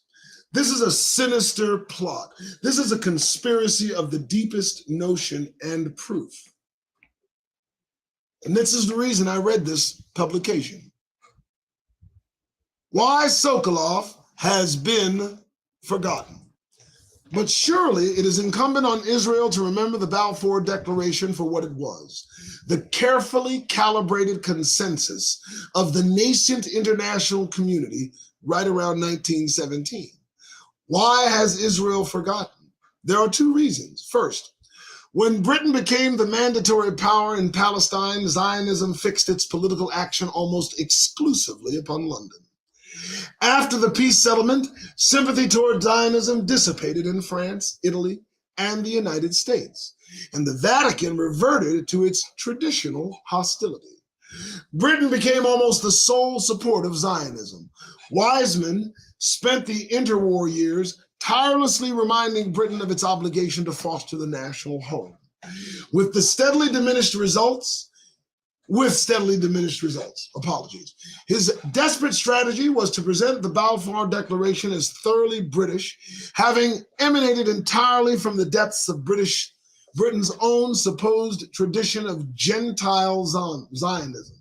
This is a sinister plot. This is a conspiracy of the deepest notion and proof. And this is the reason I read this publication. Why Sokolow has been forgotten. But surely it is incumbent on Israel to remember the Balfour Declaration for what it was, the carefully calibrated consensus of the nascent international community right around 1917. Why has Israel forgotten? There are two reasons. First, when Britain became the mandatory power in Palestine, Zionism fixed its political action almost exclusively upon London. After the peace settlement, sympathy toward Zionism dissipated in France, Italy, and the United States, and the Vatican reverted to its traditional hostility. Britain became almost the sole support of Zionism. Wiseman spent the interwar years tirelessly reminding Britain of its obligation to foster the national home. With steadily diminished results, his desperate strategy was to present the Balfour Declaration as thoroughly British, having emanated entirely from the depths of Britain's own supposed tradition of Gentile Zionism.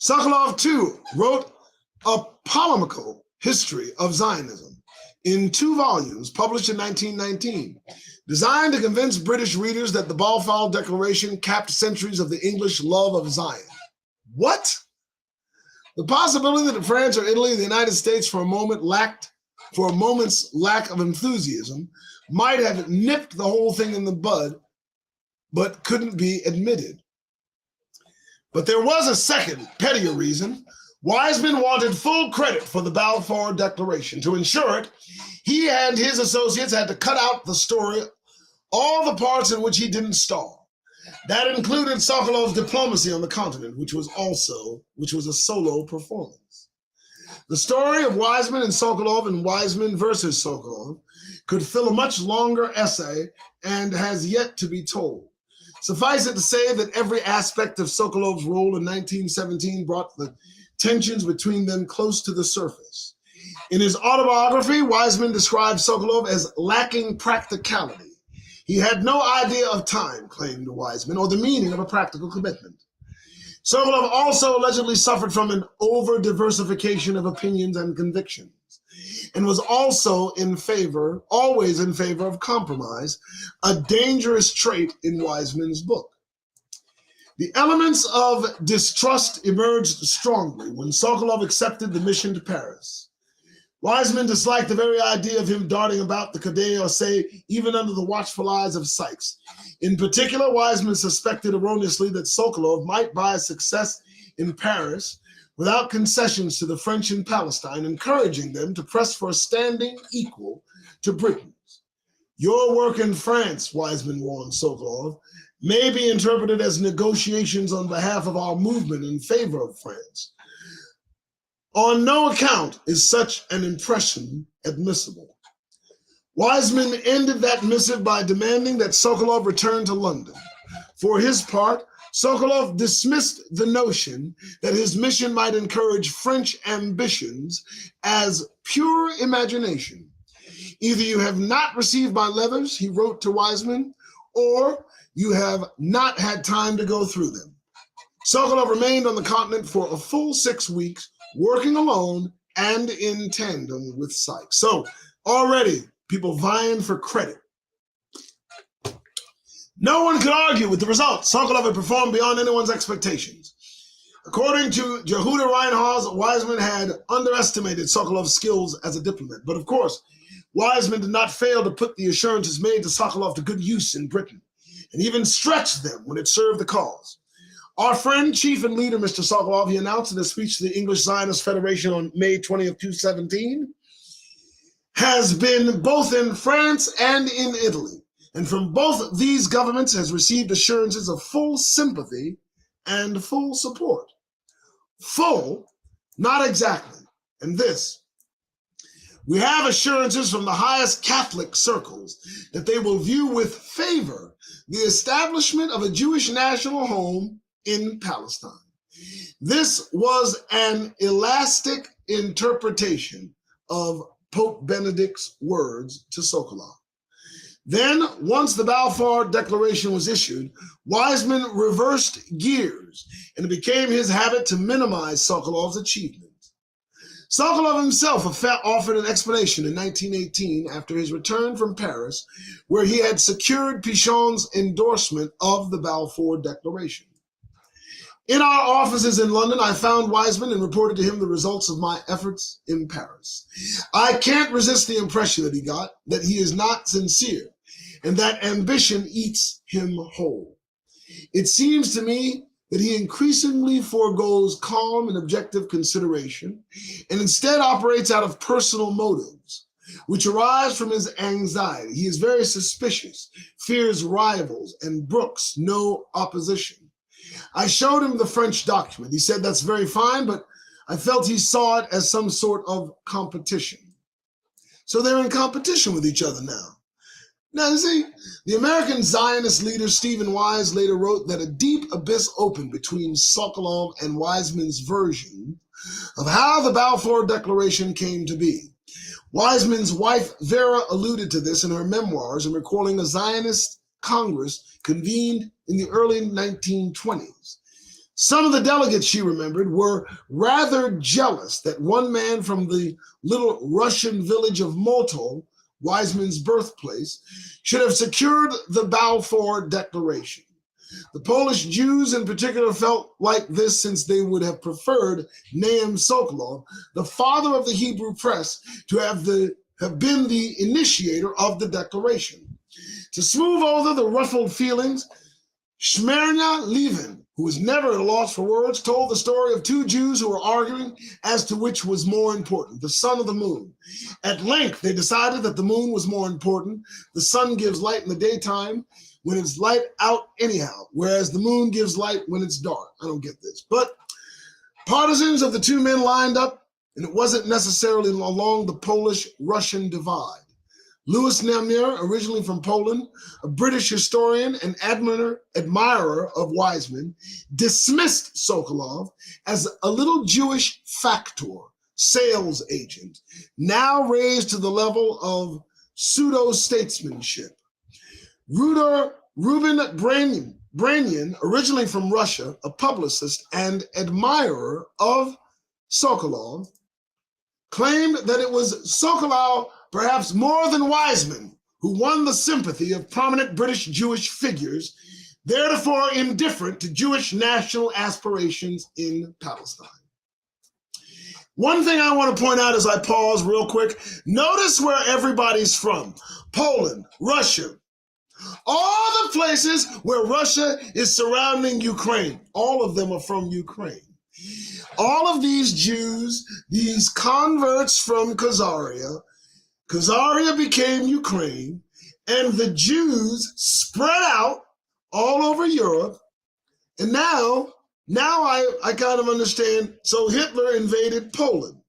Sokolow, too, wrote a polemical history of Zionism in 2 volumes published in 1919, designed to convince British readers that the Balfour Declaration capped centuries of the English love of Zion. What? The possibility that France or Italy or the United States for a moment's lack of enthusiasm might have nipped the whole thing in the bud, but couldn't be admitted. But there was a second, pettier reason. Wiseman wanted full credit for the Balfour Declaration. To ensure it, he and his associates had to cut out the story, all the parts in which he didn't star. That included Sokolow's diplomacy on the continent, which was a solo performance. The story of Wiseman and Sokolow and Wiseman versus Sokolow could fill a much longer essay and has yet to be told. Suffice it to say that every aspect of Sokolow's role in 1917 brought the tensions between them close to the surface. In his autobiography, Wiseman described Sokolow as lacking practicality. He had no idea of time, claimed Wiseman, or the meaning of a practical commitment. Sokolow also allegedly suffered from an over-diversification of opinions and convictions, and was also always in favor of compromise, a dangerous trait in Wiseman's book. The elements of distrust emerged strongly when Sokolow accepted the mission to Paris. Wiseman disliked the very idea of him darting about the Quai d'Orsay, even under the watchful eyes of Sykes. In particular, Wiseman suspected erroneously that Sokolow might buy success in Paris without concessions to the French in Palestine, encouraging them to press for a standing equal to Britain's. Your work in France, Wiseman warned Sokolow, may be interpreted as negotiations on behalf of our movement in favor of France. On no account is such an impression admissible. Wiseman ended that missive by demanding that Sokolow return to London. For his part, Sokolow dismissed the notion that his mission might encourage French ambitions as pure imagination. Either you have not received my letters, he wrote to Wiseman, or you have not had time to go through them. Sokolow remained on the continent for a full 6 weeks, working alone and in tandem with Sykes. So already people vying for credit. No one could argue with the results. Sokolow had performed beyond anyone's expectations. According to Jehuda Reinhardt, Wiseman had underestimated Sokolow's skills as a diplomat. But of course, Wiseman did not fail to put the assurances made to Sokolow to good use in Britain, and even stretched them when it served the cause. Our friend, chief and leader, Mr. Sokolow, he announced in a speech to the English Zionist Federation on May 20th, 2017, has been both in France and in Italy, and from both these governments has received assurances of full sympathy and full support. Full, not exactly. And this, we have assurances from the highest Catholic circles that they will view with favor the establishment of a Jewish national home in Palestine. This was an elastic interpretation of Pope Benedict's words to Sokolow. Then, once the Balfour Declaration was issued, Wiseman reversed gears, and it became his habit to minimize Sokolow's achievements. Sokolow himself offered an explanation in 1918 after his return from Paris, where he had secured Pichon's endorsement of the Balfour Declaration. In our offices in London, I found Wiseman and reported to him the results of my efforts in Paris. I can't resist the impression that he got, that he is not sincere, and that ambition eats him whole. It seems to me that he increasingly forgoes calm and objective consideration, and instead operates out of personal motives, which arise from his anxiety. He is very suspicious, fears rivals, and brooks no opposition. I showed him the French document. He said, "That's very fine," but I felt he saw it as some sort of competition. So they're in competition with each other now. Now, you see, the American Zionist leader Stephen Wise later wrote that a deep abyss opened between Sokolow and Wiseman's version of how the Balfour Declaration came to be. Wiseman's wife, Vera, alluded to this in her memoirs in recalling a Zionist Congress convened in the early 1920s. Some of the delegates, she remembered, were rather jealous that one man from the little Russian village of Motol, Wiseman's birthplace, should have secured the Balfour Declaration. The Polish Jews in particular felt like this, since they would have preferred Nahum Sokolow, the father of the Hebrew press, to have been the initiator of the declaration. To smooth over the ruffled feelings, Shmernya Levin, who was never at a loss for words, told the story of two Jews who were arguing as to which was more important, the sun or the moon. At length, they decided that the moon was more important. The sun gives light in the daytime when it's light out anyhow, whereas the moon gives light when it's dark. I don't get this. But partisans of the two men lined up, and it wasn't necessarily along the Polish-Russian divide. Louis Namur, originally from Poland, a British historian and admirer of Wiseman, dismissed Sokolow as a little Jewish factor, sales agent, now raised to the level of pseudo-statesmanship. Reuben Branian, originally from Russia, a publicist and admirer of Sokolow, claimed that it was Sokolow, perhaps more than Wiseman, who won the sympathy of prominent British Jewish figures, theretofore indifferent to Jewish national aspirations in Palestine. One thing I want to point out as I pause real quick, notice where everybody's from. Poland, Russia, all the places where Russia is surrounding Ukraine, all of them are from Ukraine. All of these Jews, these converts from Khazaria became Ukraine, and the Jews spread out all over Europe. And now I kind of understand. So Hitler invaded Poland.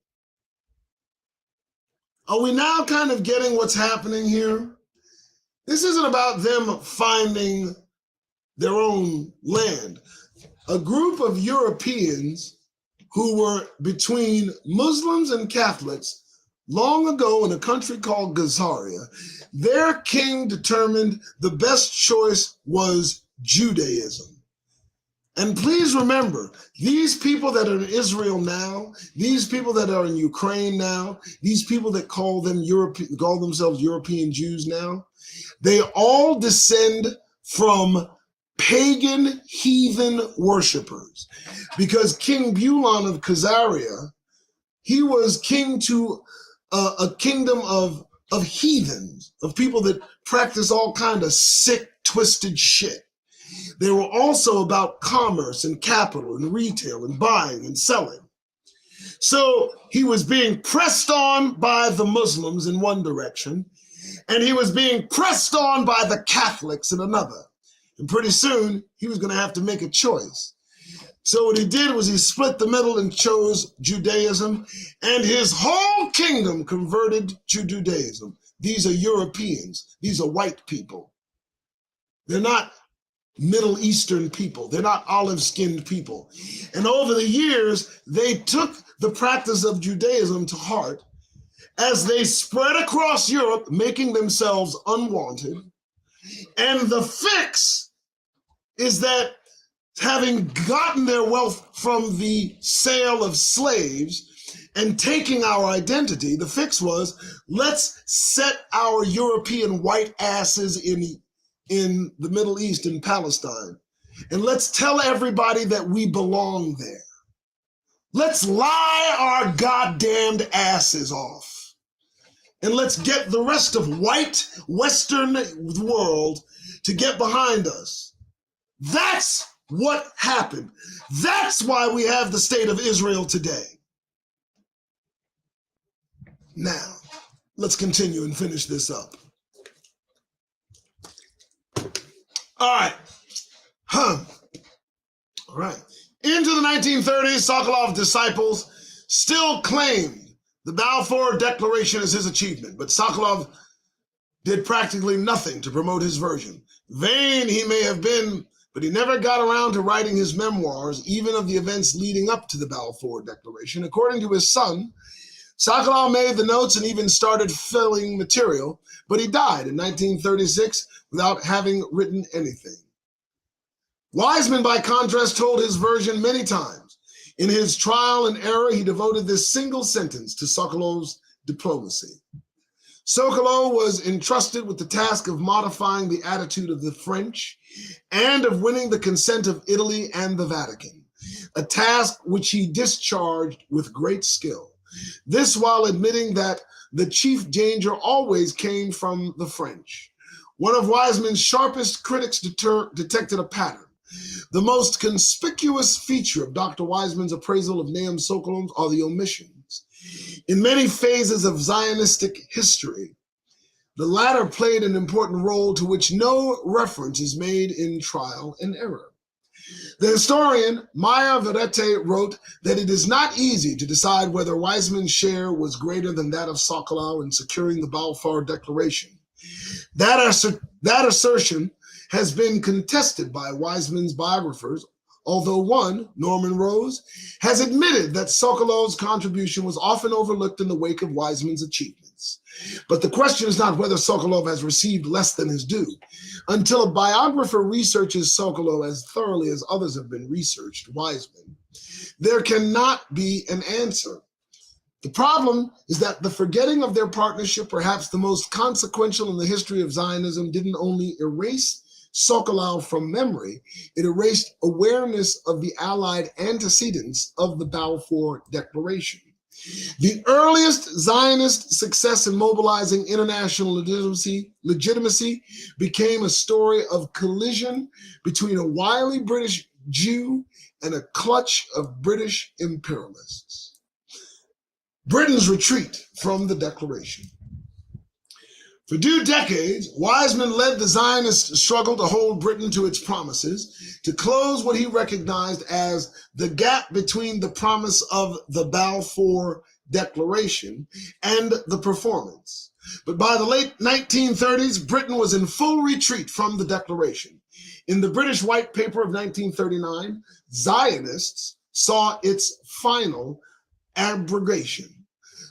Are we now kind of getting what's happening here? This isn't about them finding their own land. A group of Europeans who were between Muslims and Catholics long ago in a country called Khazaria, their king determined the best choice was Judaism. And please remember, these people that are in Israel now, these people that are in Ukraine now, these people that call themselves European Jews now, they all descend from pagan heathen worshipers. Because King Bulan of Khazaria, he was king to a kingdom of heathens, of people that practice all kind of sick, twisted shit. They were also about commerce and capital and retail and buying and selling. So he was being pressed on by the Muslims in one direction, and he was being pressed on by the Catholics in another. And pretty soon, he was going to have to make a choice. So what he did was he split the middle and chose Judaism, and his whole kingdom converted to Judaism. These are Europeans. These are white people. They're not Middle Eastern people. They're not olive-skinned people. And over the years, they took the practice of Judaism to heart as they spread across Europe, making themselves unwanted. And the fix is that having gotten their wealth from the sale of slaves and taking our identity, the fix was, let's set our European white asses in the Middle East and Palestine, and let's tell everybody that we belong there. Let's lie our goddamned asses off, and let's get the rest of white Western world to get behind us. That's what happened. That's why we have the state of Israel today. Now, let's continue and finish this up. All right. All right. Into the 1930s, Sokolov's disciples still claimed the Balfour Declaration as his achievement, but Sokolov did practically nothing to promote his version. Vain he may have been, but he never got around to writing his memoirs, even of the events leading up to the Balfour Declaration. According to his son, Sokolow made the notes and even started filling material, but he died in 1936 without having written anything. Wiseman, by contrast, told his version many times. In his trial and error, he devoted this single sentence to Sokolow's diplomacy. Sokolow was entrusted with the task of modifying the attitude of the French and of winning the consent of Italy and the Vatican, a task which he discharged with great skill. This while admitting that the chief danger always came from the French. One of Wiseman's sharpest critics detected a pattern. The most conspicuous feature of Dr. Wiseman's appraisal of Nahum Sokolow are the omissions. In many phases of Zionistic history, the latter played an important role to which no reference is made in Trial and Error. The historian Maya Verete wrote that it is not easy to decide whether Wiseman's share was greater than that of Sokolow in securing the Balfour Declaration. That assertion has been contested by Wiseman's biographers, although one, Norman Rose, has admitted that Sokolow's contribution was often overlooked in the wake of Wiseman's achievements. But the question is not whether Sokolow has received less than his due. Until a biographer researches Sokolow as thoroughly as others have been researched Wiseman, there cannot be an answer. The problem is that the forgetting of their partnership, perhaps the most consequential in the history of Zionism, didn't only erase Sokolow from memory, it erased awareness of the Allied antecedents of the Balfour Declaration. The earliest Zionist success in mobilizing international legitimacy became a story of collision between a wily British Jew and a clutch of British imperialists. Britain's retreat from the Declaration. For 2 decades, Wiseman led the Zionist struggle to hold Britain to its promises, to close what he recognized as the gap between the promise of the Balfour Declaration and the performance. But by the late 1930s, Britain was in full retreat from the Declaration. In the British White Paper of 1939, Zionists saw its final abrogation.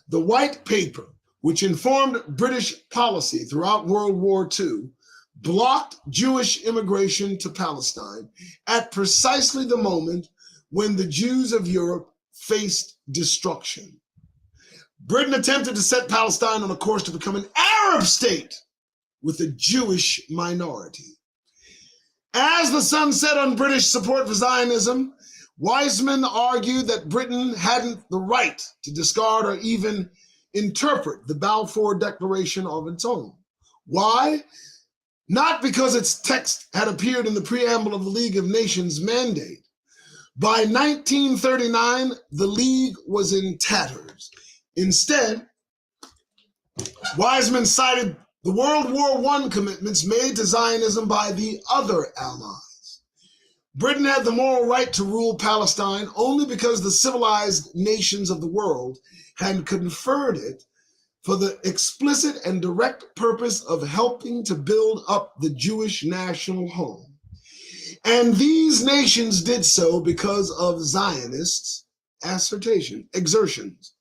The White Paper, which informed British policy throughout World War II, blocked Jewish immigration to Palestine at precisely the moment when the Jews of Europe faced destruction. Britain attempted to set Palestine on a course to become an Arab state with a Jewish minority. As the sun set on British support for Zionism, Wiseman argued that Britain hadn't the right to discard or even interpret the Balfour Declaration of its own. Why? Not because its text had appeared in the preamble of the League of Nations mandate. By 1939, the League was in tatters. Instead, Wiseman cited the World War I commitments made to Zionism by the other allies. Britain had the moral right to rule Palestine only because the civilized nations of the world had conferred it for the explicit and direct purpose of helping to build up the Jewish national home. And these nations did so because of Zionists' exertions.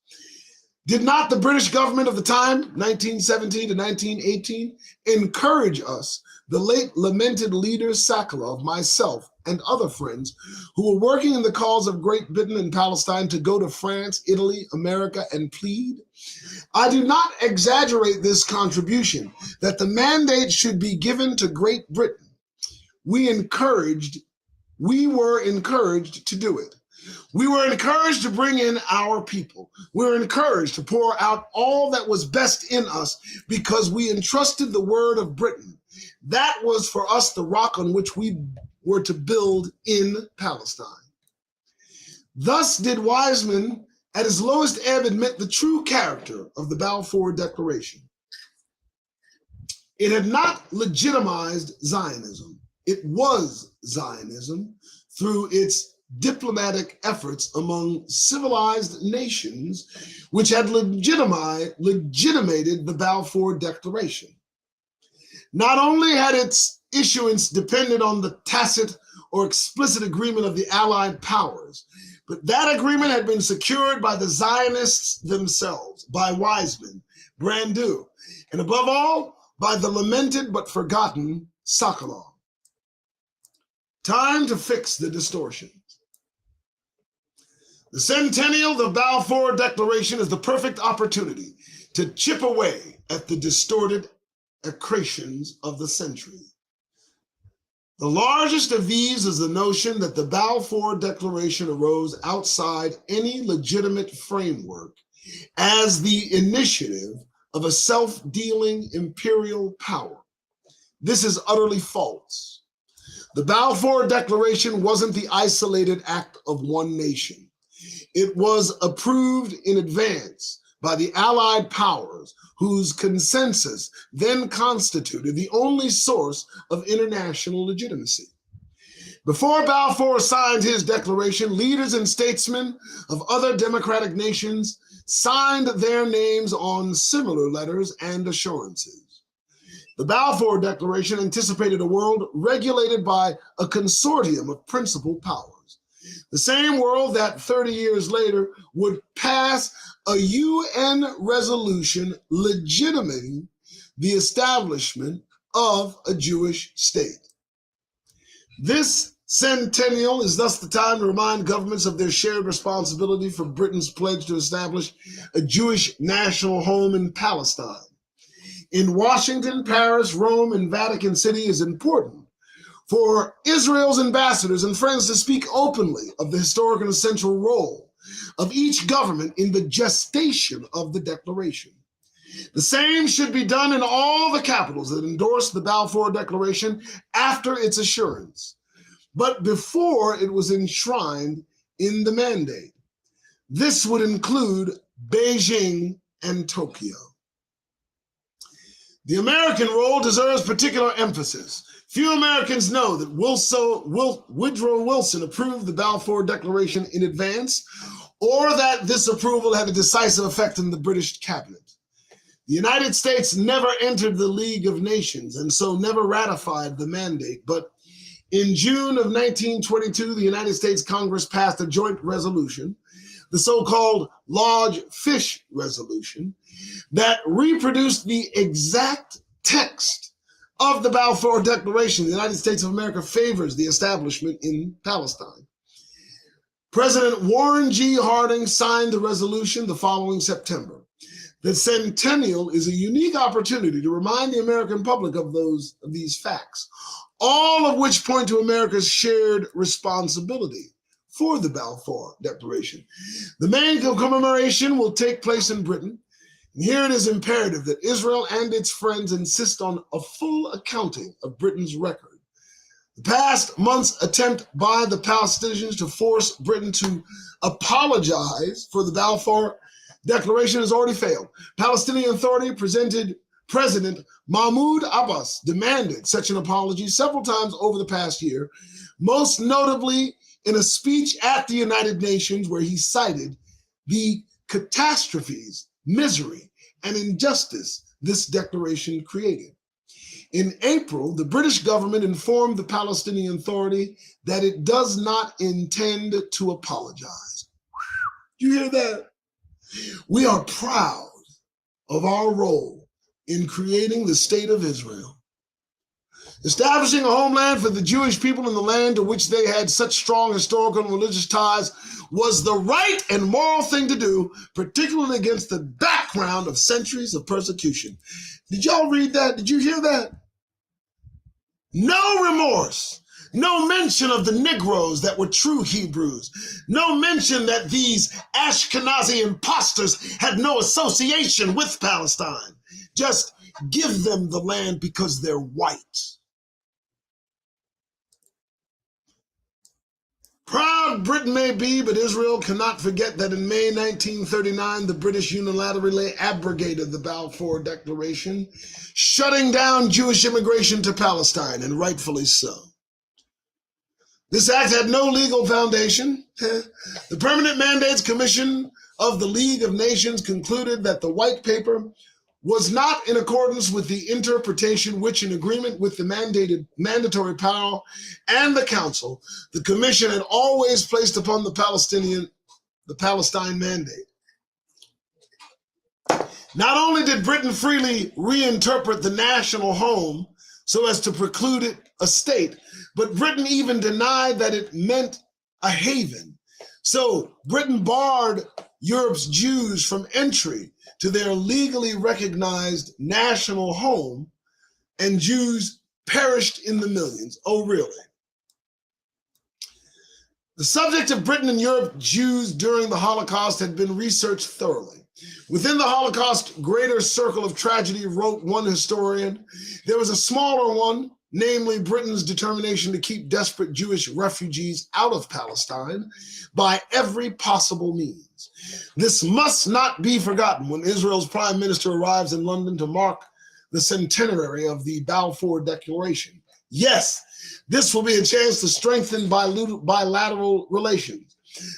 Did not the British government of the time, 1917 to 1918, encourage us, the late lamented leader Sokolow, myself, and other friends who were working in the cause of Great Britain and Palestine to go to France, Italy, America, and plead? I do not exaggerate this contribution, that the mandate should be given to Great Britain. We were encouraged to do it. We were encouraged to bring in our people. We were encouraged to pour out all that was best in us because we entrusted the word of Britain. That was for us the rock on which we were to build in Palestine. Thus did Wiseman at his lowest ebb admit the true character of the Balfour Declaration. It had not legitimized Zionism. It was Zionism through its diplomatic efforts among civilized nations which had legitimated the Balfour Declaration. Not only had its issuance depended on the tacit or explicit agreement of the Allied powers, but that agreement had been secured by the Zionists themselves, by Wiseman, Brandeau, and above all, by the lamented but forgotten Sokolow. Time to fix the distortions. The centennial of the Balfour Declaration is the perfect opportunity to chip away at the distorted accretions of the century. The largest of these is the notion that the Balfour Declaration arose outside any legitimate framework as the initiative of a self-dealing imperial power. This is utterly false. The Balfour Declaration wasn't the isolated act of one nation. It was approved in advance by the Allied powers, whose consensus then constituted the only source of international legitimacy. Before Balfour signed his declaration, leaders and statesmen of other democratic nations signed their names on similar letters and assurances. The Balfour Declaration anticipated a world regulated by a consortium of principal powers. The same world that 30 years later would pass a UN resolution legitimating the establishment of a Jewish state. This centennial is thus the time to remind governments of their shared responsibility for Britain's pledge to establish a Jewish national home in Palestine. In Washington, Paris, Rome, and Vatican City is important for Israel's ambassadors and friends to speak openly of the historic and essential role of each government in the gestation of the declaration. The same should be done in all the capitals that endorsed the Balfour Declaration after its assurance, but before it was enshrined in the mandate. This would include Beijing and Tokyo. The American role deserves particular emphasis. Few Americans know that Woodrow Wilson approved the Balfour Declaration in advance, or that this approval had a decisive effect in the British cabinet. The United States never entered the League of Nations and so never ratified the mandate, but in June of 1922, the United States Congress passed a joint resolution, the so-called Large Fish Resolution, that reproduced the exact text of the Balfour Declaration. The United States of America favors the establishment in Palestine. President Warren G. Harding signed the resolution the following September. The centennial is a unique opportunity to remind the American public of these facts, all of which point to America's shared responsibility for the Balfour Declaration. The main commemoration will take place in Britain. And here it is imperative that Israel and its friends insist on a full accounting of Britain's record. The past month's attempt by the Palestinians to force Britain to apologize for the Balfour Declaration has already failed. Palestinian Authority President Mahmoud Abbas demanded such an apology several times over the past year, most notably in a speech at the United Nations where he cited the catastrophes, misery, and injustice this declaration created. In April, the British government informed the Palestinian Authority that it does not intend to apologize. You hear that? We are proud of our role in creating the state of Israel, establishing a homeland for the Jewish people in the land to which they had such strong historical and religious ties was the right and moral thing to do, particularly against the background of centuries of persecution. Did y'all read that? Did you hear that? No remorse. No mention of the Negroes that were true Hebrews. No mention that these Ashkenazi imposters had no association with Palestine. Just give them the land because they're white. Proud Britain may be, but Israel cannot forget that in May 1939, the British unilaterally abrogated the Balfour Declaration, shutting down Jewish immigration to Palestine, and rightfully so. This act had no legal foundation. The Permanent Mandates Commission of the League of Nations concluded that the white paper was not in accordance with the interpretation which, in agreement with the mandatory power and the Council, the Commission had always placed upon the Palestine mandate. Not only did Britain freely reinterpret the national home so as to preclude it a state, but Britain even denied that it meant a haven. So Britain barred Europe's Jews from entry to their legally recognized national home, and Jews perished in the millions. Oh, really? The subject of Britain and Europe Jews during the Holocaust had been researched thoroughly. Within the Holocaust greater circle of tragedy, wrote one historian, there was a smaller one, namely Britain's determination to keep desperate Jewish refugees out of Palestine by every possible means. This must not be forgotten when Israel's prime minister arrives in London to mark the centenary of the Balfour Declaration. Yes, this will be a chance to strengthen bilateral relations.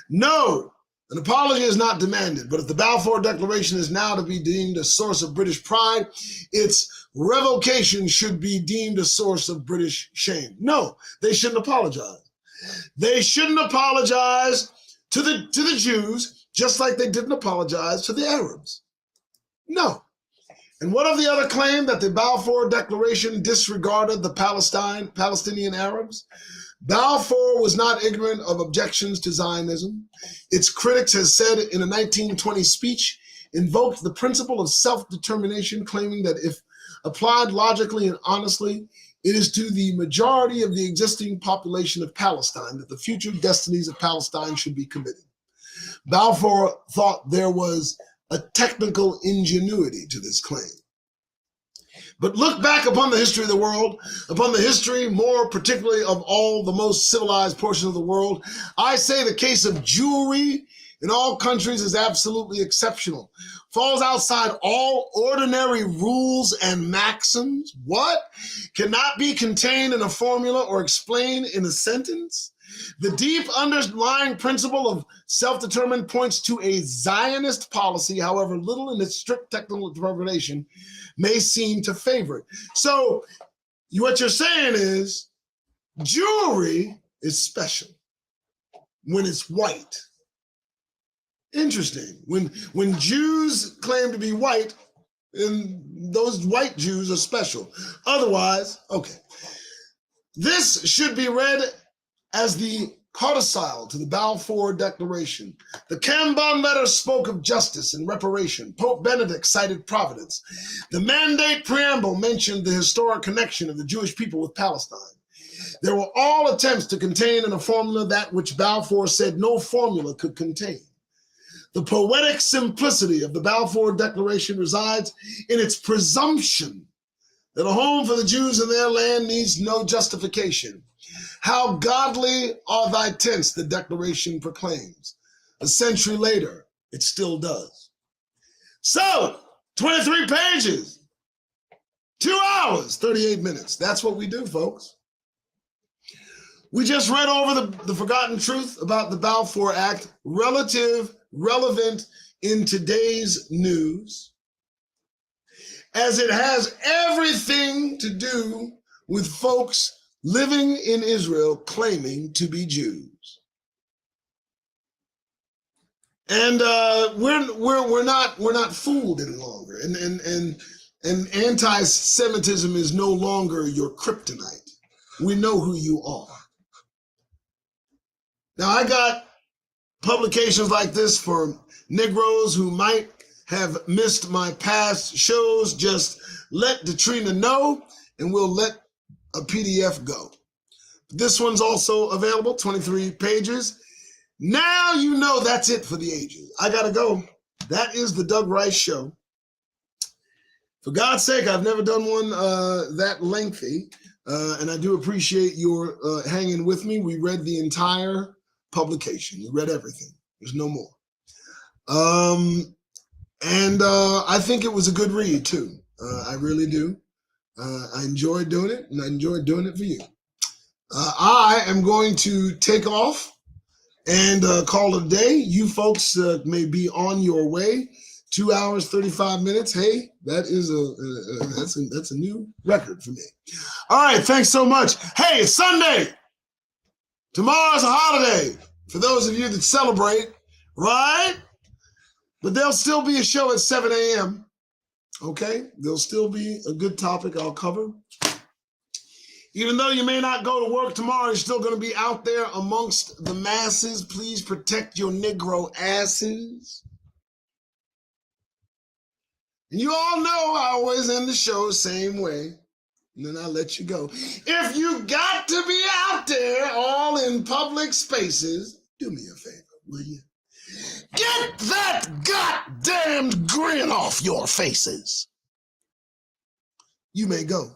No, an apology is not demanded, but if the Balfour Declaration is now to be deemed a source of British pride, its revocation should be deemed a source of British shame. No, they shouldn't apologize. They shouldn't apologize to the Jews, just like they didn't apologize to the Arabs. No. And what of the other claim that the Balfour Declaration disregarded the Palestinian Arabs? Balfour was not ignorant of objections to Zionism. Its critics, has said in a 1920 speech, invoked the principle of self-determination, claiming that if applied logically and honestly, it is to the majority of the existing population of Palestine that the future destinies of Palestine should be committed. Balfour thought there was a technical ingenuity to this claim. But look back upon the history of the world, upon the history more particularly of all the most civilized portions of the world. I say the case of Jewry in all countries is absolutely exceptional. Falls outside all ordinary rules and maxims. What? Cannot be contained in a formula or explained in a sentence. The deep underlying principle of self-determined points to a Zionist policy, however little in its strict technical interpretation may seem to favor it. So what you're saying is Jewry is special when it's white. Interesting. When Jews claim to be white, and those white Jews are special. Otherwise, okay. This should be read as the codicil to the Balfour Declaration. The Kanban letter spoke of justice and reparation. Pope Benedict cited providence. The Mandate Preamble mentioned the historic connection of the Jewish people with Palestine. There were all attempts to contain in a formula that which Balfour said no formula could contain. The poetic simplicity of the Balfour Declaration resides in its presumption that a home for the Jews in their land needs no justification. How godly are thy tents, the Declaration proclaims. A century later, it still does. So, 23 pages, 2 hours, 38 minutes. That's what we do, folks. We just read over the forgotten truth about the Balfour Act, relevant in today's news. as it has everything to do with folks living in Israel claiming to be Jews. And we're not fooled any longer. And anti-Semitism is no longer your kryptonite. We know who you are. Now, I got publications like this for Negroes who might have missed my past shows. Just let Detrina know, and we'll let a PDF go. This one's also available, 23 pages. Now you know that's it for the ages. I gotta go. That is the Doug Rice Show. For God's sake, I've never done one that lengthy, and I do appreciate your hanging with me. We read the entire publication. We read everything. There's no more. And I think it was a good read too. I really do. I enjoyed doing it, and I enjoyed doing it for you. I am going to take off and call it a day. You folks may be on your way. 2 hours, 35 minutes. Hey, that is that's a new record for me. All right, thanks so much. Hey, it's Sunday. Tomorrow's a holiday for those of you that celebrate, right? But there'll still be a show at 7 a.m. Okay, there'll still be a good topic I'll cover. Even though you may not go to work tomorrow, you're still going to be out there amongst the masses. Please protect your Negro asses. And you all know I always end the show the same way. And then I let you go. If you got to be out there all in public spaces, do me a favor, will you? Get that goddamned grin off your faces. You may go.